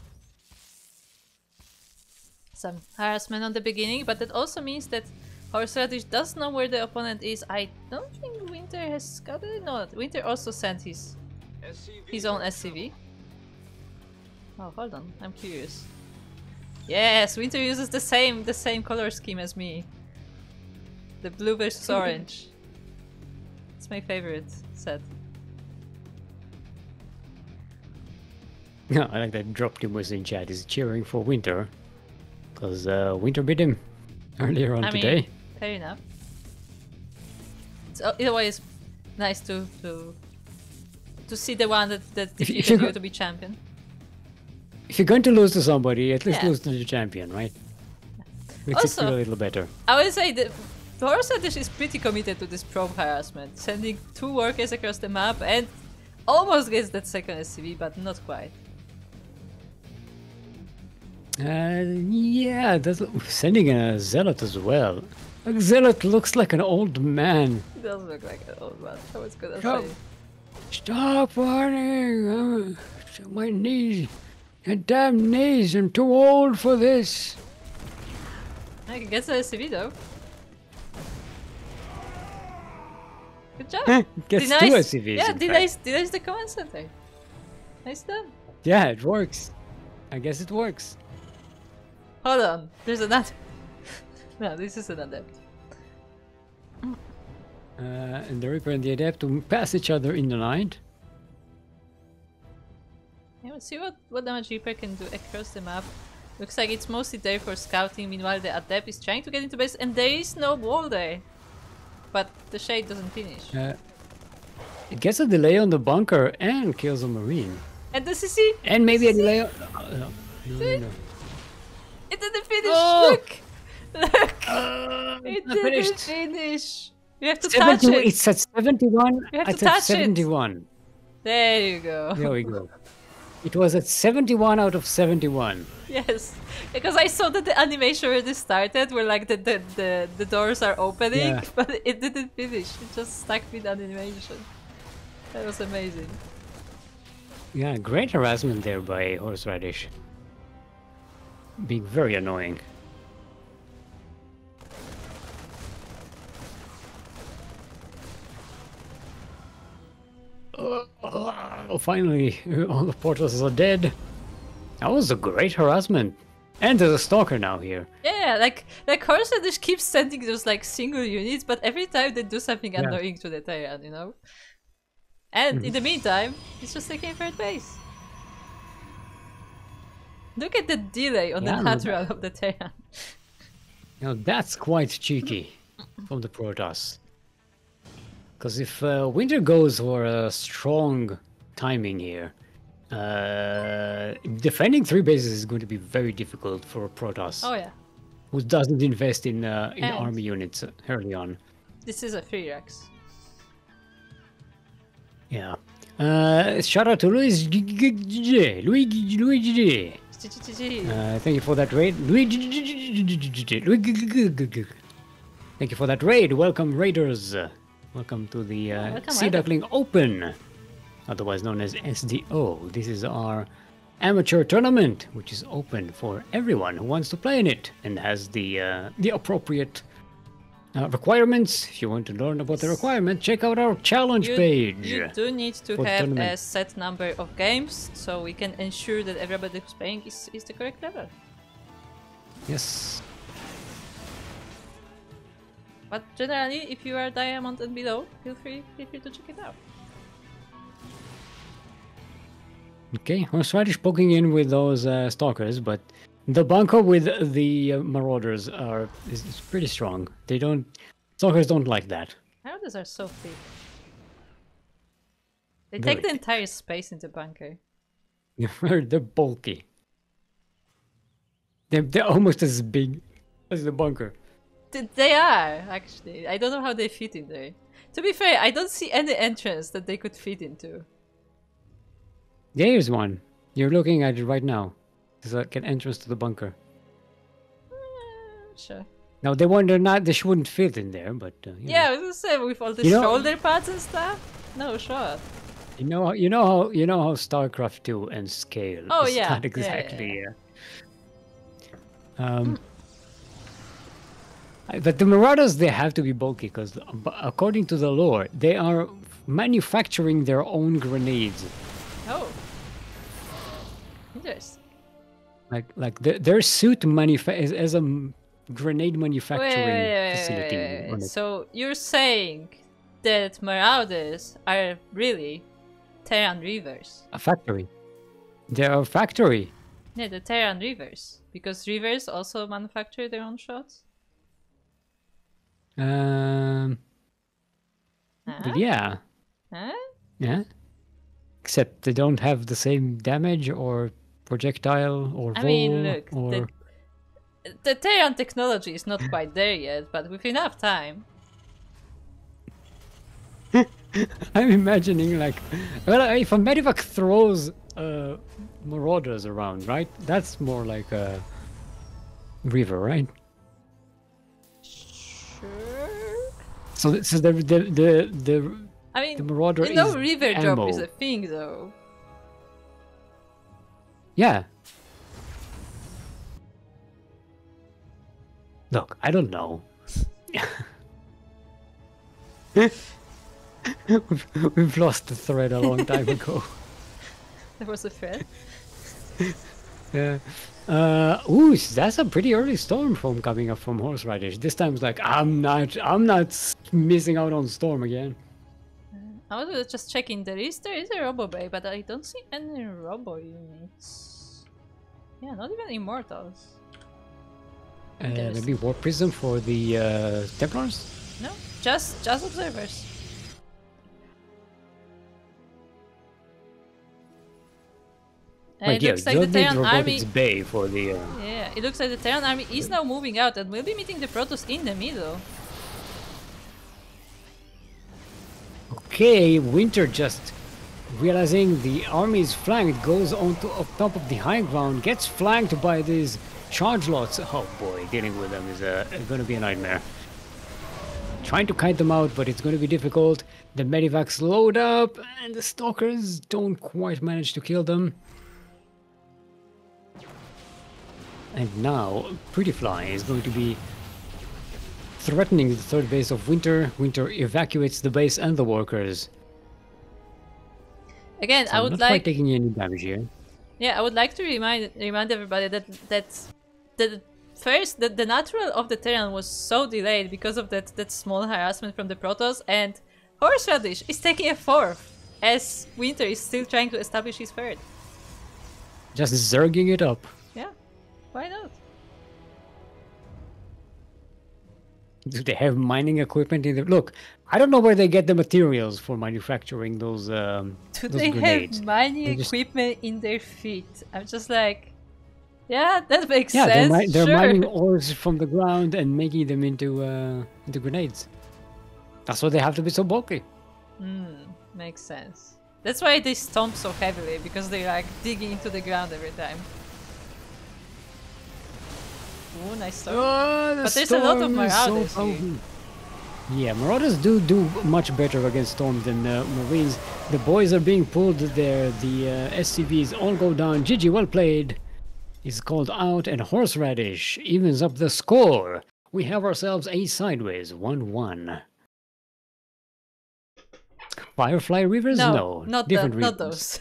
[SPEAKER 1] Some harassment on the beginning, but that also means that horseradish does know where the opponent is. I don't think WiNtR has got it. No, WiNtR also sent his own SCV. Oh, hold on, I'm curious. Yes, WiNtR uses the same color scheme as me. The blue versus orange. It's my favorite set.
[SPEAKER 2] No, I like that Droptimus in chat is cheering for WiNtR. Because WiNtR beat him earlier on today.
[SPEAKER 1] Mean, fair enough. It's always nice to see the one that defeated you to be champion.
[SPEAKER 2] If you're going to lose to somebody, at least lose to the champion, right? Makes
[SPEAKER 1] Also,
[SPEAKER 2] it feel a little better.
[SPEAKER 1] I would say that horseradish is pretty committed to this probe harassment, sending 2 workers across the map and almost gets that second SCV, but not quite.
[SPEAKER 2] Yeah, that's sending a zealot as well. Like, zealot looks like an old man.
[SPEAKER 1] It does look like an old man. I was gonna
[SPEAKER 2] Stop.
[SPEAKER 1] say.
[SPEAKER 2] Stop running! My knees, my damn knees! I'm too old for this.
[SPEAKER 1] I can get the SCV though. Good job.
[SPEAKER 2] Gets
[SPEAKER 1] Denies-
[SPEAKER 2] 2 SCVs.
[SPEAKER 1] Yeah,
[SPEAKER 2] in
[SPEAKER 1] denies the command center. Nice done.
[SPEAKER 2] Yeah, it works. I guess it works.
[SPEAKER 1] Hold on, there's another. No, this is an adept.
[SPEAKER 2] And the Reaper and the Adept to pass each other in the night.
[SPEAKER 1] Yeah, let's see what damage Reaper can do across the map. Looks like it's mostly there for scouting, meanwhile the adept is trying to get into base and there is no wall there. But the shade doesn't finish.
[SPEAKER 2] It gets a delay on the bunker and kills a marine.
[SPEAKER 1] And the CC!
[SPEAKER 2] And maybe a delay on... no.
[SPEAKER 1] It didn't finish!
[SPEAKER 2] Oh!
[SPEAKER 1] Look! Look! It
[SPEAKER 2] not
[SPEAKER 1] didn't
[SPEAKER 2] finished.
[SPEAKER 1] finish! You have to touch it!
[SPEAKER 2] It's at 71.
[SPEAKER 1] You have to
[SPEAKER 2] It's at
[SPEAKER 1] touch it.
[SPEAKER 2] 71.
[SPEAKER 1] There you go.
[SPEAKER 2] There we go. It was at 71 out of 71.
[SPEAKER 1] Yes, because I saw that the animation already started, where like the doors are opening,
[SPEAKER 2] Yeah.
[SPEAKER 1] but it didn't finish. It just stuck with animation. That was amazing.
[SPEAKER 2] Yeah, great harassment there by horseradish. Being very annoying. Finally, all the portals are dead. That was a great harassment. And there's a stalker now here.
[SPEAKER 1] Yeah, like horseradish keeps sending those like single units, but every time they do something annoying to the Terran, you know. And in the meantime, it's just taking third base. Look at the delay on the natural of the Terran.
[SPEAKER 2] Now that's quite cheeky from the Protoss. Because if WiNtR goes for a strong timing here, defending 3 bases is going to be very difficult for a Protoss.
[SPEAKER 1] Oh yeah.
[SPEAKER 2] Who doesn't invest in army units early on.
[SPEAKER 1] This is a 3-Rex.
[SPEAKER 2] Yeah. Shout out to Luigi. Thank you for that raid. Thank you for that raid. Welcome, Raiders. Welcome to the Sea Duckling Open, otherwise known as SDO. This is our amateur tournament, which is open for everyone who wants to play in it and has the appropriate requirements. If you want to learn about the requirement, check out our challenge page.
[SPEAKER 1] You do need to have a set number of games, so we can ensure that everybody who's playing is the correct level.
[SPEAKER 2] Yes.
[SPEAKER 1] But generally, if you are diamond and below, feel free to check it out.
[SPEAKER 2] Okay, horseradish poking in with those stalkers, but the bunker with the marauders is pretty strong. Stalkers don't like that.
[SPEAKER 1] Marauders are so thick. They
[SPEAKER 2] Very
[SPEAKER 1] take the entire space in the bunker.
[SPEAKER 2] They're bulky. They're almost as big as the bunker.
[SPEAKER 1] They are, actually. I don't know how they fit in there. To be fair, I don't see any entrance that they could fit into.
[SPEAKER 2] There's one. You're looking at it right now. There's like an entrance to the bunker.
[SPEAKER 1] Sure.
[SPEAKER 2] Now they wonder not they shouldn't fit in there, but
[SPEAKER 1] Yeah, I was gonna say with all the
[SPEAKER 2] You know-
[SPEAKER 1] shoulder pads and stuff. No, sure.
[SPEAKER 2] you know how StarCraft 2 and scale.
[SPEAKER 1] Oh,
[SPEAKER 2] is
[SPEAKER 1] yeah.
[SPEAKER 2] not
[SPEAKER 1] Yeah,
[SPEAKER 2] exactly. But the Marauders, they have to be bulky because, according to the lore, they are manufacturing their own grenades.
[SPEAKER 1] Oh. Interesting.
[SPEAKER 2] Like their suit as a grenade manufacturing facility.
[SPEAKER 1] Wait.
[SPEAKER 2] on it.
[SPEAKER 1] So you're saying that Marauders are really Terran Reavers?
[SPEAKER 2] A factory. They're a factory.
[SPEAKER 1] Yeah, the Terran Reavers. Because Reavers also manufacture their own shots?
[SPEAKER 2] But yeah.
[SPEAKER 1] Huh?
[SPEAKER 2] Yeah. Except they don't have the same damage or projectile or
[SPEAKER 1] I
[SPEAKER 2] vol
[SPEAKER 1] mean, look,
[SPEAKER 2] or...
[SPEAKER 1] the Terran technology is not quite there yet, but with enough time.
[SPEAKER 2] I'm imagining like, well, if a medivac throws marauders around, right? That's more like a river, right?
[SPEAKER 1] Sure.
[SPEAKER 2] So this is the
[SPEAKER 1] I mean,
[SPEAKER 2] the marauder
[SPEAKER 1] you know,
[SPEAKER 2] is
[SPEAKER 1] river
[SPEAKER 2] ammo.
[SPEAKER 1] drop is a thing, though.
[SPEAKER 2] Yeah. Look, I don't know. we've lost the thread a long time ago.
[SPEAKER 1] There was a thread.
[SPEAKER 2] Yeah. Ooh, that's a pretty early storm from coming up from horseradish. This time's like I'm not missing out on storm again.
[SPEAKER 1] I was just checking. There is a RoboBay, but I don't see any Robo units. Yeah, not even Immortals.
[SPEAKER 2] Maybe Warp Prism for the Templars?
[SPEAKER 1] No, just observers. And
[SPEAKER 2] Wait,
[SPEAKER 1] it looks like the
[SPEAKER 2] don't need
[SPEAKER 1] Terran army.
[SPEAKER 2] Robotics Bay for the.
[SPEAKER 1] Yeah, it looks like the Terran army is now moving out and will be meeting the Protoss in the middle.
[SPEAKER 2] Okay, WiNtR just realizing the army is flanked, goes on to up top of the high ground, gets flanked by these charge lots. Oh boy, dealing with them is going to be a nightmare. Trying to kite them out, but it's going to be difficult. The medivacs load up, and the stalkers don't quite manage to kill them. And now, Pretty Fly is going to be threatening the third base of WiNtR. WiNtR evacuates the base and the workers.
[SPEAKER 1] Again,
[SPEAKER 2] So
[SPEAKER 1] I would
[SPEAKER 2] not
[SPEAKER 1] like.
[SPEAKER 2] quite taking any damage here.
[SPEAKER 1] Yeah, I would like to remind everybody that the natural of the Terran was so delayed because of that small harassment from the Protoss, and horseradish is taking a fourth as WiNtR is still trying to establish his third.
[SPEAKER 2] Just zerging it up.
[SPEAKER 1] Yeah, why not?
[SPEAKER 2] Do they have mining equipment in the... Look, I don't know where they get the materials for manufacturing those
[SPEAKER 1] Do
[SPEAKER 2] those
[SPEAKER 1] they
[SPEAKER 2] grenades.
[SPEAKER 1] have mining
[SPEAKER 2] They just-
[SPEAKER 1] equipment in their feet? I'm just like, yeah, that makes
[SPEAKER 2] Yeah,
[SPEAKER 1] sense.
[SPEAKER 2] they're
[SPEAKER 1] sure.
[SPEAKER 2] mining ores from the ground and making them into grenades. That's why they have to be so bulky.
[SPEAKER 1] Makes sense. That's why they stomp so heavily, because they're like digging into the ground every time. Ooh, nice storm. But there's a lot of Marauders here.
[SPEAKER 2] Yeah, Marauders do much better against storms than Marines. The boys are being pulled there. The SCVs all go down. GG, well played. Is called out, and horseradish evens up the score. We have ourselves a sideways 1-1. Firefly Reavers? No,
[SPEAKER 1] not
[SPEAKER 2] different
[SPEAKER 1] not
[SPEAKER 2] Reavers.
[SPEAKER 1] those.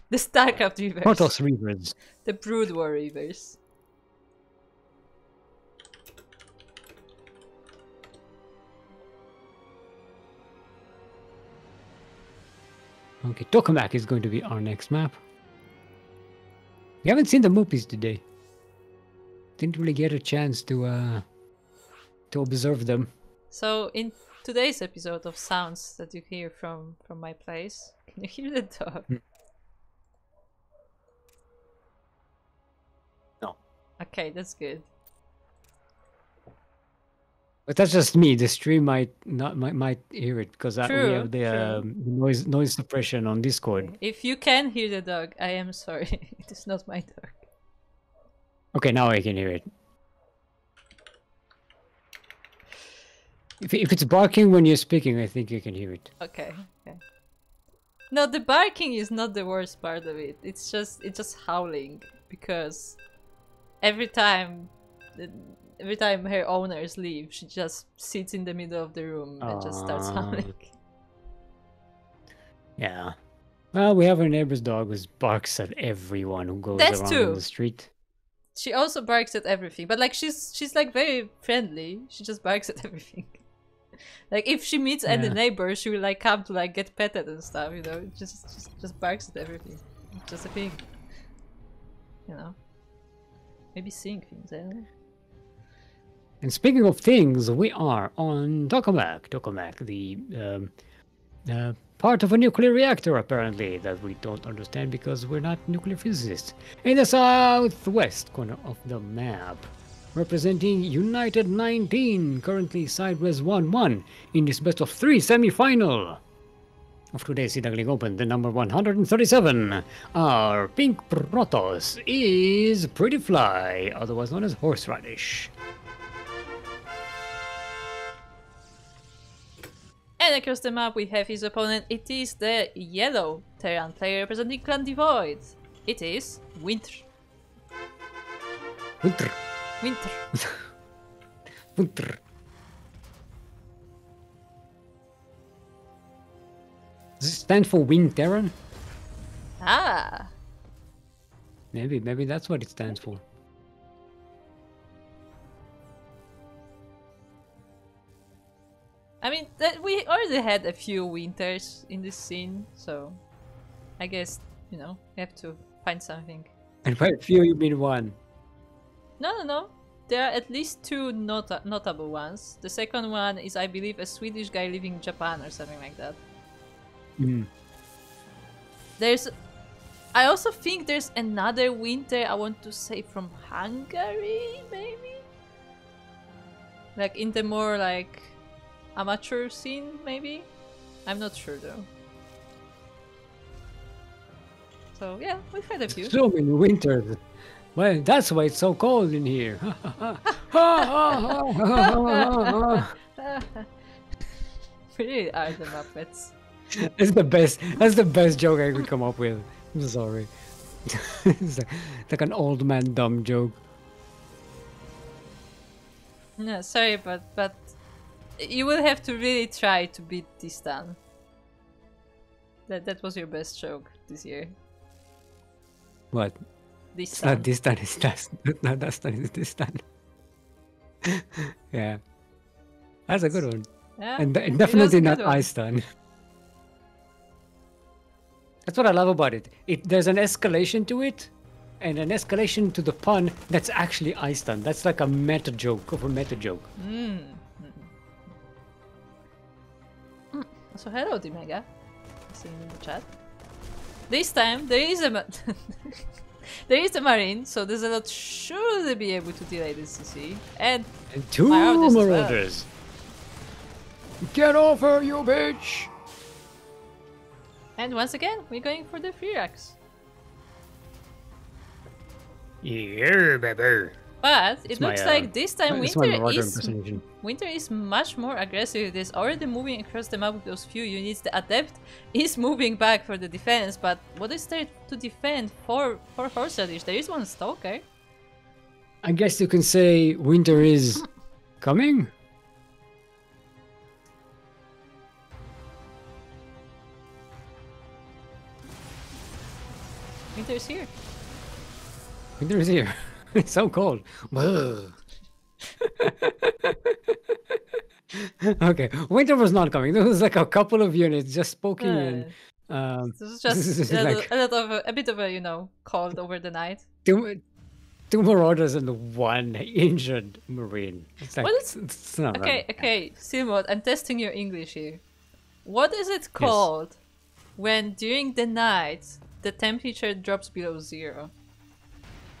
[SPEAKER 1] The StarCraft Reavers.
[SPEAKER 2] Protoss Reavers.
[SPEAKER 1] The Brood War Reavers.
[SPEAKER 2] Okay, Tokamak is going to be our next map. We haven't seen the Moopies today. Didn't really get a chance to observe them.
[SPEAKER 1] So in today's episode of sounds that you hear from my place, can you hear the dog?
[SPEAKER 2] No.
[SPEAKER 1] Okay, that's good.
[SPEAKER 2] But that's just me. The stream might hear it because we
[SPEAKER 1] True,
[SPEAKER 2] have the
[SPEAKER 1] true.
[SPEAKER 2] noise suppression on Discord.
[SPEAKER 1] Okay. If you can hear the dog, I am sorry. It is not my dog.
[SPEAKER 2] Okay, now I can hear it. If it's barking when you're speaking, I think you can hear it.
[SPEAKER 1] Okay, okay. No, the barking is not the worst part of it. It's just howling because every time her owners leave, she just sits in the middle of the room and just starts howling.
[SPEAKER 2] Yeah. Well, we have a neighbor's dog who barks at everyone who goes around on the street.
[SPEAKER 1] She also barks at everything, but like she's like very friendly. She just barks at everything. Like if she meets any neighbor, she will like come to like get petted and stuff, you know. Just barks at everything. It's just a thing. You know. Maybe seeing things, I don't know.
[SPEAKER 2] And speaking of things, we are on Tokamak, the part of a nuclear reactor apparently that we don't understand because we're not nuclear physicists. In the southwest corner of the map, representing United 19, currently sideways 1-1 in this best of 3 semi-final of today's Sea Duckling Open, the number 137. Our pink Protoss is Pretty Fly, otherwise known as horseradish.
[SPEAKER 1] And across the map we have his opponent. It is the yellow Terran player representing Clan Devoid. It is WiNtR.
[SPEAKER 2] WiNtR.
[SPEAKER 1] WiNtR.
[SPEAKER 2] WiNtR. Does it stand for WiNTR?
[SPEAKER 1] Ah.
[SPEAKER 2] Maybe that's what it stands for.
[SPEAKER 1] I mean, we already had a few WiNTRs in this scene, so I guess, you know, we have to find something.
[SPEAKER 2] And by a few, you mean one?
[SPEAKER 1] No. There are at least 2 notable ones. The second one is, I believe, a Swedish guy living in Japan or something like that. I also think there's another WiNtR, I want to say from Hungary, maybe? Like in the more like amateur scene, maybe? I'm not sure though. So yeah, we've had a few.
[SPEAKER 2] So many WiNTRs. Well, that's why it's so cold in here.
[SPEAKER 1] Really are the Muppets.
[SPEAKER 2] That's the best. That's the best joke I could come up with. I'm sorry. It's like an old man dumb joke.
[SPEAKER 1] No, sorry, but you will have to really try to beat Distan. That was your best joke this year.
[SPEAKER 2] What?
[SPEAKER 1] Distan.
[SPEAKER 2] Not Distan. It's Distan. Yeah, that's a good one.
[SPEAKER 1] Yeah,
[SPEAKER 2] And
[SPEAKER 1] it was
[SPEAKER 2] definitely
[SPEAKER 1] a
[SPEAKER 2] not
[SPEAKER 1] good one.
[SPEAKER 2] Istan. That's what I love about it. There's an escalation to it, and an escalation to the pun that's actually Istan. That's like a meta joke of a meta joke.
[SPEAKER 1] So hello, Dimega. Seeing in the chat. This time there is a there is a marine, so there's a lot should be able to delay this CC. And
[SPEAKER 2] 2
[SPEAKER 1] Marauders as well.
[SPEAKER 2] Marauders. Get off her, you bitch!
[SPEAKER 1] And once again, we're going for the free racks.
[SPEAKER 2] Yeah, baby.
[SPEAKER 1] But it looks like this time
[SPEAKER 2] it's my
[SPEAKER 1] WiNtR
[SPEAKER 2] Marauder
[SPEAKER 1] is
[SPEAKER 2] impersonation.
[SPEAKER 1] WiNtR is much more aggressive. It is already moving across the map with those few units. The Adept is moving back for the defense, but what is there to defend for horseradish? There is one Stalker.
[SPEAKER 2] I guess you can say winter is coming?
[SPEAKER 1] WiNtR is here.
[SPEAKER 2] Winter is here. It's so cold. Okay, winter was not coming. There was like a couple of units just poking in.
[SPEAKER 1] This is just a bit of a, you know, cold over the night.
[SPEAKER 2] Two Marauders and 1 injured Marine. It's like, it's not
[SPEAKER 1] okay,
[SPEAKER 2] right.
[SPEAKER 1] okay, Silmod, I'm testing your English here. What is it called when during the night the temperature drops below 0?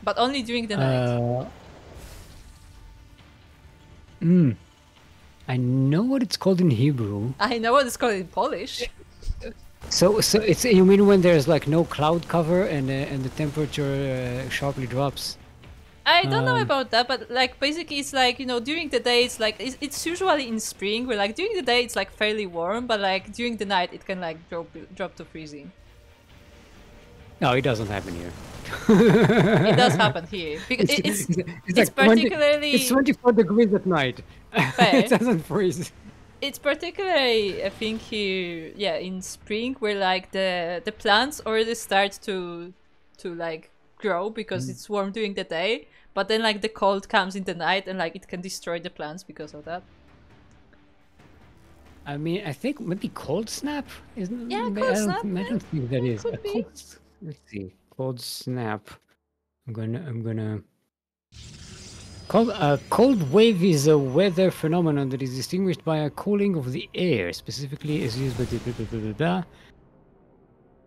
[SPEAKER 1] But only during the night.
[SPEAKER 2] I know what it's called in Hebrew.
[SPEAKER 1] I know what it's called in Polish.
[SPEAKER 2] So it's, you mean when there's like no cloud cover and the temperature sharply drops?
[SPEAKER 1] I don't know about that, but like basically it's like, you know, during the day it's like it's usually in spring where like during the day it's like fairly warm, but like during the night it can like drop to freezing.
[SPEAKER 2] No, it doesn't happen here.
[SPEAKER 1] It does happen here because it's
[SPEAKER 2] like
[SPEAKER 1] particularly
[SPEAKER 2] it's 24 degrees at night.
[SPEAKER 1] fair.
[SPEAKER 2] It doesn't freeze.
[SPEAKER 1] It's particularly, I think, here, yeah, in spring where like the plants already start to like grow because it's warm during the day, but then like the cold comes in the night and like it can destroy the plants because of that.
[SPEAKER 2] I mean, I think maybe cold snap isn't.
[SPEAKER 1] Yeah,
[SPEAKER 2] I
[SPEAKER 1] cold snap,
[SPEAKER 2] I don't think that is.
[SPEAKER 1] could be.
[SPEAKER 2] Let's see, cold snap. I'm gonna. Cold wave is a weather phenomenon that is distinguished by a cooling of the air. Specifically, is used by blah, blah, blah, blah, blah.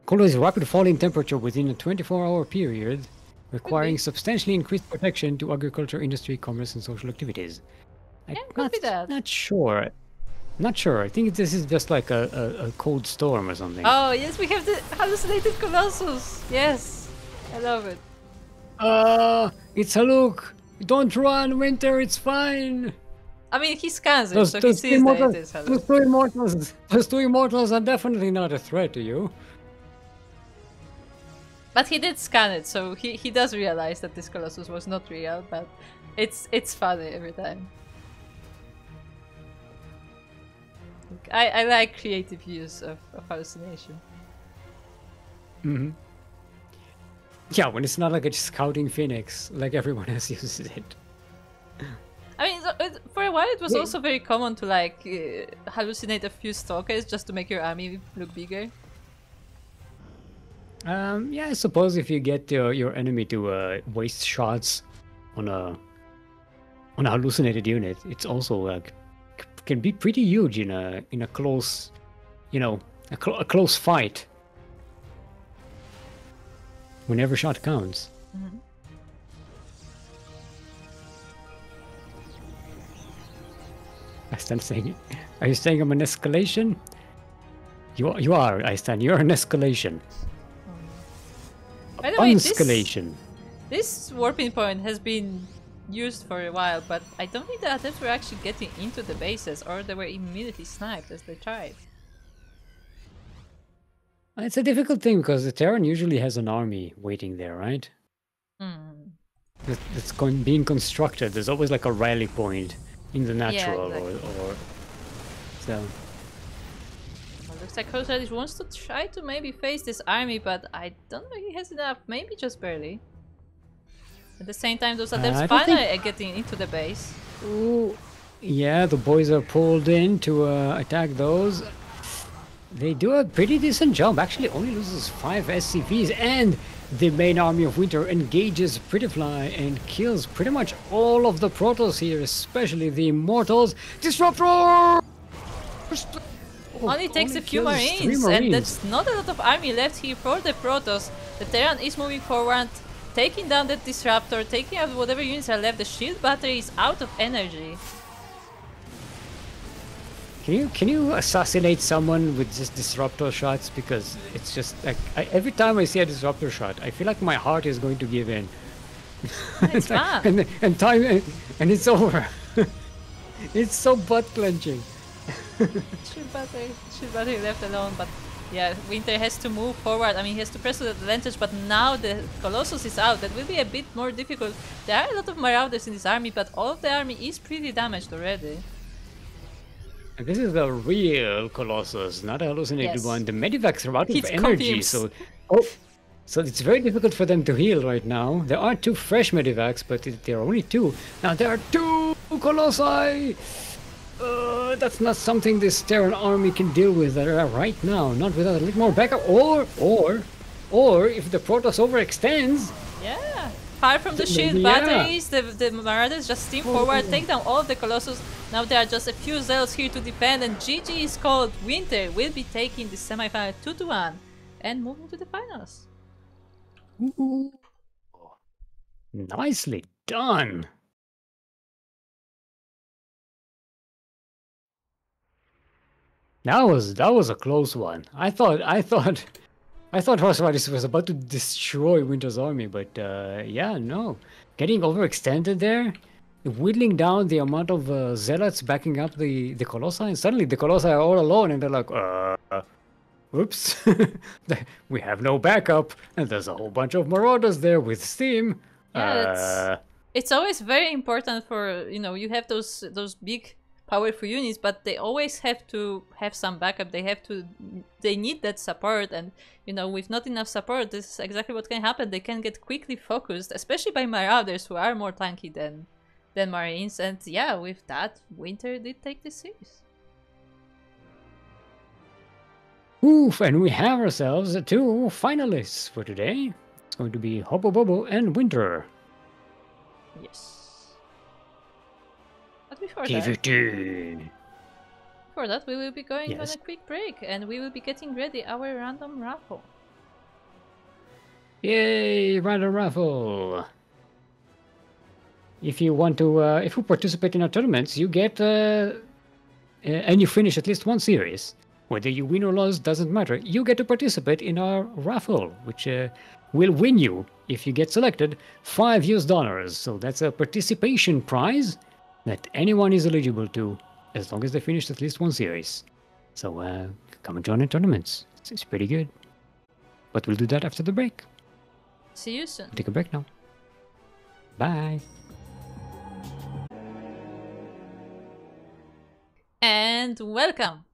[SPEAKER 2] Cold wave is a rapid fall in temperature within a 24-hour period, requiring substantially increased protection to agriculture, industry, commerce, and social activities.
[SPEAKER 1] Yeah, could be that.
[SPEAKER 2] Not sure. Not sure. I think this is just like a cold storm or something.
[SPEAKER 1] Oh yes, we have the hallucinated colossus. Yes, I love it.
[SPEAKER 2] It's Haluk. Don't run, WiNtR. It's fine.
[SPEAKER 1] I mean, he scans it, so he sees that it is Haluk.
[SPEAKER 2] Those two immortals are definitely not a threat to you.
[SPEAKER 1] But he did scan it, so he does realize that this colossus was not real. But it's funny every time. I like creative use of hallucination.
[SPEAKER 2] Mm-hmm. Yeah, when it's not like a scouting phoenix, like everyone else uses it.
[SPEAKER 1] I mean, for a while it was also very common to like hallucinate a few stalkers just to make your army look bigger.
[SPEAKER 2] Yeah, I suppose if you get your enemy to waste shots on a hallucinated unit, it's also like can be pretty huge in a close, you know, a close fight. When every shot counts.
[SPEAKER 1] Mm-hmm.
[SPEAKER 2] I stand saying, are you saying I'm an escalation? You are, I stand. You're an escalation.
[SPEAKER 1] By the way,
[SPEAKER 2] Unscalation.
[SPEAKER 1] This warping point has been used for a while, but I don't think the attempts were actually getting into the bases, or they were immediately sniped as they tried.
[SPEAKER 2] It's a difficult thing because the Terran usually has an army waiting there, right? That's being constructed. There's always like a rally point in the natural,
[SPEAKER 1] yeah, exactly.
[SPEAKER 2] or so.
[SPEAKER 1] Well, looks like horseradish wants to try to maybe face this army, but I don't know if he has enough. Maybe just barely. At the same time, those attempts finally are getting into the base.
[SPEAKER 2] Ooh, yeah, the boys are pulled in to attack those. They do a pretty decent job. Actually, only loses 5 SCVs, and the main army of WiNtR engages Prettyfly and kills pretty much all of the Protoss here, especially the Immortals. Disruptor!
[SPEAKER 1] Only takes a few Marines, and that's not a lot of army left here for the Protoss. The Terran is moving forward, taking down the Disruptor, taking out whatever units are left. The shield battery is out of energy.
[SPEAKER 2] Can you assassinate someone with just disruptor shots? Because it's just like every time I see a disruptor shot, I feel like my heart is going to give in.
[SPEAKER 1] It's fun.
[SPEAKER 2] and it's over. It's so butt clenching.
[SPEAKER 1] Shield battery left alone, but yeah, WiNtR has to move forward. I mean, he has to press the advantage, but now the Colossus is out. That will be a bit more difficult. There are a lot of Marauders in this army, but all of the army is pretty damaged already.
[SPEAKER 2] And this is the real Colossus, not a hallucinated one. The Medivacs are out of energy,
[SPEAKER 1] confused.
[SPEAKER 2] so it's very difficult for them to heal right now. There are 2 fresh Medivacs, but there are only 2. Now there are 2 Colossi! That's not something this Terran army can deal with right now, not without a little more backup, or if the Protoss overextends.
[SPEAKER 1] Yeah, far from the shield batteries, the Marauders just steam forward, take down all of the Colossus. Now there are just a few Zealots here to defend, and GG is called. WiNtR will be taking the semi-final 2-1 and moving to the finals.
[SPEAKER 2] Ooh. Nicely done. That was a close one. I thought horseradish was about to destroy WiNTR's army, but yeah, no. Getting overextended there, whittling down the amount of zealots backing up the colossi, and suddenly the colossi are all alone, and they're like, oops, we have no backup, and there's a whole bunch of marauders there with steam.
[SPEAKER 1] Yeah, it's always very important for, you have those big powerful units, but they always have to have some backup. They need that support, and with not enough support, this is exactly what can happen. They can get quickly focused, especially by marauders who are more tanky than marines, and yeah, with that, WiNTR did take this series.
[SPEAKER 2] Oof, and we have ourselves 2 finalists for today. It's going to be HoboBobo and WiNTR.
[SPEAKER 1] Yes. But before that, we will be going on a quick break, and we will be getting ready our random raffle.
[SPEAKER 2] Yay, random raffle! If you want to, if you participate in our tournaments, you get, and you finish at least one series. Whether you win or lose doesn't matter. You get to participate in our raffle, which will win you, if you get selected, $5. So that's a participation prize that anyone is eligible to, as long as they finish at least one series. So come and join in tournaments. It's pretty good. But we'll do that after the break.
[SPEAKER 1] See you soon.
[SPEAKER 2] Take a break now. Bye.
[SPEAKER 1] And welcome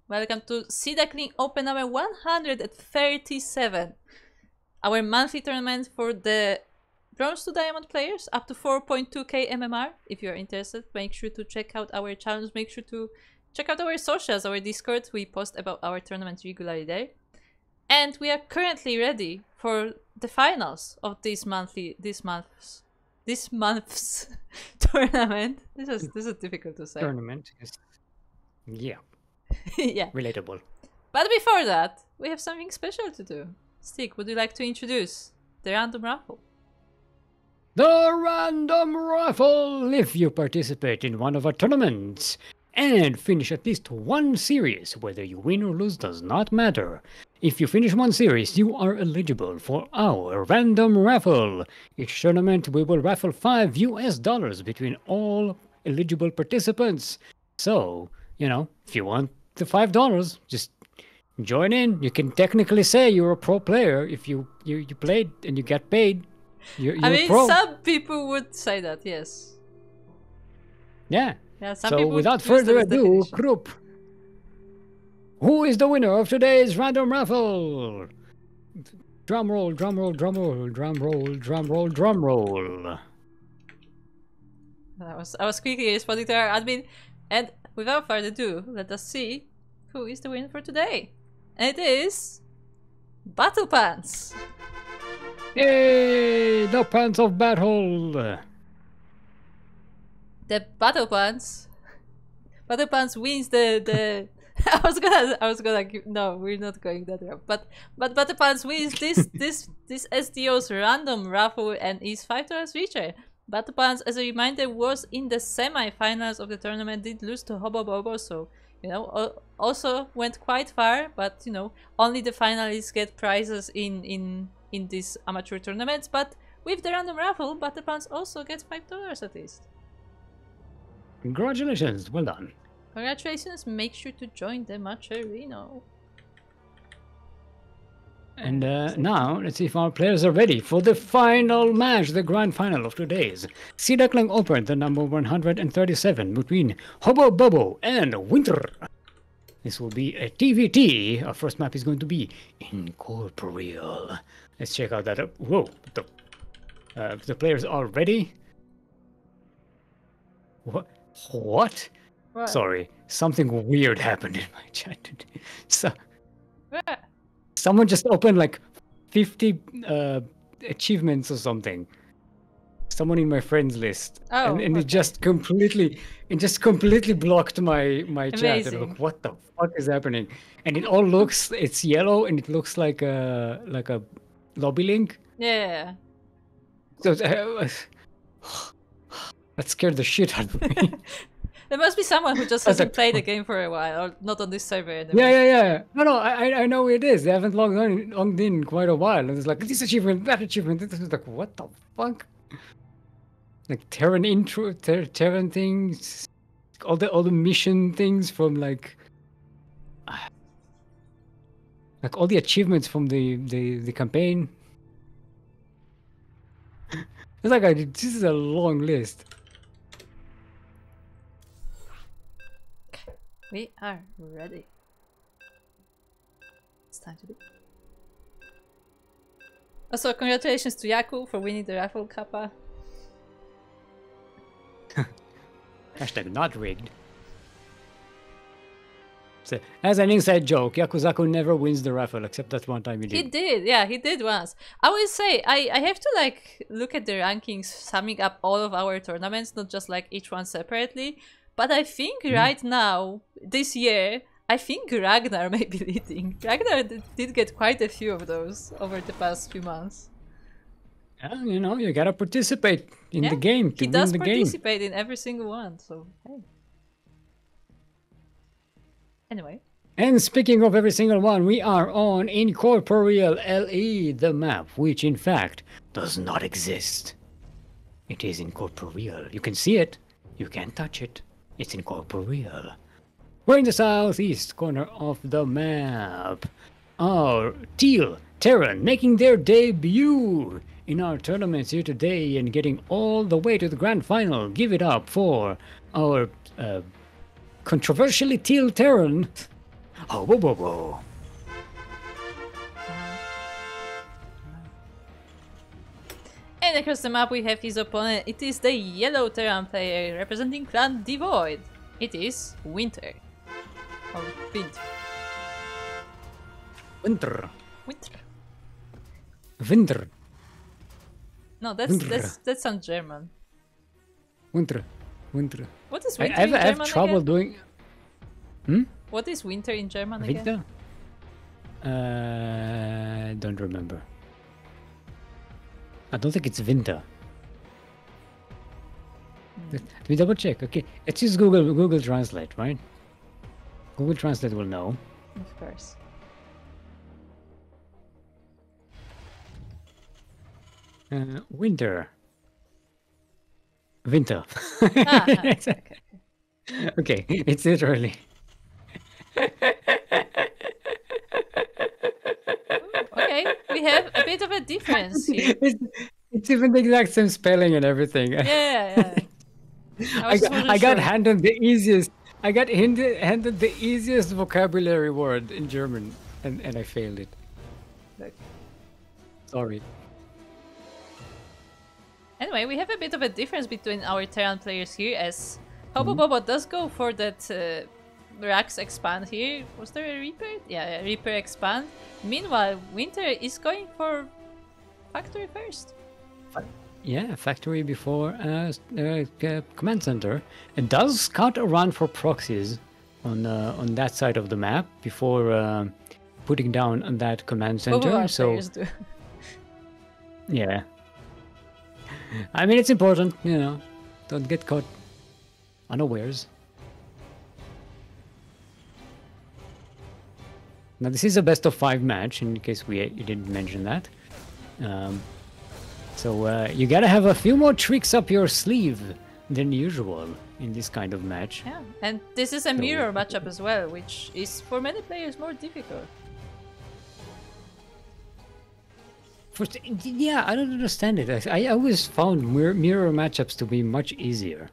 [SPEAKER 1] to Sea Duckling Open number 137. Our monthly tournament for the Bronze to Diamond players up to 4.2k MMR. If you're interested, make sure to check out our channels. Make sure to check out our socials, our Discord. We post about our tournament regularly there. And we are currently ready for the finals of this month's tournament. This is difficult to say.
[SPEAKER 2] Tournament is, yeah.
[SPEAKER 1] Yeah.
[SPEAKER 2] Relatable.
[SPEAKER 1] But before that, we have something special to do. Stick, would you like to introduce the random raffle?
[SPEAKER 2] The random raffle! If you participate in one of our tournaments and finish at least one series, whether you win or lose does not matter. If you finish one series, you are eligible for our random raffle. Each tournament we will raffle $5 between all eligible participants. So, if you want the $5, just join in. You can technically say you're a pro player if you played and you get paid. You're pro.
[SPEAKER 1] Some people would say that, yes.
[SPEAKER 2] Yeah.
[SPEAKER 1] Some
[SPEAKER 2] so
[SPEAKER 1] people
[SPEAKER 2] without further ado, group, who is the winner of today's random raffle? Drum roll, drum roll, drum roll, drum roll, drum roll, drum roll.
[SPEAKER 1] I was quickly responding to our admin, and without further ado, let us see who is the winner for today. And it is Battlepants.
[SPEAKER 2] Yay! The pants of battle.
[SPEAKER 1] The Battlepants wins the I was gonna no, we're not going that route. But Battlepants wins this SDO's random raffle and is $5 richer. Battlepants, as a reminder, was in the semi-finals of the tournament, did lose to HoboBobo, so also went quite far, but only the finalists get prizes in these amateur tournaments. But with the random raffle, Battlepants also gets $5 at least.
[SPEAKER 2] Congratulations, well done.
[SPEAKER 1] Congratulations, make sure to join the match arena.
[SPEAKER 2] And now, let's see if our players are ready for the final match, the grand final of today's Sea Duckling Open, the number 137 between HoboBobo and WiNTR. This will be a TVT. Our first map is going to be Incorporeal. Let's check out that. Whoa, the players are ready. What? What? Sorry, something weird happened in my chat. Someone just opened like 50 achievements or something. Someone in my friends list, and
[SPEAKER 1] okay.
[SPEAKER 2] it just completely blocked my chat. And I'm like, what the fuck is happening? And it all looks, it's yellow, and it looks like a lobby link.
[SPEAKER 1] Yeah.
[SPEAKER 2] So that scared the shit out of me.
[SPEAKER 1] There must be someone who just hasn't played the game for a while, or not on this server anymore.
[SPEAKER 2] Yeah. No, I know it is. They haven't logged in quite a while. And it's like, this achievement, that achievement. This is like, what the fuck? Like Terran intro, Terran things, all the mission things from like all the achievements from the campaign. It's like this is a long list.
[SPEAKER 1] We are ready. It's time to do. Also, congratulations to Yaku for winning the raffle kappa.
[SPEAKER 2] Hashtag not rigged. So, as an inside joke, Yakuzaku never wins the raffle except that one time he did.
[SPEAKER 1] He did, yeah, he did once. I will say, I have to like look at the rankings, summing up all of our tournaments, not just like each one separately. But I think right now, this year, I think Ragnar may be leading. Ragnar did get quite a few of those over the past few months.
[SPEAKER 2] Yeah, you know, you gotta participate in the game to
[SPEAKER 1] he
[SPEAKER 2] win
[SPEAKER 1] does
[SPEAKER 2] the game.
[SPEAKER 1] participate in every single one, so hey. Anyway.
[SPEAKER 2] And speaking of every single one, we are on Incorporeal LE, the map, which in fact does not exist. It is incorporeal. You can see it, you can't touch it. It's incorporeal. We're in the southeast corner of the map. Our Teal Terran making their debut in our tournaments here today and getting all the way to the grand final. Give it up for our controversially Teal Terran, HoboBobo.
[SPEAKER 1] And across the map we have his opponent. It is the yellow Terran player representing Clan Devoid. It is WiNtR. Or WiNtR.
[SPEAKER 2] WiNtR.
[SPEAKER 1] WiNtR.
[SPEAKER 2] WiNtR.
[SPEAKER 1] No, that sounds German.
[SPEAKER 2] WiNtR. WiNtR.
[SPEAKER 1] What is WiNtR in German
[SPEAKER 2] I have trouble
[SPEAKER 1] again?
[SPEAKER 2] doing...
[SPEAKER 1] What is WiNtR in German again?
[SPEAKER 2] WiNtR? Don't remember. I don't think it's winter. Let me double check. Okay, let's use Google Translate, right? Google Translate will know.
[SPEAKER 1] Of course.
[SPEAKER 2] Winter. Winter.
[SPEAKER 1] Okay.
[SPEAKER 2] Okay, it's literally.
[SPEAKER 1] Okay, we have a bit of a difference here.
[SPEAKER 2] It's even the exact same spelling and everything.
[SPEAKER 1] Yeah.
[SPEAKER 2] I got handed the easiest. I got handed the easiest vocabulary word in German, and I failed it.
[SPEAKER 1] Look.
[SPEAKER 2] Sorry.
[SPEAKER 1] Anyway, we have a bit of a difference between our Terran players here, as HoboBobo does go for that Rax expand here. Was there a Reaper? Yeah, a Reaper expand. Meanwhile, WiNtR is going for factory first.
[SPEAKER 2] Yeah, factory before command center. It does scout around for proxies on that side of the map before putting down on that command center. So
[SPEAKER 1] do.
[SPEAKER 2] Yeah. I mean, it's important, you know, don't get caught unawares. Now, this is a best of 5 match, in case you didn't mention that. So you gotta have a few more tricks up your sleeve than usual in this kind of match.
[SPEAKER 1] Yeah, and this is a mirror matchup as well, which is for many players more difficult.
[SPEAKER 2] First, yeah, I don't understand it. I always found mirror matchups to be much easier.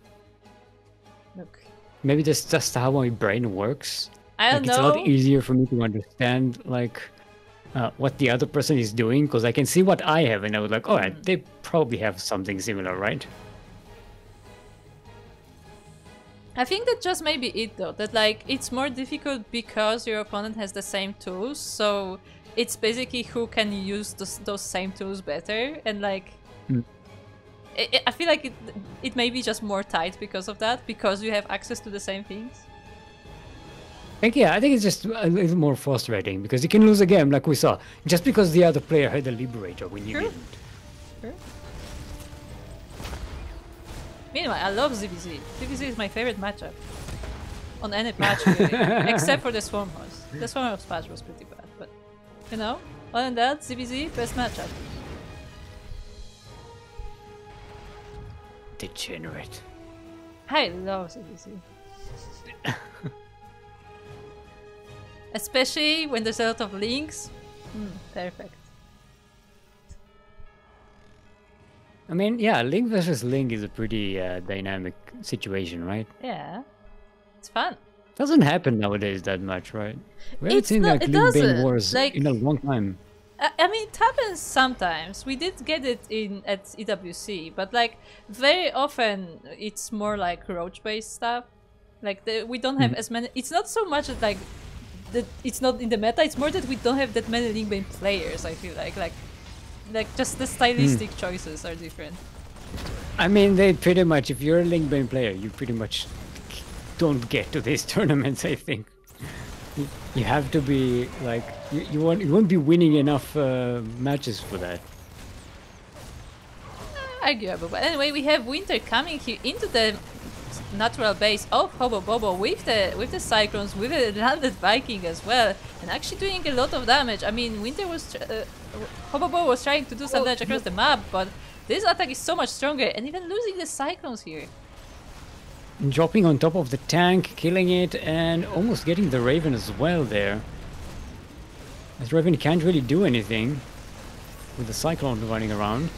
[SPEAKER 1] Look.
[SPEAKER 2] Maybe that's just how my brain works.
[SPEAKER 1] I don't know.
[SPEAKER 2] It's a lot easier for me to understand, like, what the other person is doing, because I can see what I have, and I was like, oh, they probably have something similar, right?
[SPEAKER 1] I think that just may be it, though. That, like, it's more difficult because your opponent has the same tools, so it's basically who can use those same tools better, and, like... I feel like it may be just more tight because of that, because you have access to the same things.
[SPEAKER 2] Yeah, I think it's just a little more frustrating, because you can lose a game, like we saw, just because the other player had a Liberator when you didn't.
[SPEAKER 1] Sure. Meanwhile, I love ZBZ. ZBZ is my favorite matchup. On any patch, really. Except for the Swarm Horse. The Swarm Horse patch was pretty bad, but... You know, other than that, ZBZ, best matchup.
[SPEAKER 2] Degenerate.
[SPEAKER 1] I love ZBZ. Especially when there's a lot of links. Perfect.
[SPEAKER 2] I mean, yeah, Link versus Link is a pretty dynamic situation, right?
[SPEAKER 1] Yeah. It's fun.
[SPEAKER 2] Doesn't happen nowadays that much, right? We haven't
[SPEAKER 1] It's
[SPEAKER 2] seen
[SPEAKER 1] not-
[SPEAKER 2] like
[SPEAKER 1] it
[SPEAKER 2] Link Bane
[SPEAKER 1] doesn't.
[SPEAKER 2] Wars
[SPEAKER 1] Like-
[SPEAKER 2] in a long time.
[SPEAKER 1] I mean, it happens sometimes. We did get it at EWC, but like very often it's more like roach-based stuff. Like we don't have as many. It's not so much that like that it's not in the meta. It's more that we don't have that many Link Bane players. I feel like just the stylistic choices are different.
[SPEAKER 2] I mean, they pretty much, if you're a Link Bane player, you pretty much don't get to these tournaments, I think. You have to be like, you won't be winning enough matches for that.
[SPEAKER 1] Arguable, but anyway, we have WiNtR coming here into the natural base of HoboBobo with the Cyclones, with the landed Viking as well, and actually doing a lot of damage. I mean, WiNtR was HoboBobo was trying to do some damage across the map, but this attack is so much stronger, and even losing the Cyclones here.
[SPEAKER 2] Dropping on top of the tank, killing it, and almost getting the Raven as well there. As Raven can't really do anything with the Cyclone running around.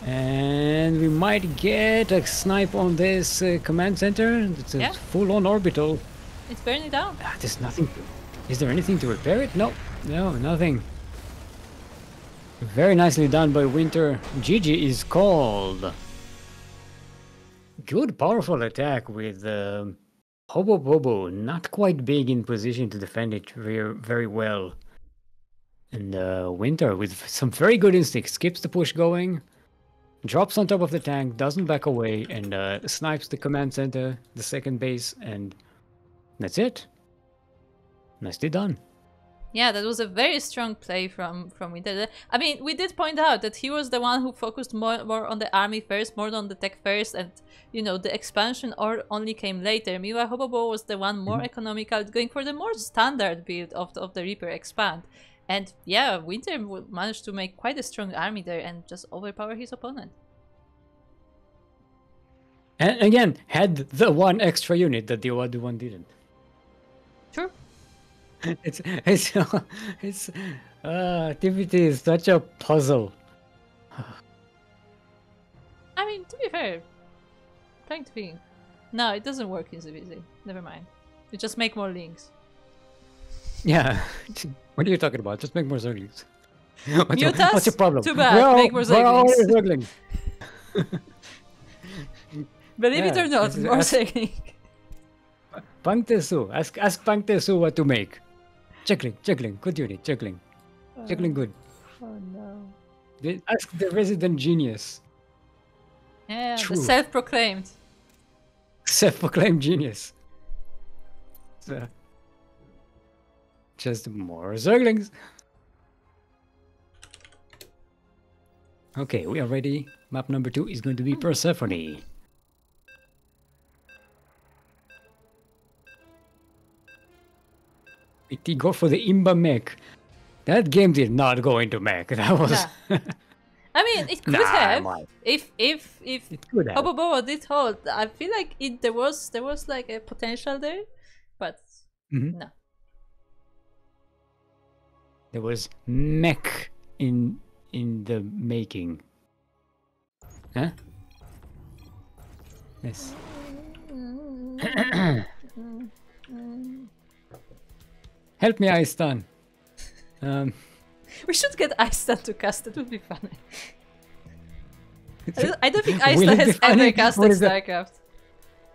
[SPEAKER 2] And we might get a snipe on this command center. It's a full-on orbital.
[SPEAKER 1] It's burning down.
[SPEAKER 2] There's nothing. Is there anything to repair it? No, nothing. Very nicely done by WiNtR. GG is called. Good, powerful attack with HoboBobo not quite being in position to defend it very well. And WiNtR with some very good instincts keeps the push going, drops on top of the tank, doesn't back away, and snipes the command center, the second base, and that's it. Nicely done.
[SPEAKER 1] Yeah, that was a very strong play from WiNtR. I mean, we did point out that he was the one who focused more on the army first, more on the tech first, and you know, the expansion only came later. Meanwhile, HoboBobo was the one more economical, going for the more standard build of the Reaper expand. And yeah, WiNtR managed to make quite a strong army there and just overpower his opponent.
[SPEAKER 2] And again, had the one extra unit that the other one didn't.
[SPEAKER 1] True.
[SPEAKER 2] TVT is such a puzzle.
[SPEAKER 1] I mean, to be fair, trying to think. No, it doesn't work in ZBZ. Never mind. You just make more links.
[SPEAKER 2] Yeah. What are you talking about? Just make more Zerglings.
[SPEAKER 1] What's
[SPEAKER 2] your problem?
[SPEAKER 1] Too bad. Make more Zerglings. Believe it or not, more Zerglings.
[SPEAKER 2] Pangtesu. Ask Pangtesu what to make. Juggling. Good unit. Juggling good.
[SPEAKER 1] Oh no.
[SPEAKER 2] Ask the resident genius.
[SPEAKER 1] Yeah,
[SPEAKER 2] True.
[SPEAKER 1] the self-proclaimed.
[SPEAKER 2] Self-proclaimed genius. So, just more Zerglings. Okay, we are ready. Map number 2 is going to be Persephone. It go for the Imba mech. That game did not go into mech. That was.
[SPEAKER 1] Nah. I mean, it could have. If HoboBobo did hold, I feel like there was like a potential there, but no.
[SPEAKER 2] There was mech in the making. Huh? Yes. Help me, Iceton.
[SPEAKER 1] We should get Iceton to cast. It would be funny. I don't think Iceton has ever casted StarCraft.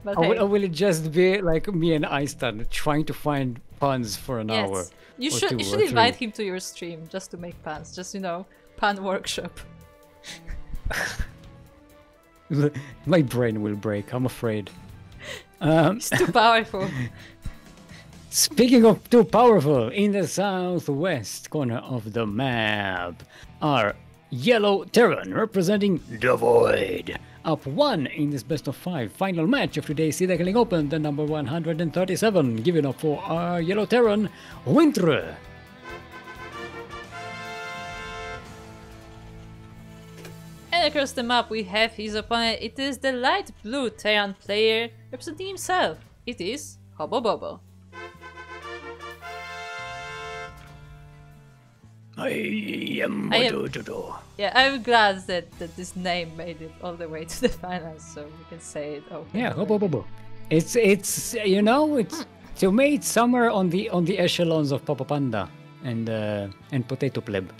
[SPEAKER 1] But hey.
[SPEAKER 2] Or will it just be like me and Iceton trying to find puns for an hour?
[SPEAKER 1] You should invite him to your stream just to make puns. Just, you know, pun workshop.
[SPEAKER 2] My brain will break, I'm afraid.
[SPEAKER 1] It's too powerful.
[SPEAKER 2] Speaking of too powerful, in the southwest corner of the map are yellow Terran representing the Void, up 1 in this best of 5 final match of today's Sea Duckling Open, the number 137. Giving up for our Yellow Terran, WiNtR.
[SPEAKER 1] And across the map we have his opponent. It is the light blue Terran player representing himself. It is HoboBobo.
[SPEAKER 2] I am Dodo.
[SPEAKER 1] Yeah, I'm glad that this name made it all the way to the finals, so we can say it openly.
[SPEAKER 2] Yeah, HoboBobo. It's you know, it's to me it's somewhere on the echelons of Papa Panda and Potato Pleb.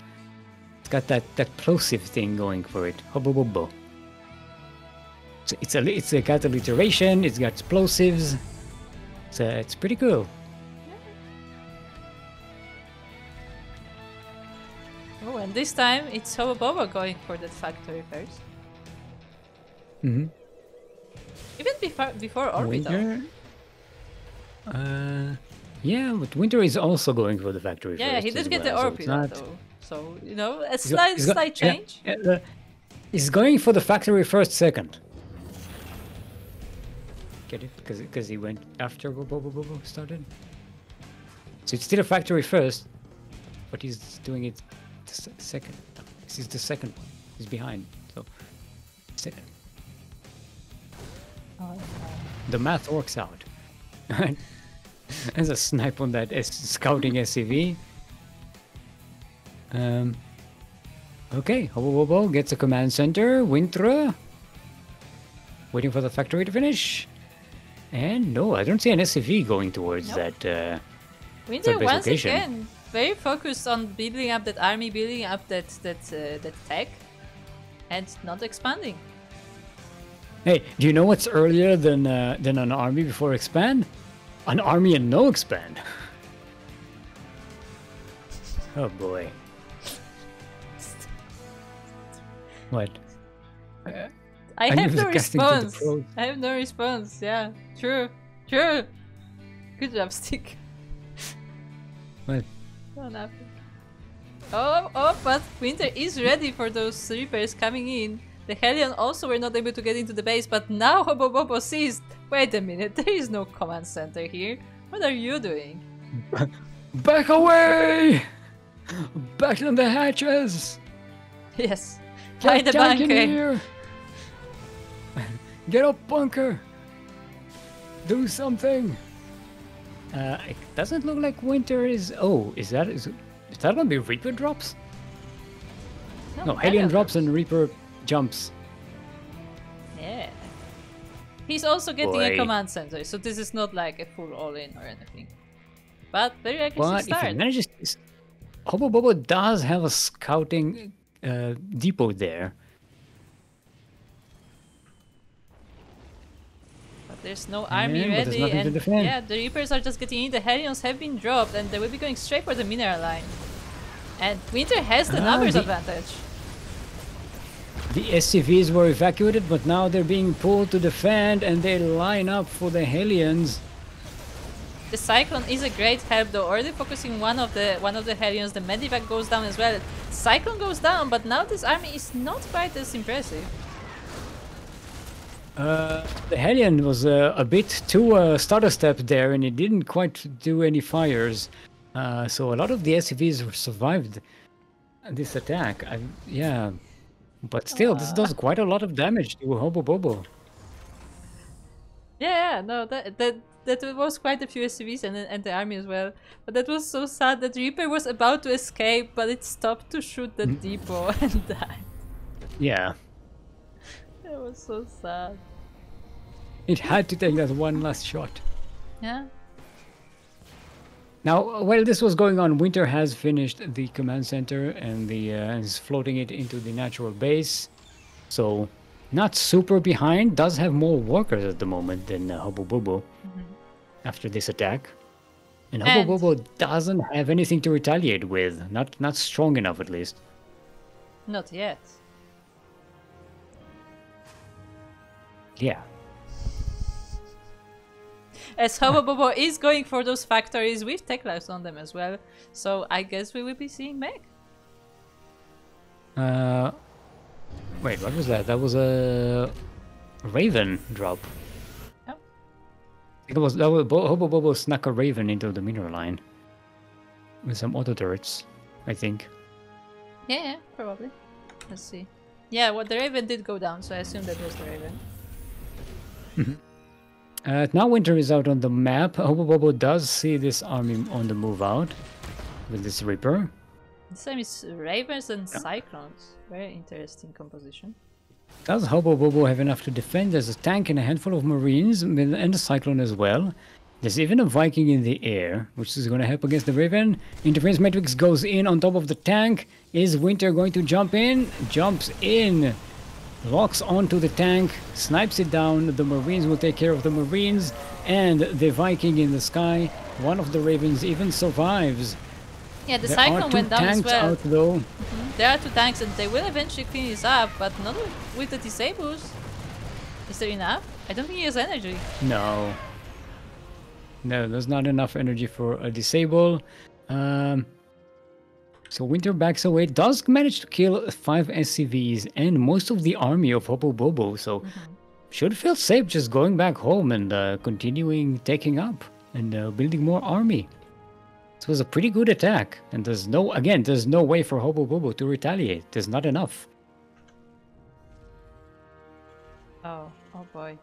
[SPEAKER 2] It's got that plosive thing going for it. HoboBobo. It's got alliteration. It's got plosives. It's pretty cool.
[SPEAKER 1] Oh, and this time it's HoboBobo going for that factory first.
[SPEAKER 2] Mm-hmm.
[SPEAKER 1] Even before Orbital.
[SPEAKER 2] WiNtR? Yeah, but WiNtR is also going for the factory
[SPEAKER 1] yeah,
[SPEAKER 2] first.
[SPEAKER 1] He did get
[SPEAKER 2] well,
[SPEAKER 1] the Orbital
[SPEAKER 2] not...
[SPEAKER 1] though. So, you know, a slight change.
[SPEAKER 2] Yeah, he's going for the factory first second. Get it? Because he went after HoboBobo started. So it's still a factory first, but he's doing it the second. This is the second one. He's behind, so second.
[SPEAKER 1] Oh,
[SPEAKER 2] the math works out. There's a snipe on that scouting SCV. Okay, HoboBobo gets a command center. WiNtR waiting for the factory to finish. And no, I don't see an SCV going towards that.
[SPEAKER 1] WiNtR once
[SPEAKER 2] location.
[SPEAKER 1] again very focused on building up that army, building up that tech, and not expanding.
[SPEAKER 2] Hey, do you know what's earlier than an army before expand? An army and no expand. Oh boy. What?
[SPEAKER 1] I have no response. I have no response. Yeah, true. Good job, Stick.
[SPEAKER 2] What?
[SPEAKER 1] Oh, nothing. Oh, but WiNtR is ready for those Reapers coming in. The Hellion also were not able to get into the base, but now HoboBobo sees. Wait a minute, there is no command center here. What are you doing?
[SPEAKER 2] Back away! Back on the hatches!
[SPEAKER 1] Yes. Try the bunker.
[SPEAKER 2] Here. Get up, bunker! Do something! It doesn't look like WiNtR is... Oh, is that gonna be Reaper drops? No, Hellion drops and Reaper jumps.
[SPEAKER 1] Yeah. He's also getting a command center, so this is not like a full all-in or anything. But very aggressive start.
[SPEAKER 2] If he manages... HoboBobo does have a scouting depot there.
[SPEAKER 1] But there's no army ready, and yeah, the Reapers are just getting in. The Hellions have been dropped, and they will be going straight for the mineral line. And WiNtR has the numbers advantage.
[SPEAKER 2] The SCVs were evacuated, but now they're being pulled to defend, and they line up for the Hellions.
[SPEAKER 1] The Cyclone is a great help, though. Already focusing one of the Hellions. The Medivac goes down as well. Cyclone goes down, but now this army is not quite as impressive.
[SPEAKER 2] The Hellion was a bit too starter step there, and it didn't quite do any fires. So a lot of the SCVs survived this attack. Yeah, but still, this does quite a lot of damage to HoboBobo.
[SPEAKER 1] Yeah, no, that was quite a few SCVs and the army as well. But that was so sad that Reaper was about to escape, but it stopped to shoot the depot and died.
[SPEAKER 2] Yeah.
[SPEAKER 1] It was so sad.
[SPEAKER 2] It had to take that one last shot.
[SPEAKER 1] Yeah.
[SPEAKER 2] Now, while this was going on, WiNtR has finished the command center and is floating it into the natural base. So, not super behind. Does have more workers at the moment than HoboBobo after this attack. And HoboBobo doesn't have anything to retaliate with. Not strong enough, at least.
[SPEAKER 1] Not yet.
[SPEAKER 2] Yeah.
[SPEAKER 1] As HoboBobo is going for those factories with tech lives on them as well. So I guess we will be seeing mech.
[SPEAKER 2] Wait, what was that? That was a Raven drop.
[SPEAKER 1] Yep.
[SPEAKER 2] It was that was HoboBobo snuck a Raven into the mineral line with some auto turrets, I think.
[SPEAKER 1] Yeah, probably. Let's see. Yeah, well, the Raven did go down, so I assume that was the Raven.
[SPEAKER 2] Now WiNtR is out on the map. HoboBobo does see this army on the move out with this Reaper.
[SPEAKER 1] The same is Ravens and Cyclones. Very interesting composition.
[SPEAKER 2] Does HoboBobo have enough to defend? There's a tank and a handful of Marines and a Cyclone as well. There's even a Viking in the air, which is going to help against the Raven. Interference Matrix goes in on top of the tank. Is WiNtR going to jump in? Jumps in. Locks onto the tank, snipes it down. The Marines will take care of the Marines. And the Viking in the sky. One of the Ravens even survives.
[SPEAKER 1] Yeah, the
[SPEAKER 2] There
[SPEAKER 1] Cyclone
[SPEAKER 2] are two
[SPEAKER 1] went down as
[SPEAKER 2] tanks
[SPEAKER 1] well.
[SPEAKER 2] out though.
[SPEAKER 1] There are 2 tanks and they will eventually clean this up, but not with the disables. Is there enough? I don't think he has energy.
[SPEAKER 2] No. No, there's not enough energy for a disable. So WiNtR backs away, does manage to kill 5 SCVs and most of the army of HoboBobo, so should feel safe just going back home and continuing taking up and building more army. This was a pretty good attack, and there's no way for HoboBobo to retaliate. There's not enough.
[SPEAKER 1] Oh boy.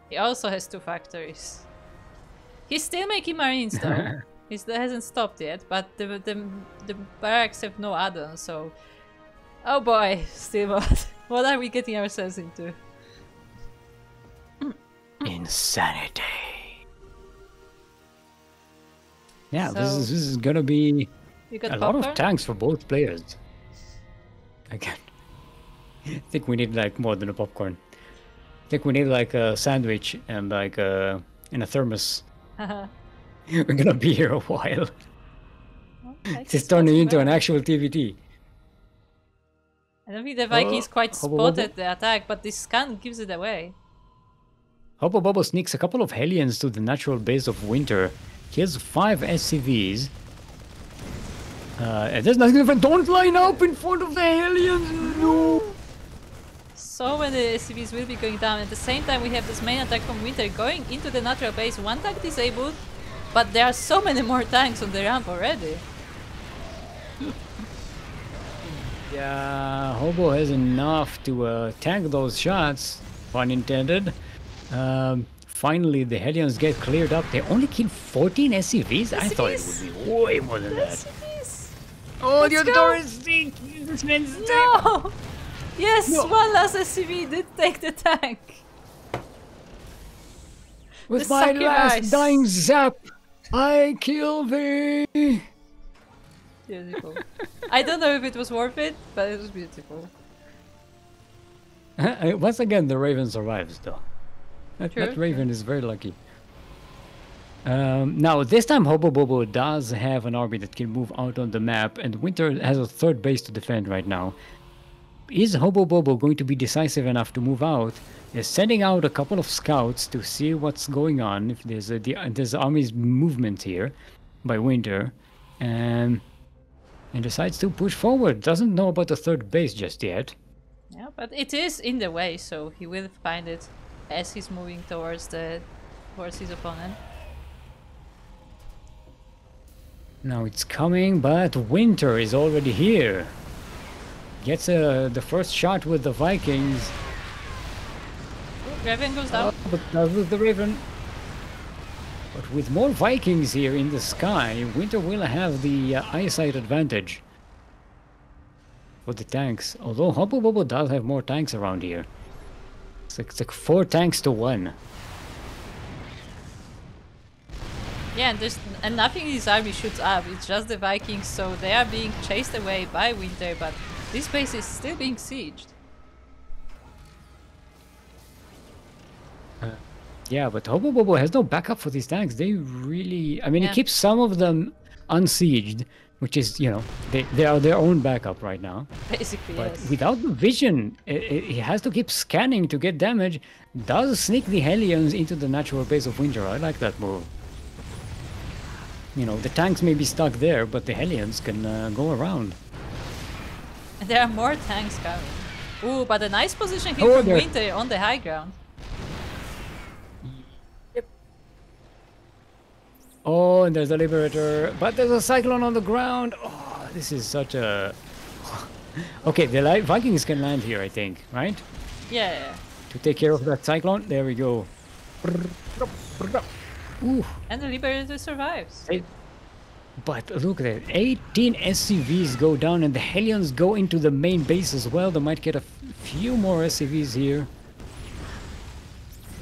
[SPEAKER 1] He also has 2 factories. He's still making Marines though. He hasn't stopped yet, but the barracks have no add-on, so... Oh boy, still what are we getting ourselves into?
[SPEAKER 2] Insanity. Yeah,
[SPEAKER 1] So,
[SPEAKER 2] this is gonna be
[SPEAKER 1] You got
[SPEAKER 2] a lot
[SPEAKER 1] popcorn?
[SPEAKER 2] of tanks for both players. Again, I think we need like more than a popcorn. I think we need like a sandwich and like and a thermos. We're gonna be here a while. It's turning into an actual TVT.
[SPEAKER 1] I don't think the Vikings quite
[SPEAKER 2] HoboBobo?
[SPEAKER 1] spotted the attack, but this scan gives it away.
[SPEAKER 2] HoboBobo sneaks a couple of Hellions to the natural base of WiNtR. Kills 5 SCVs. And there's nothing different. Don't line up in front of the Hellions! No!
[SPEAKER 1] So many SCVs will be going down. At the same time, we have this main attack from WiNtR going into the natural base. 1 tank disabled, but there are so many more tanks on the ramp already.
[SPEAKER 2] Yeah, Hobo has enough to tank those shots, pun intended. Finally, the Hellions get cleared up. They only killed 14 SCVs? I thought it would be way more than that.
[SPEAKER 1] SCVs!
[SPEAKER 2] Oh,
[SPEAKER 1] Let's
[SPEAKER 2] the
[SPEAKER 1] go.
[SPEAKER 2] door is this man's
[SPEAKER 1] No! Yes,
[SPEAKER 2] No.
[SPEAKER 1] one last SCV did take the tank.
[SPEAKER 2] With
[SPEAKER 1] The
[SPEAKER 2] my last
[SPEAKER 1] sacrifice.
[SPEAKER 2] dying zap, I kill thee.
[SPEAKER 1] Beautiful. I don't know if it was worth it, but it was beautiful.
[SPEAKER 2] Once again, the Raven survives, though. That
[SPEAKER 1] True.
[SPEAKER 2] Raven is very lucky. Now, this time HoboBobo does have an army that can move out on the map, and WiNtR has a 3rd base to defend right now. Is HoboBobo going to be decisive enough to move out? They're sending out a couple of scouts to see what's going on, if there's army's movement here by WiNtR, and decides to push forward. Doesn't know about the 3rd base just yet.
[SPEAKER 1] Yeah, but it is in the way, so he will find it as he's moving towards his opponent.
[SPEAKER 2] Now it's coming, but WiNtR is already here. Gets the first shot with the Vikings.
[SPEAKER 1] Ooh, Raven goes down.
[SPEAKER 2] But that was the Raven. But with more Vikings here in the sky, WiNtR will have the eyesight advantage for the tanks. Although HoboBobo does have more tanks around here. It's like 4 tanks to 1.
[SPEAKER 1] Yeah, and nothing in his army shoots up. It's just the Vikings, so they are being chased away by WiNtR, but this base is still being sieged.
[SPEAKER 2] Yeah, but HoboBobo has no backup for these tanks. They really... I mean,
[SPEAKER 1] Yeah.
[SPEAKER 2] he keeps some of them unsieged, which is, you know, they are their own backup right now.
[SPEAKER 1] Basically,
[SPEAKER 2] But
[SPEAKER 1] yes.
[SPEAKER 2] without the vision, he has to keep scanning to get damage. Does sneak the Hellions into the natural base of WiNtR. I like that move. You know, the tanks may be stuck there, but the Hellions can go around.
[SPEAKER 1] And there are more tanks coming. Ooh, but a nice position here
[SPEAKER 2] Oh,
[SPEAKER 1] from
[SPEAKER 2] there.
[SPEAKER 1] WiNtR on the high ground.
[SPEAKER 2] Oh, and there's a Liberator, but there's a Cyclone on the ground. Oh, this is such a... Okay, the Vikings can land here, I think, right?
[SPEAKER 1] Yeah.
[SPEAKER 2] To take care of that Cyclone. There we go. Ooh.
[SPEAKER 1] And the Liberator survives.
[SPEAKER 2] But look at that, 18 SCVs go down and the Hellions go into the main base as well. They might get a few more SCVs here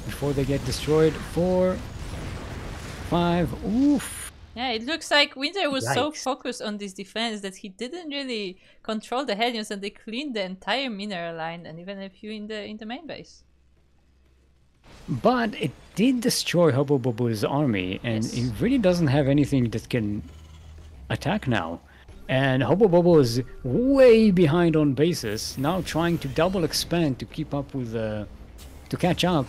[SPEAKER 2] before they get destroyed. 4, 5, oof.
[SPEAKER 1] Yeah, it looks like WiNtR was so
[SPEAKER 2] Yikes.
[SPEAKER 1] focused on this defense that he didn't really control the Hellions, and they cleaned the entire mineral line and even a few in the main base.
[SPEAKER 2] But it did destroy HoboBobo's army, and
[SPEAKER 1] Yes.
[SPEAKER 2] he really doesn't have anything that can attack now. And HoboBobo is way behind on bases, now trying to double expand to keep up with to catch up.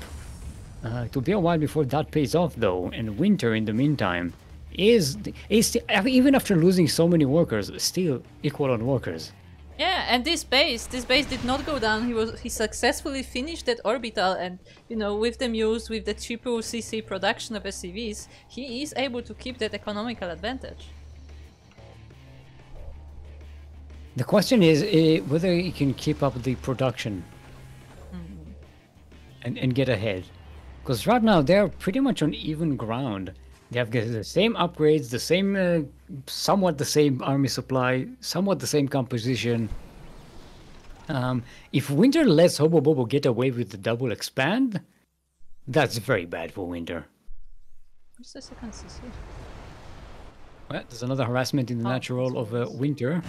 [SPEAKER 2] It'll be a while before that pays off though, and WiNtR in the meantime is even after losing so many workers, still equal on workers.
[SPEAKER 1] Yeah, and this base did not go down. He successfully finished that orbital, and you know, with the Muse, with the triple CC production of SCVs, he is able to keep that economical advantage.
[SPEAKER 2] The question is whether he can keep up the production and get ahead. Because right now they're pretty much on even ground. They have the same upgrades, the same, somewhat the same army supply, somewhat the same composition. If WiNtR lets HoboBobo get away with the double expand, that's very bad for WiNtR.
[SPEAKER 1] Where's the second CC?
[SPEAKER 2] Well, there's another harassment in the
[SPEAKER 1] Oh,
[SPEAKER 2] natural of
[SPEAKER 1] that's
[SPEAKER 2] WiNtR.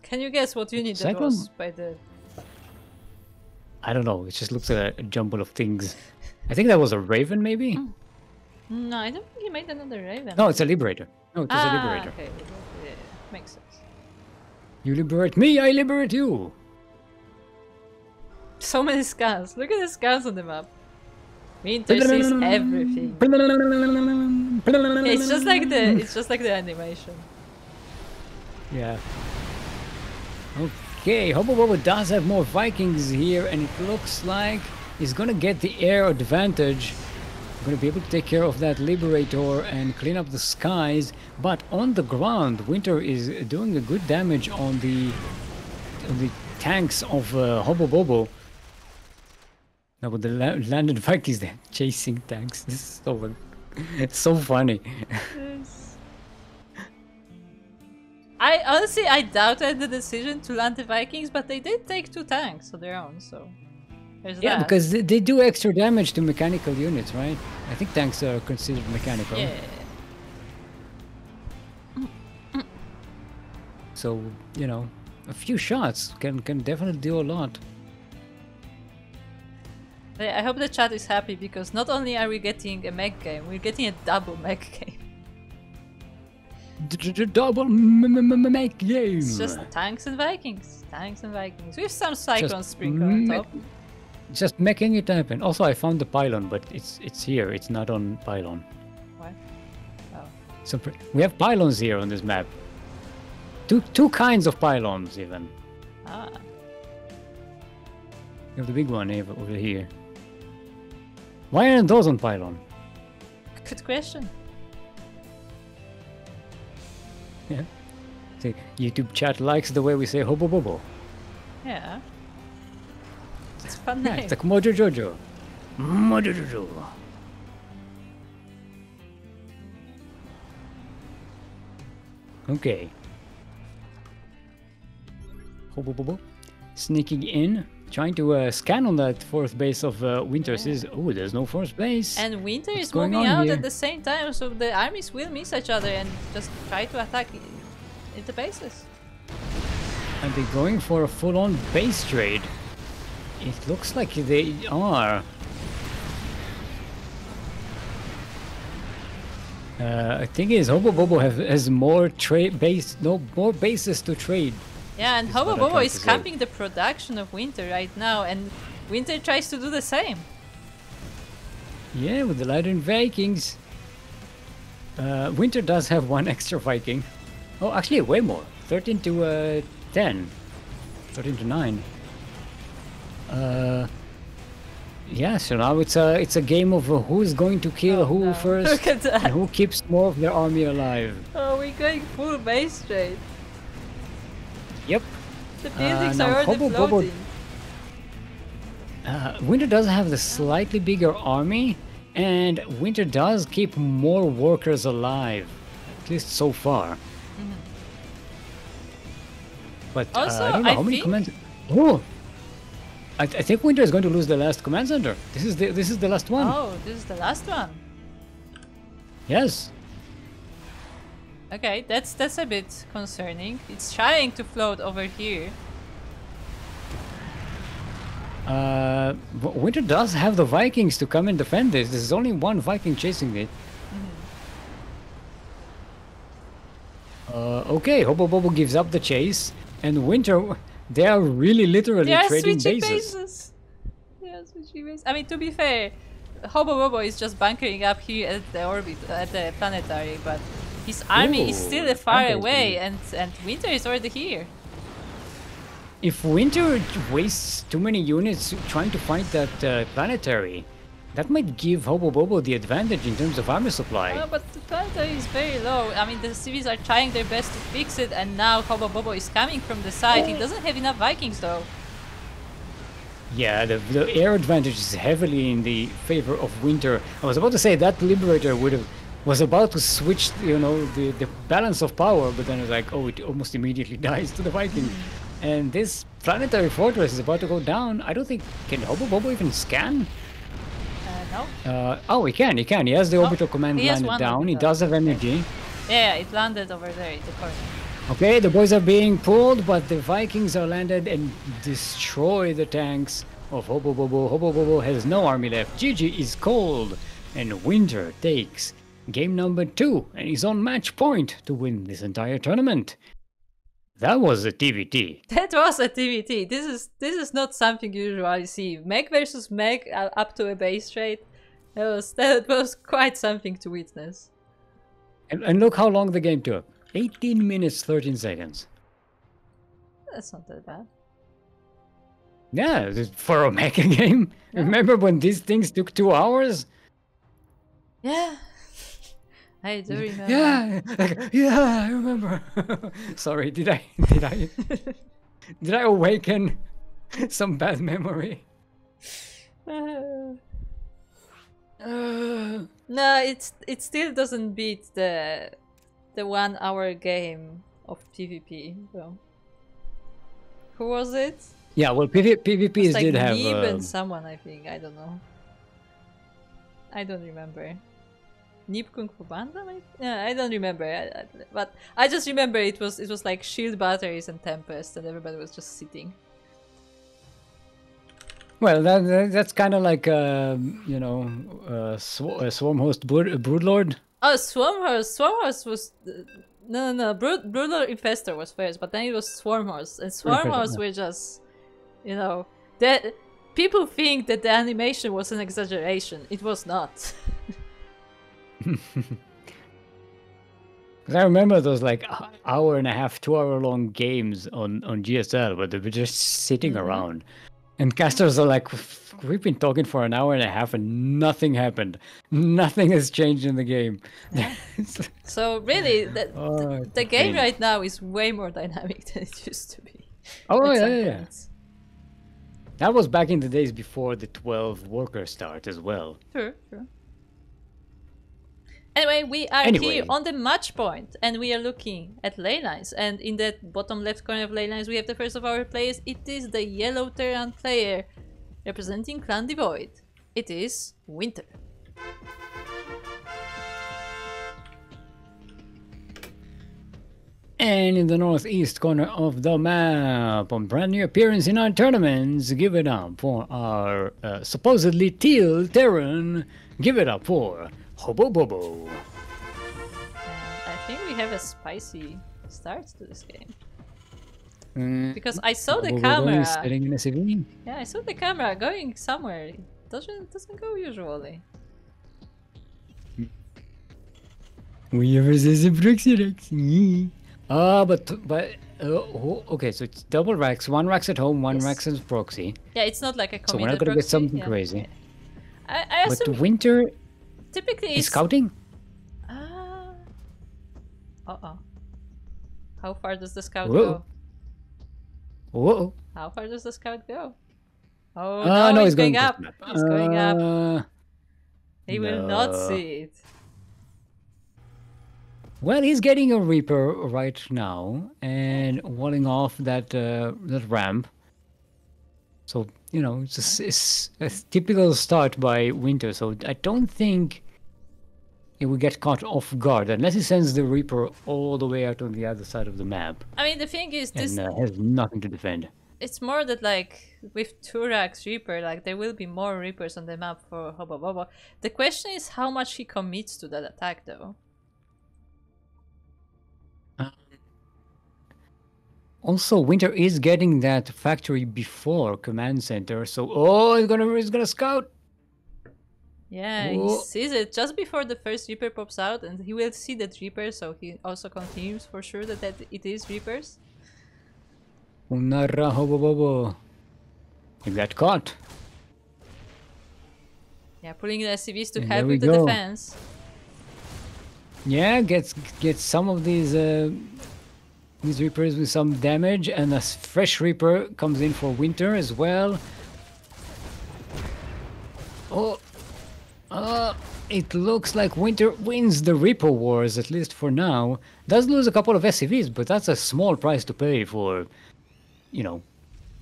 [SPEAKER 1] Can you guess what unit that
[SPEAKER 2] Cyclone?
[SPEAKER 1] was by the...
[SPEAKER 2] I don't know, it just looks like a jumble of things. I think that was a Raven, maybe?
[SPEAKER 1] No, I don't think he made another Raven.
[SPEAKER 2] No, it's a Liberator. No, it was a Liberator.
[SPEAKER 1] Okay, yeah, makes sense.
[SPEAKER 2] You liberate me, I liberate you!
[SPEAKER 1] So many scans. Look at the scans on the map. WiNtR sees everything. It's just like the animation.
[SPEAKER 2] Yeah. Okay, HoboBobo does have more Vikings here, and it looks like he's gonna get the air advantage. Gonna be able to take care of that Liberator and clean up the skies. But on the ground, WiNtR is doing a good damage on the tanks of HoboBobo. Now with the landed Vikings, they're chasing tanks. This is so, it's so funny.
[SPEAKER 1] I doubted the decision to land the Vikings, but they did take 2 tanks of their own, so there's
[SPEAKER 2] Yeah,
[SPEAKER 1] that.
[SPEAKER 2] because they do extra damage to mechanical units, right? I think tanks are considered mechanical.
[SPEAKER 1] Yeah.
[SPEAKER 2] So, you know, a few shots can definitely do a lot.
[SPEAKER 1] I hope the chat is happy, because not only are we getting a mech game, we're getting a double mech game.
[SPEAKER 2] Double make game.
[SPEAKER 1] It's just tanks and Vikings. Tanks and Vikings. With some Cyclone Sprinkle on top.
[SPEAKER 2] Just making it happen. Also, I found the pylon, but it's here. It's not on pylon.
[SPEAKER 1] What? Oh.
[SPEAKER 2] So we have pylons here on this map. Two kinds of pylons even.
[SPEAKER 1] Ah.
[SPEAKER 2] You have the big one over here. Why aren't those on pylon?
[SPEAKER 1] Good question.
[SPEAKER 2] Yeah. See, YouTube chat likes the way we say HoboBobo.
[SPEAKER 1] Yeah. It's a fun
[SPEAKER 2] Yeah,
[SPEAKER 1] name.
[SPEAKER 2] it's like Mojo Jojo. Mojo Jojo. Okay. HoboBobo sneaking in, trying to scan on that fourth base of WiNtR. Says, oh, there's no fourth base.
[SPEAKER 1] And WiNtR
[SPEAKER 2] What's
[SPEAKER 1] is
[SPEAKER 2] going
[SPEAKER 1] moving
[SPEAKER 2] on
[SPEAKER 1] out
[SPEAKER 2] here?
[SPEAKER 1] at the same time, so the armies will miss each other and just try to attack in the bases.
[SPEAKER 2] And they're going for a full-on base trade. It looks like they are. I think is HoboBobo has more more bases to trade.
[SPEAKER 1] Yeah, and
[SPEAKER 2] Is what I'm
[SPEAKER 1] HoboBobo
[SPEAKER 2] trying
[SPEAKER 1] is
[SPEAKER 2] to say.
[SPEAKER 1] camping the production of WiNtR right now, and WiNtR tries to do the same.
[SPEAKER 2] Yeah, with the Libre Vikings. WiNtR does have one extra Viking. Oh, actually, way more. 13 to 10. 13 to 9. Yeah, so now it's a game of who's going to kill who
[SPEAKER 1] no.
[SPEAKER 2] first
[SPEAKER 1] Look at that.
[SPEAKER 2] and who keeps more of their army alive.
[SPEAKER 1] Oh, we're going full base trade.
[SPEAKER 2] Yep.
[SPEAKER 1] The buildings
[SPEAKER 2] now
[SPEAKER 1] are already
[SPEAKER 2] HoboBobo
[SPEAKER 1] floating.
[SPEAKER 2] WiNtR does have the slightly bigger army, and WiNtR does keep more workers alive, at least so far. But
[SPEAKER 1] Also,
[SPEAKER 2] I don't know
[SPEAKER 1] I
[SPEAKER 2] how many
[SPEAKER 1] think-
[SPEAKER 2] commands. Oh, I think WiNtR is going to lose the last command center. This is the last one.
[SPEAKER 1] Oh, this is the last one.
[SPEAKER 2] Yes.
[SPEAKER 1] Okay, that's a bit concerning. It's trying to float over here.
[SPEAKER 2] WiNtR does have the Vikings to come and defend this. There's only one Viking chasing it. Okay, HoboBobo gives up the chase, and WiNtR, they are really literally
[SPEAKER 1] They are
[SPEAKER 2] trading
[SPEAKER 1] switching
[SPEAKER 2] bases.
[SPEAKER 1] bases. They are switching bases. I mean, to be fair, HoboBobo is just bunkering up here at the orbit, at the planetary, but his army is still
[SPEAKER 2] Ooh,
[SPEAKER 1] far
[SPEAKER 2] okay.
[SPEAKER 1] away, and WiNtR is already here.
[SPEAKER 2] If WiNtR wastes too many units trying to find that planetary, that might give HoboBobo the advantage in terms of army supply.
[SPEAKER 1] But the planetary is very low. I mean, the civvies are trying their best to fix it, and now HoboBobo is coming from the side. He doesn't have enough Vikings, though.
[SPEAKER 2] Yeah, the air advantage is heavily in the favor of WiNtR. I was about to say that Liberator was about to switch, you know, the balance of power, but then it was like, oh, it almost immediately dies to the Viking. And this planetary fortress is about to go down. I don't think, can HoboBobo even scan?
[SPEAKER 1] No?
[SPEAKER 2] Oh, he can. He has the orbital command
[SPEAKER 1] he has
[SPEAKER 2] landed
[SPEAKER 1] one
[SPEAKER 2] down. He
[SPEAKER 1] orbital.
[SPEAKER 2] does have energy.
[SPEAKER 1] Yeah, it landed over there in the corner.
[SPEAKER 2] Okay, the boys are being pulled, but the Vikings are landed and destroy the tanks of HoboBobo. HoboBobo has no army left. GG is cold, and WiNtR takes game number 2 and is on match point to win this entire tournament. That was a TVT.
[SPEAKER 1] That was a TVT. This is not something you usually see. Mech versus mech up to a base trade. That was quite something to witness.
[SPEAKER 2] And look how long the game took. 18 minutes, 13 seconds.
[SPEAKER 1] That's not that bad.
[SPEAKER 2] Yeah, for a mech game.
[SPEAKER 1] Yeah.
[SPEAKER 2] Remember when these things took 2 hours?
[SPEAKER 1] Yeah. I do remember.
[SPEAKER 2] Yeah, I remember. Sorry, did I awaken some bad memory?
[SPEAKER 1] No, it still doesn't beat the 1 hour game of PvP. So. Who was it?
[SPEAKER 2] Yeah, well, PvPs
[SPEAKER 1] It's like
[SPEAKER 2] did have.
[SPEAKER 1] Nib and someone, I think. I don't know. I don't remember. Nib Kung Fu Panda, maybe? Yeah, I don't remember. But I just remember it was like shield batteries and Tempest, and everybody was just sitting.
[SPEAKER 2] Well, that's kind of like you know, Swarmhost Broodlord.
[SPEAKER 1] Oh, Swarmhorse was no. Broodlord Infestor was first, but then it was Swarmhorse, and Swarmhorse were just, you know, that people think that the animation was an exaggeration. It was not.
[SPEAKER 2] Because I remember those like hour and a half, 2 hour long games on GSL where they were just sitting around. And casters are like, we've been talking for an hour and a half and nothing happened. Nothing has changed in the game.
[SPEAKER 1] Yeah. So really, the game right now is way more dynamic than it used to be.
[SPEAKER 2] Oh, yeah. That was back in the days before the 12 worker start as well.
[SPEAKER 1] True. Anyway, we are here on the match point, and we are looking at ley lines. And in the bottom left corner of ley lines, we have the first of our players. It is the yellow Terran player representing Clan Devoid. It is WiNtR.
[SPEAKER 2] And in the northeast corner of the map, on brand new appearance in our tournaments, give it up for our supposedly teal Terran. Give it up for HoboBobo.
[SPEAKER 1] And I think we have a spicy start to this game. Because I saw the camera.
[SPEAKER 2] Sitting in a CV.
[SPEAKER 1] Yeah, I saw the camera going somewhere. It doesn't go usually.
[SPEAKER 2] We versus the Brixirax. Okay, so it's double racks. One rack's at home, one
[SPEAKER 1] Yes.
[SPEAKER 2] rack's as proxy.
[SPEAKER 1] Yeah, it's not like a committed
[SPEAKER 2] So we're not gonna
[SPEAKER 1] proxy.
[SPEAKER 2] get something
[SPEAKER 1] Yeah.
[SPEAKER 2] crazy.
[SPEAKER 1] I
[SPEAKER 2] But
[SPEAKER 1] assume
[SPEAKER 2] WiNtR
[SPEAKER 1] typically
[SPEAKER 2] is
[SPEAKER 1] it's...
[SPEAKER 2] scouting.
[SPEAKER 1] Uh-oh. How far does the scout
[SPEAKER 2] Whoa.
[SPEAKER 1] go?
[SPEAKER 2] Whoa.
[SPEAKER 1] How far does the scout go? Oh,
[SPEAKER 2] No,
[SPEAKER 1] no,
[SPEAKER 2] he's
[SPEAKER 1] going
[SPEAKER 2] going
[SPEAKER 1] up.
[SPEAKER 2] to snap.
[SPEAKER 1] He's going up. He will not
[SPEAKER 2] no.
[SPEAKER 1] see it.
[SPEAKER 2] Well, he's getting a Reaper right now and walling off that that ramp. So, you know, it's a typical start by WiNtR. So I don't think it will get caught off guard unless he sends the Reaper all the way out on the other side of the map
[SPEAKER 1] I mean, the thing is, this
[SPEAKER 2] and has nothing to defend.
[SPEAKER 1] it's more that, like, with 2 racks Reaper, like, there will be more Reapers on the map for HoboBobo. The question is how much he commits to that attack, though.
[SPEAKER 2] Also, WiNtR is getting that factory before command center, so he's gonna scout.
[SPEAKER 1] Yeah, he
[SPEAKER 2] Whoa.
[SPEAKER 1] sees it just before the first Reaper pops out, and he will see that Reaper, so he also confirms for sure that it is Reapers.
[SPEAKER 2] Unarra HoboBobo. He got caught.
[SPEAKER 1] Yeah, pulling the SCVs to
[SPEAKER 2] And
[SPEAKER 1] help
[SPEAKER 2] there we
[SPEAKER 1] with the
[SPEAKER 2] go.
[SPEAKER 1] defense.
[SPEAKER 2] Yeah, gets some of these Reapers with some damage, and a fresh Reaper comes in for WiNtR as well. It looks like WiNtR wins the Reaper wars, at least for now. Does lose a couple of SCVs, but that's a small price to pay for, you know,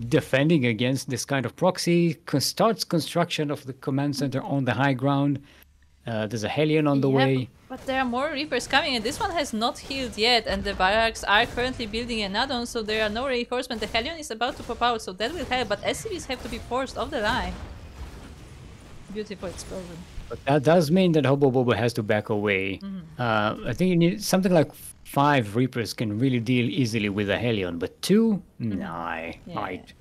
[SPEAKER 2] defending against this kind of proxy. Starts construction of the command center on the high ground. There's a Hellion on the way.
[SPEAKER 1] But there are more Reapers coming, and this one has not healed yet, and the barracks are currently building an add-on, so there are no reinforcements. The Hellion is about to pop out, so that will help, but SCVs have to be forced off the line. Beautiful explosion.
[SPEAKER 2] But that does mean that HoboBobo has to back away. I think you need something like 5 Reapers can really deal easily with a Hellion, but 2? Nah, right.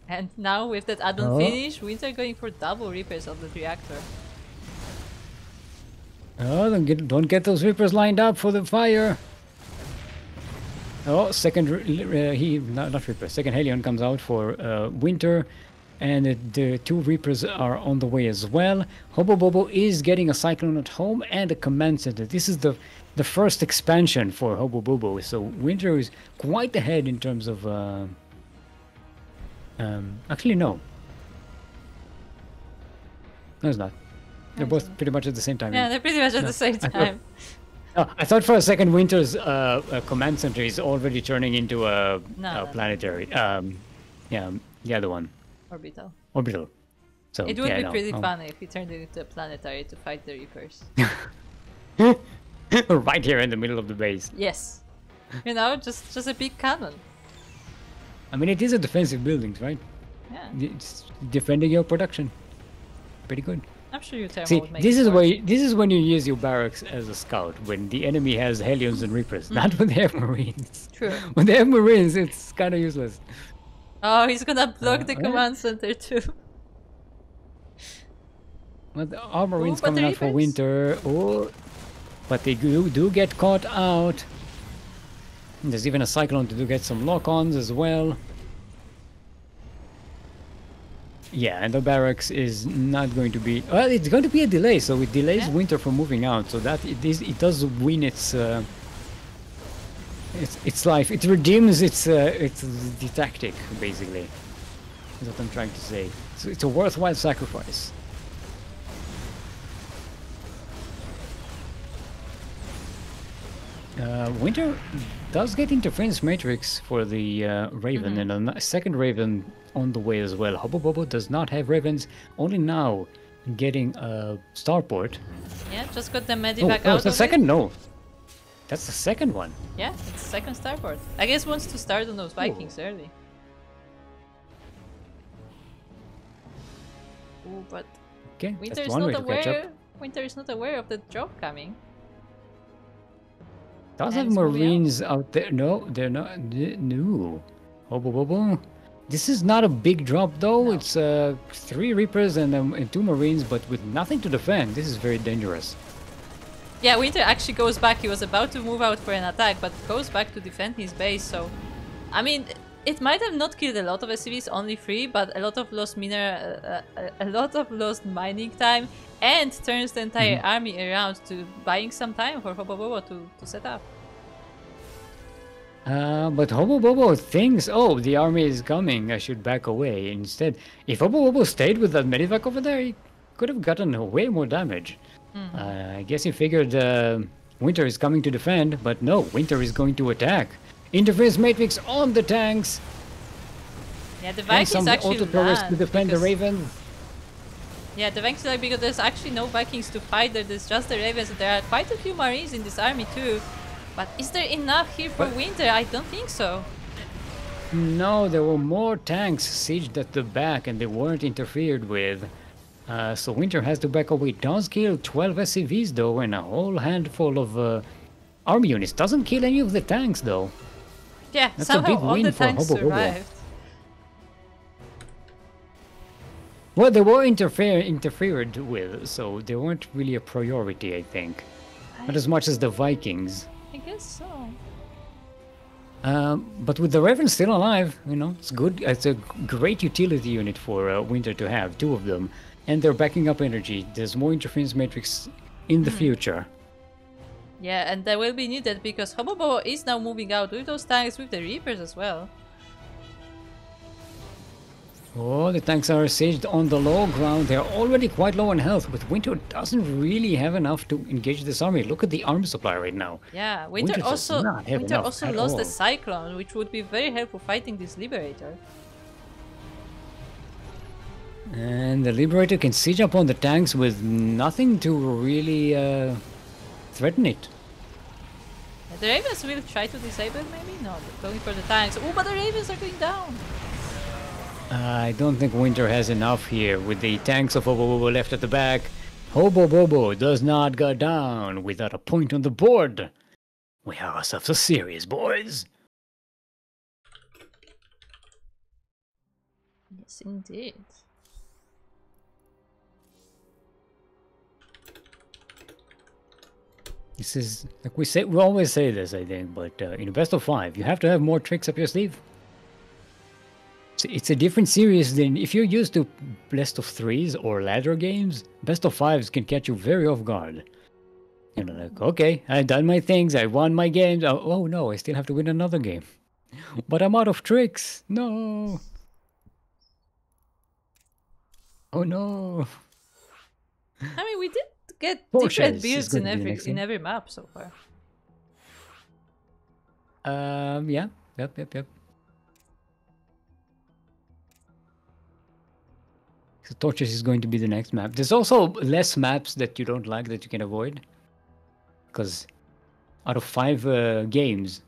[SPEAKER 1] And now with that add-on finish, WiNtR going for double Reapers on the reactor.
[SPEAKER 2] Oh, don't get those Reapers lined up for the fire. Oh, second not Reaper. Second Hellion comes out for WiNtR, and the 2 Reapers are on the way as well. HoboBobo is getting a Cyclone at home and a command center. This is the first expansion for HoboBobo, so WiNtR is quite ahead in terms of. Actually, no. No, it's not. They're both pretty much at the same time.
[SPEAKER 1] Yeah, they're pretty much at the same time.
[SPEAKER 2] I thought for a second WiNTR's command center is already turning into a planetary. Yeah, the other one.
[SPEAKER 1] Orbital.
[SPEAKER 2] Orbital. So
[SPEAKER 1] It would
[SPEAKER 2] yeah,
[SPEAKER 1] be
[SPEAKER 2] no,
[SPEAKER 1] pretty
[SPEAKER 2] no.
[SPEAKER 1] funny if he turned it into a planetary to fight the Reapers.
[SPEAKER 2] Right here in the middle of the base.
[SPEAKER 1] Yes. You know, just a big cannon.
[SPEAKER 2] I mean, it is a defensive building, right?
[SPEAKER 1] Yeah.
[SPEAKER 2] It's defending your production. Pretty good.
[SPEAKER 1] I'm sure you
[SPEAKER 2] See,
[SPEAKER 1] would make
[SPEAKER 2] this
[SPEAKER 1] it
[SPEAKER 2] is
[SPEAKER 1] work.
[SPEAKER 2] this is when you use your barracks as a scout, when the enemy has Hellions and Reapers, not when they have Marines.
[SPEAKER 1] True.
[SPEAKER 2] When they have Marines, it's kind of useless.
[SPEAKER 1] Oh, he's gonna block the command center too.
[SPEAKER 2] But our Marines
[SPEAKER 1] but
[SPEAKER 2] coming
[SPEAKER 1] the
[SPEAKER 2] out for
[SPEAKER 1] Reapers?
[SPEAKER 2] WiNtR. Oh, but they do get caught out. There's even a Cyclone to get some lock-ons as well. Yeah, and the barracks is not going to be... Well, it's going to be a delay, so it delays WiNtR from moving out. So that it does win its life. It redeems its the tactic, basically. Is what I'm trying to say. So it's a worthwhile sacrifice. WiNtR does get interference matrix for the Raven, and a second Raven on the way as well. HoboBobo does not have Ravens, only now getting a starport.
[SPEAKER 1] Yeah, just got the medivac
[SPEAKER 2] Oh,
[SPEAKER 1] out
[SPEAKER 2] it's the
[SPEAKER 1] of
[SPEAKER 2] second?
[SPEAKER 1] it.
[SPEAKER 2] No. That's the second one.
[SPEAKER 1] Yeah, it's the second starport. I guess wants to start on those Vikings early. Ooh, but
[SPEAKER 2] Okay,
[SPEAKER 1] WiNtR
[SPEAKER 2] that's
[SPEAKER 1] is
[SPEAKER 2] one way
[SPEAKER 1] not
[SPEAKER 2] to catch up.
[SPEAKER 1] aware. WiNtR is not aware of the drop coming.
[SPEAKER 2] Does
[SPEAKER 1] And
[SPEAKER 2] have
[SPEAKER 1] it's moving
[SPEAKER 2] Marines out there? No, they're not. No. HoboBobo. This is not a big drop though.
[SPEAKER 1] No.
[SPEAKER 2] It's 3 Reapers and 2 Marines, but with nothing to defend. This is very dangerous.
[SPEAKER 1] Yeah, WiNtR actually goes back. He was about to move out for an attack, but goes back to defend his base. So, I mean, it might have not killed a lot of SCVs, only 3, but a lot of lost a lot of lost mining time, and turns the entire army around to buying some time for HoboBobo to set up.
[SPEAKER 2] But HoboBobo thinks, oh, the army is coming, I should back away. Instead, if HoboBobo stayed with that medivac over there, he could have gotten way more damage. I guess he figured WiNtR is coming to defend, but no, WiNtR is going to attack. Interference Matrix on the tanks.
[SPEAKER 1] Yeah, the Vikings actually land
[SPEAKER 2] to defend the Ravens.
[SPEAKER 1] Yeah, the Vikings like because there's actually no Vikings to fight. There's just the Ravens. There are quite a few Marines in this army too. But is there enough here for WiNtR? I don't think so.
[SPEAKER 2] No, there were more tanks sieged at the back and they weren't interfered with. So WiNtR has to back away. Does kill 12 SCVs though and a whole handful of army units. Doesn't kill any of the tanks though.
[SPEAKER 1] Yeah,
[SPEAKER 2] that's
[SPEAKER 1] somehow
[SPEAKER 2] a big
[SPEAKER 1] all
[SPEAKER 2] win
[SPEAKER 1] the
[SPEAKER 2] for
[SPEAKER 1] tanks
[SPEAKER 2] HoboBobo.
[SPEAKER 1] survived.
[SPEAKER 2] Well, they were interfered with, so they weren't really a priority, I think. Not as much as the Vikings.
[SPEAKER 1] I guess so.
[SPEAKER 2] But with the Ravens still alive, you know, it's good. It's a great utility unit for WiNtR to have, 2 of them. And they're backing up energy. There's more interference matrix in the future.
[SPEAKER 1] Yeah, and that will be needed because HoboBobo is now moving out with those tanks, with the Reapers as well.
[SPEAKER 2] Oh, the tanks are sieged on the low ground. They're already quite low on health, but WiNtR doesn't really have enough to engage this army. Look at the army supply right now.
[SPEAKER 1] Yeah, WiNtR also lost the Cyclone, which would be very helpful fighting this Liberator.
[SPEAKER 2] And the Liberator can siege up on the tanks with nothing to really threaten it.
[SPEAKER 1] The Ravens will try to disable maybe? No, they're going for the tanks. Oh, but the Ravens are going down!
[SPEAKER 2] I don't think WiNtR has enough here with the tanks of HoboBobo left at the back. HoboBobo does not go down without a point on the board. We have ourselves a series, boys.
[SPEAKER 1] Yes, indeed.
[SPEAKER 2] This is, like we always say this, I think, but in a best of 5, you have to have more tricks up your sleeve. It's a different series than if you're used to best of 3s or ladder games. Best of 5s can catch you very off guard. You know, like, okay, I've done my things, I won my games. Oh no, I still have to win another game. But I'm out of tricks. No. Oh no.
[SPEAKER 1] I mean, we did get
[SPEAKER 2] Porsche
[SPEAKER 1] different builds in every map so far.
[SPEAKER 2] Yeah. Yep. So Torches is going to be the next map. There's also less maps that you don't like that you can avoid. Because out of 5 games,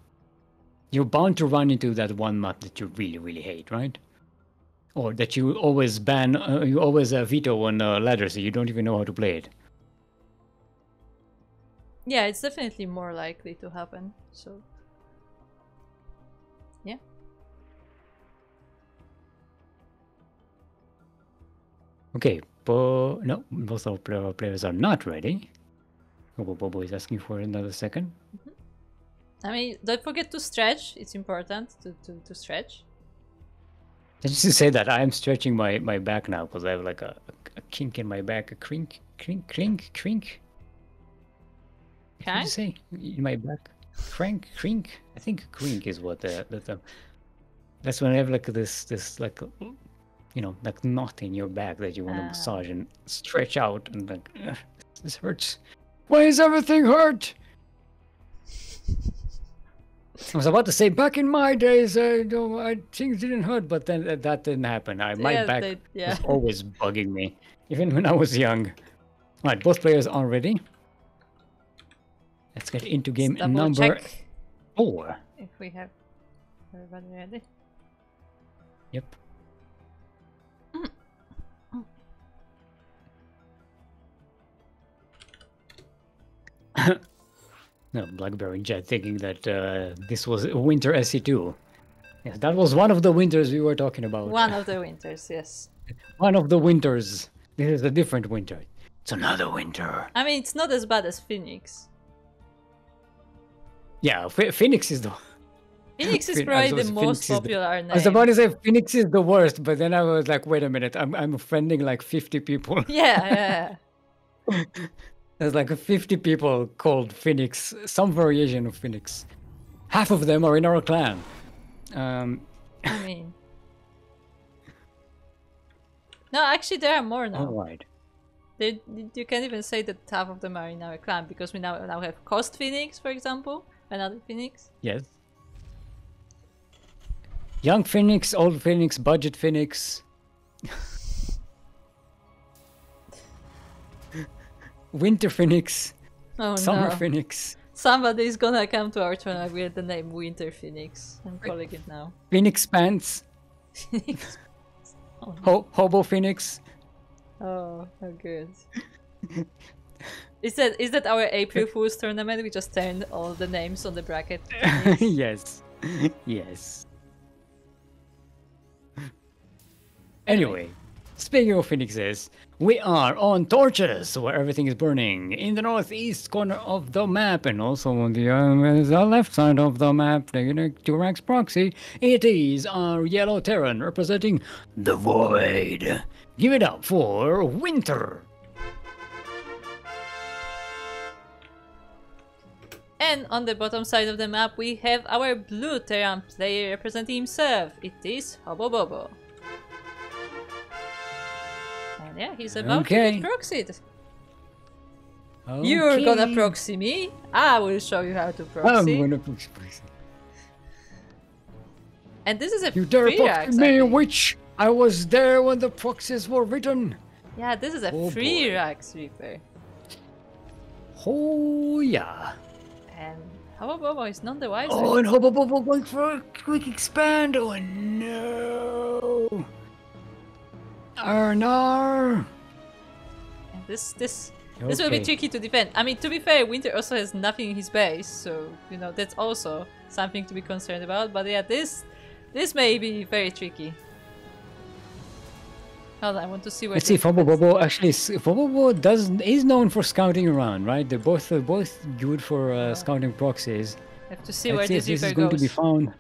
[SPEAKER 2] you're bound to run into that one map that you really, really hate, right? Or that you always ban, you always veto on ladder, so you don't even know how to play it.
[SPEAKER 1] Yeah, it's definitely more likely to happen, so... yeah.
[SPEAKER 2] Okay, no, both our players are not ready. HoboBobo is asking for another second.
[SPEAKER 1] I mean, don't forget to stretch. It's important to stretch.
[SPEAKER 2] Just to say that I am stretching my back now because I have like a kink in my back, a crink.
[SPEAKER 1] Crank?
[SPEAKER 2] What did you say? In my back? Crink? I think crink is what that's when I have like this like, you know, like knot in your back that you want to massage and stretch out and like, this hurts. Why is everything hurt? I was about to say back in my days, things didn't hurt, but then that didn't happen. My back was always bugging me, even when I was young. All right, both players are ready. Let's get into game number 4.
[SPEAKER 1] If we have everybody ready.
[SPEAKER 2] Yep. No, Blackberry Jet thinking that this was WiNtR SC2. Yes, that was one of the WiNTRs we were talking about.
[SPEAKER 1] One of the WiNTRs, yes.
[SPEAKER 2] One of the WiNTRs. This is a different WiNtR. It's another winter.
[SPEAKER 1] I mean, it's not as bad as Phoenix.
[SPEAKER 2] Yeah, Phoenix is the...
[SPEAKER 1] Phoenix is probably the most popular name.
[SPEAKER 2] I was about to say Phoenix is the worst, but then I was like, wait a minute, I'm offending like 50 people.
[SPEAKER 1] Yeah.
[SPEAKER 2] There's like 50 people called Phoenix, some variation of Phoenix. Half of them are in our clan.
[SPEAKER 1] I mean... No, actually there are more now.
[SPEAKER 2] Alright.
[SPEAKER 1] You can even say that half of them are in our clan, because we now have Cost Phoenix, for example. Another Phoenix.
[SPEAKER 2] Yes. Young Phoenix, old Phoenix, budget Phoenix. Winter Phoenix.
[SPEAKER 1] Oh
[SPEAKER 2] Summer
[SPEAKER 1] no.
[SPEAKER 2] Phoenix.
[SPEAKER 1] Somebody is gonna come to our tournament with the name Winter Phoenix. I'm calling it now.
[SPEAKER 2] Phoenix Pants.
[SPEAKER 1] Phoenix. Oh, no.
[SPEAKER 2] Hobo Phoenix.
[SPEAKER 1] Oh good. Is that our April Fool's tournament? We just turned all the names on the bracket.
[SPEAKER 2] Yes. Yes. Anyway, speaking of phoenixes, we are on torches, where everything is burning, in the northeast corner of the map, and also on the left side of the map, the 2rax proxy, it is our yellow Terran representing the Void. Give it up for WiNtR.
[SPEAKER 1] And on the bottom side of the map, we have our blue Terran player representing himself. It is HoboBobo. And yeah, he's about to get proxied.
[SPEAKER 2] Okay.
[SPEAKER 1] You're gonna proxy me? I will show you how to proxy.
[SPEAKER 2] I'm gonna proxy.
[SPEAKER 1] And this is a
[SPEAKER 2] You dare
[SPEAKER 1] free
[SPEAKER 2] proxy
[SPEAKER 1] rax,
[SPEAKER 2] me, witch! I was there when the proxies were written.
[SPEAKER 1] Yeah, this is a free rax Reaper.
[SPEAKER 2] Oh yeah.
[SPEAKER 1] And HoboBobo is none the wiser.
[SPEAKER 2] Oh, and HoboBobo going for a quick expand. Oh no. RNR.
[SPEAKER 1] And this will be tricky to defend. I mean, to be fair, WiNtR also has nothing in his base, so you know that's also something to be concerned about. But yeah, this may be very tricky. Hold on, I want to see where.
[SPEAKER 2] Let's see if HoboBobo actually. HoboBobo is known for scouting around, right? They're both good for scouting proxies.
[SPEAKER 1] Have to see where this Reaper
[SPEAKER 2] is going
[SPEAKER 1] goes.
[SPEAKER 2] to be found.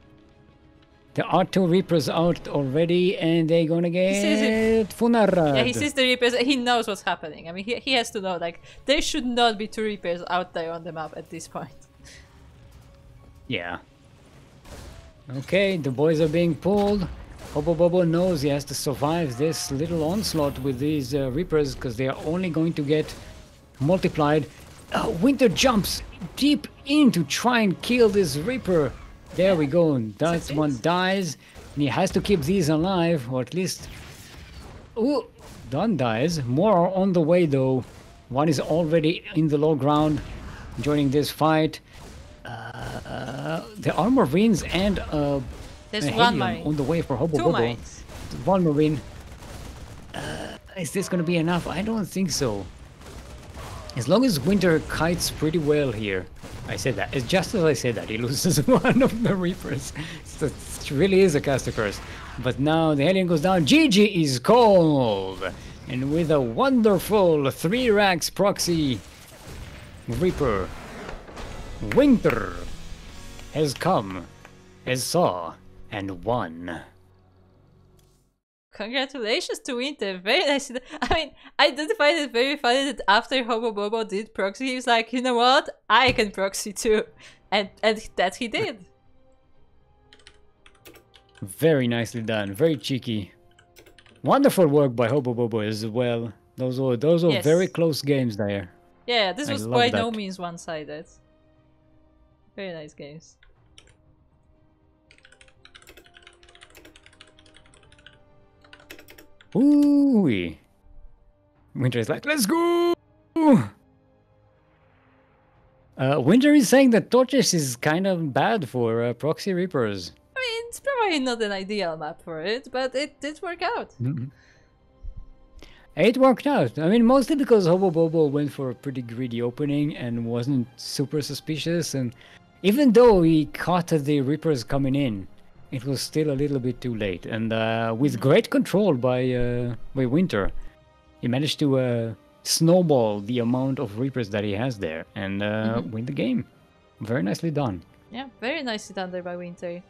[SPEAKER 2] There are 2 Reapers out already, and they're gonna get Funarad.
[SPEAKER 1] Yeah, he sees the Reapers. He knows what's happening. I mean, he has to know, like, there should not be 2 Reapers out there on the map at this point.
[SPEAKER 2] Yeah. Okay, the boys are being pulled. HoboBobo knows he has to survive this little onslaught with these Reapers, because they are only going to get multiplied. WiNtR jumps deep in to try and kill this Reaper. There we go, that one dies, and he has to keep these alive, or at least... Ooh, Don dies. More are on the way though. One is already in the low ground, joining this fight. There are Marines and
[SPEAKER 1] there's one Marine
[SPEAKER 2] on the way for HoboBobo.
[SPEAKER 1] 2 Marines.
[SPEAKER 2] One Marine. Is this gonna be enough? I don't think so. As long as WiNtR kites pretty well here. I said that. It's just as I said that, he loses one of the Reapers. So it really is a caster curse. But now the alien goes down. GG is called! And with a wonderful 3rax proxy Reaper, WiNtR has come, has saw, and won.
[SPEAKER 1] Congratulations to WiNtR, very nice. I mean, I did find it very funny that after HoboBobo did proxy, he was like, you know what, I can proxy too. And that he did.
[SPEAKER 2] Very nicely done, very cheeky. Wonderful work by HoboBobo as well. Those were very close games there.
[SPEAKER 1] Yeah, this was by no means one-sided. Very nice games.
[SPEAKER 2] Ooh-wee. WiNtR is like, let's go! WiNtR is saying that Torches is kind of bad for proxy Reapers.
[SPEAKER 1] I mean, it's probably not an ideal map for it, but it did work out.
[SPEAKER 2] It worked out. I mean, mostly because HoboBobo went for a pretty greedy opening and wasn't super suspicious, and even though he caught the Reapers coming in, it was still a little bit too late. And with great control by WiNtR, he managed to snowball the amount of Reapers that he has there and win the game. Very nicely done.
[SPEAKER 1] Yeah, very nicely done there by WiNtR.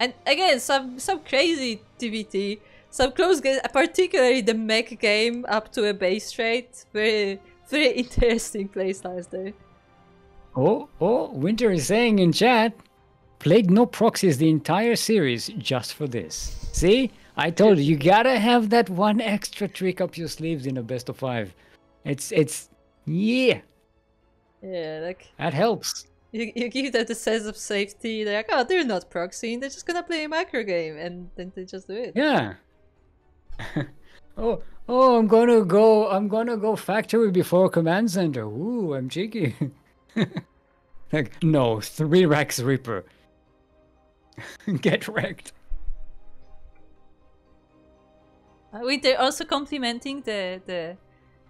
[SPEAKER 1] And again, some crazy TVT, some close games, particularly the mech game up to a base trade. Very interesting playstyles there.
[SPEAKER 2] Oh, WiNtR is saying in chat, played no proxies the entire series just for this. See? I told you gotta have that one extra trick up your sleeves in a best of 5. It's yeah.
[SPEAKER 1] Yeah, like
[SPEAKER 2] that helps.
[SPEAKER 1] You give them the sense of safety. They're like, oh, they're not proxying. They're just gonna play a macro game, and then they just do it.
[SPEAKER 2] Yeah. oh, I'm gonna go factory before command center. Ooh, I'm cheeky. Like, no, 3 racks Reaper. Get wrecked.
[SPEAKER 1] They're also complimenting the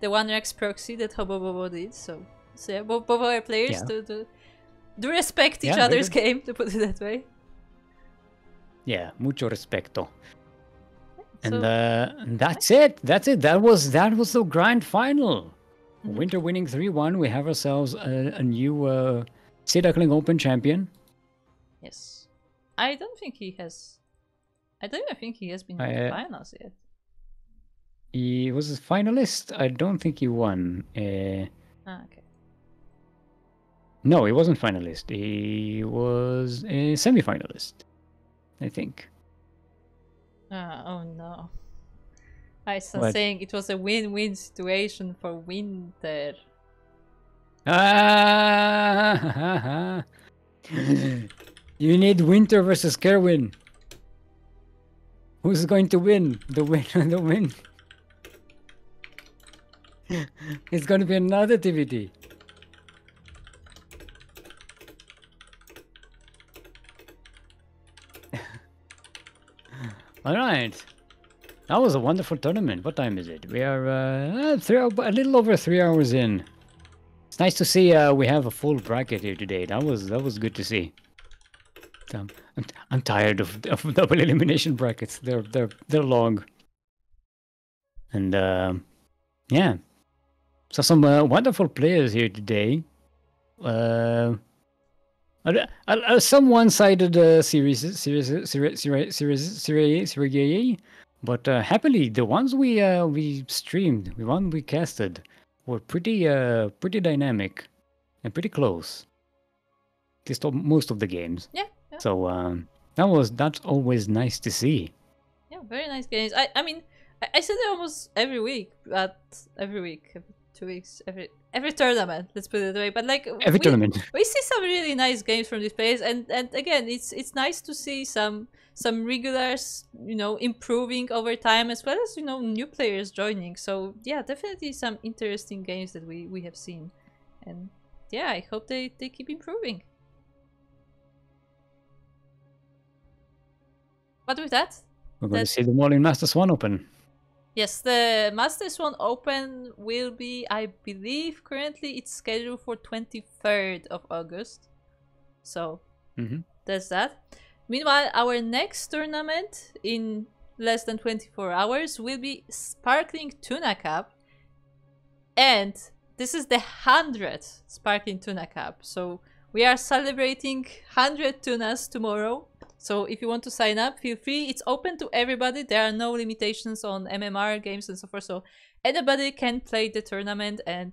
[SPEAKER 1] 1rex proxy that HoboBobo did. So yeah, both our players do respect each other's game, to put it that way.
[SPEAKER 2] Yeah, mucho respecto.
[SPEAKER 1] So,
[SPEAKER 2] and that's it. That was the grand final. WiNtR winning 3-1. We have ourselves a new Sea Duckling Open champion.
[SPEAKER 1] Yes, I don't even think he has been in the finals yet.
[SPEAKER 2] He was a finalist. I don't think he won.
[SPEAKER 1] Okay.
[SPEAKER 2] No, he wasn't finalist. He was a semi-finalist, I think.
[SPEAKER 1] Oh no. I was saying it was a win-win situation for WiNtR.
[SPEAKER 2] You need WiNtR versus Kerwin. Who's going to win? The win. It's going to be another TVT. All right. That was a wonderful tournament. What time is it? We are a little over 3 hours in. It's nice to see we have a full bracket here today. That was good to see. I'm tired of double elimination brackets. They're long. And yeah. So some wonderful players here today. Some one-sided series, but happily the ones we streamed, the one we casted, were pretty dynamic and pretty close. At least most of the games.
[SPEAKER 1] Yeah.
[SPEAKER 2] So that's always nice to see.
[SPEAKER 1] Yeah, very nice games. I mean, I said it almost every week, but every 2 weeks, every tournament, let's put it that way. But like
[SPEAKER 2] every tournament,
[SPEAKER 1] we see some really nice games from these players, and again, it's nice to see some regulars, improving over time, as well as new players joining. So yeah, definitely some interesting games that we have seen, and yeah, I hope they keep improving. But with that,
[SPEAKER 2] we're going to see them all in Masters 1 Open.
[SPEAKER 1] Yes, the Masters 1 Open will be, I believe, currently it's scheduled for 23rd of August. So, that's that. Meanwhile, our next tournament in less than 24 hours will be Sparkling Tuna Cup. And this is the 100th Sparkling Tuna Cup. So, we are celebrating 100 tunas tomorrow. So if you want to sign up, feel free. It's open to everybody. There are no limitations on MMR games and so forth. So anybody can play the tournament, and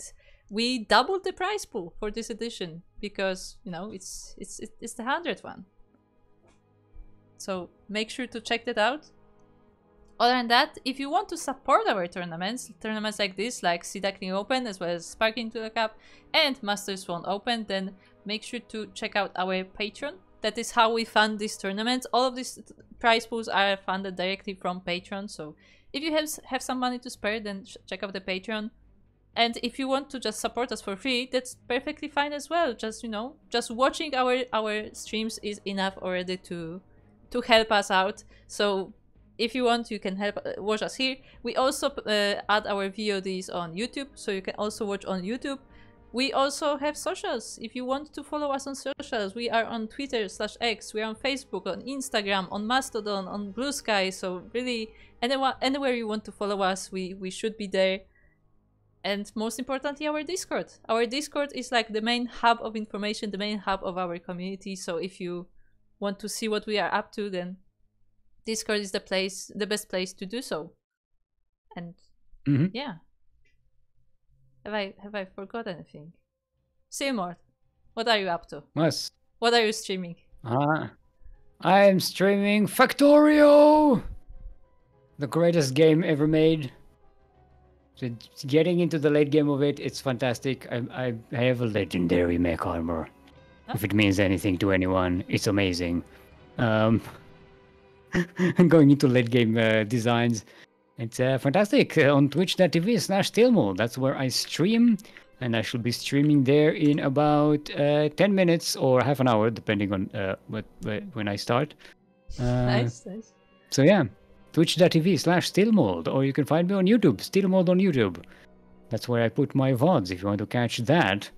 [SPEAKER 1] we doubled the prize pool for this edition because it's the 100th one. So make sure to check that out. Other than that, if you want to support our tournaments like this, like Sea Duckling Open, as well as Sparkling Tuna Cup and Masters 1 Open, then make sure to check out our Patreon. That is how we fund these tournaments. All of these prize pools are funded directly from Patreon. So if you have some money to spare, then check out the Patreon. And if you want to just support us for free, that's perfectly fine as well. Just just watching our streams is enough already to help us out. So if you want, you can help watch us here. We also add our VODs on YouTube, so you can also watch on YouTube. We also have socials. If you want to follow us on socials, we are on Twitter/X, we are on Facebook, on Instagram, on Mastodon, on Blue Sky. So really, anywhere you want to follow us, we should be there. And most importantly, our Discord. Our Discord is like the main hub of information, the main hub of our community. So if you want to see what we are up to, then Discord is the best place to do so. And yeah. Have I forgot anything? Seymour, what are you up to?
[SPEAKER 2] Yes.
[SPEAKER 1] What are you streaming?
[SPEAKER 2] I am streaming Factorio! The greatest game ever made. So getting into the late game of it, it's fantastic. I have a legendary mech armor. Huh? If it means anything to anyone, it's amazing. Going into late game designs, it's fantastic. On twitch.tv/Steelmold. That's where I stream. And I should be streaming there in about 10 minutes or half an hour, depending on when I start.
[SPEAKER 1] Nice.
[SPEAKER 2] So yeah, twitch.tv/Steelmold, or you can find me on YouTube, Steelmold on YouTube. That's where I put my VODs if you want to catch that.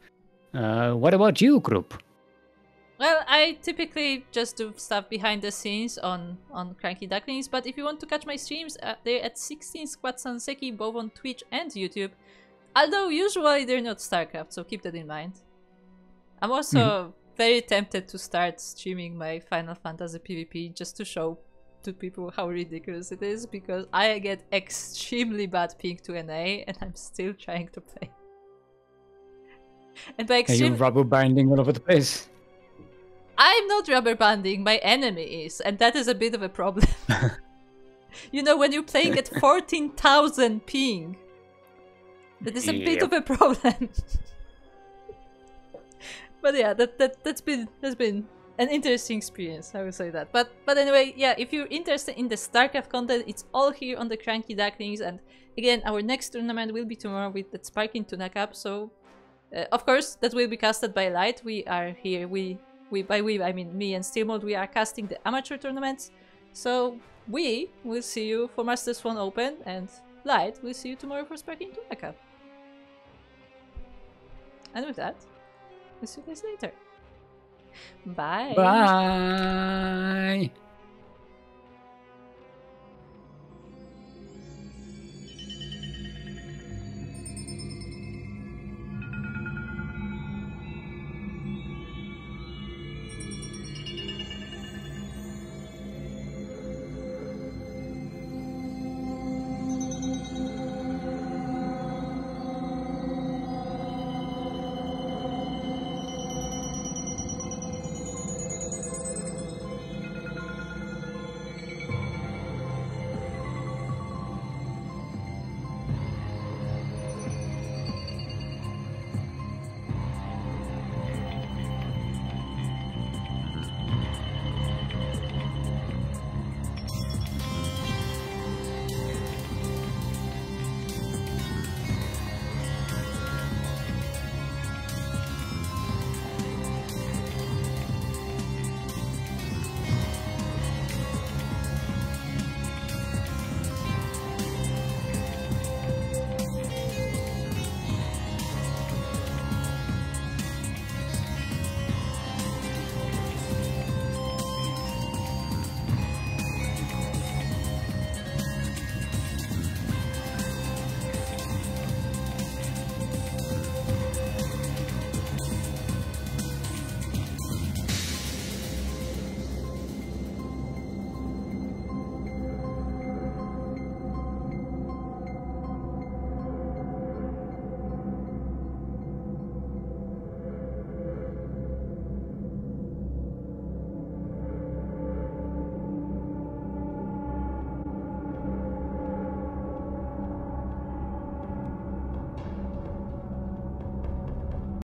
[SPEAKER 2] What about you, Krupp?
[SPEAKER 1] Well, I typically just do stuff behind the scenes on CranKy Ducklings, but if you want to catch my streams, they're at 16 Squad Sanseki, both on Twitch and YouTube. Although usually they're not StarCraft, so keep that in mind. I'm also very tempted to start streaming my Final Fantasy PvP just to show to people how ridiculous it is, because I get extremely bad ping to NA and I'm still trying to play. And by
[SPEAKER 2] Are you rubber banding all over the place?
[SPEAKER 1] I'm not rubber banding, my enemy is, and that is a bit of a problem. You know, when you're playing at 14,000 ping, that is a bit of a problem. But yeah, that's been an interesting experience, I will say that. But anyway, yeah, if you're interested in the StarCraft content, it's all here on the CranKy Ducklings. And again, our next tournament will be tomorrow with the Sparking Tuna Cup. So of course that will be casted by Light. We are here, by we I mean me and Steelmold, we are casting the amateur tournaments. So we will see you for Masters 1 Open, and Light will see you tomorrow for Sparking Tuna Cup. And with that, we'll see you guys later. Bye.
[SPEAKER 2] Bye.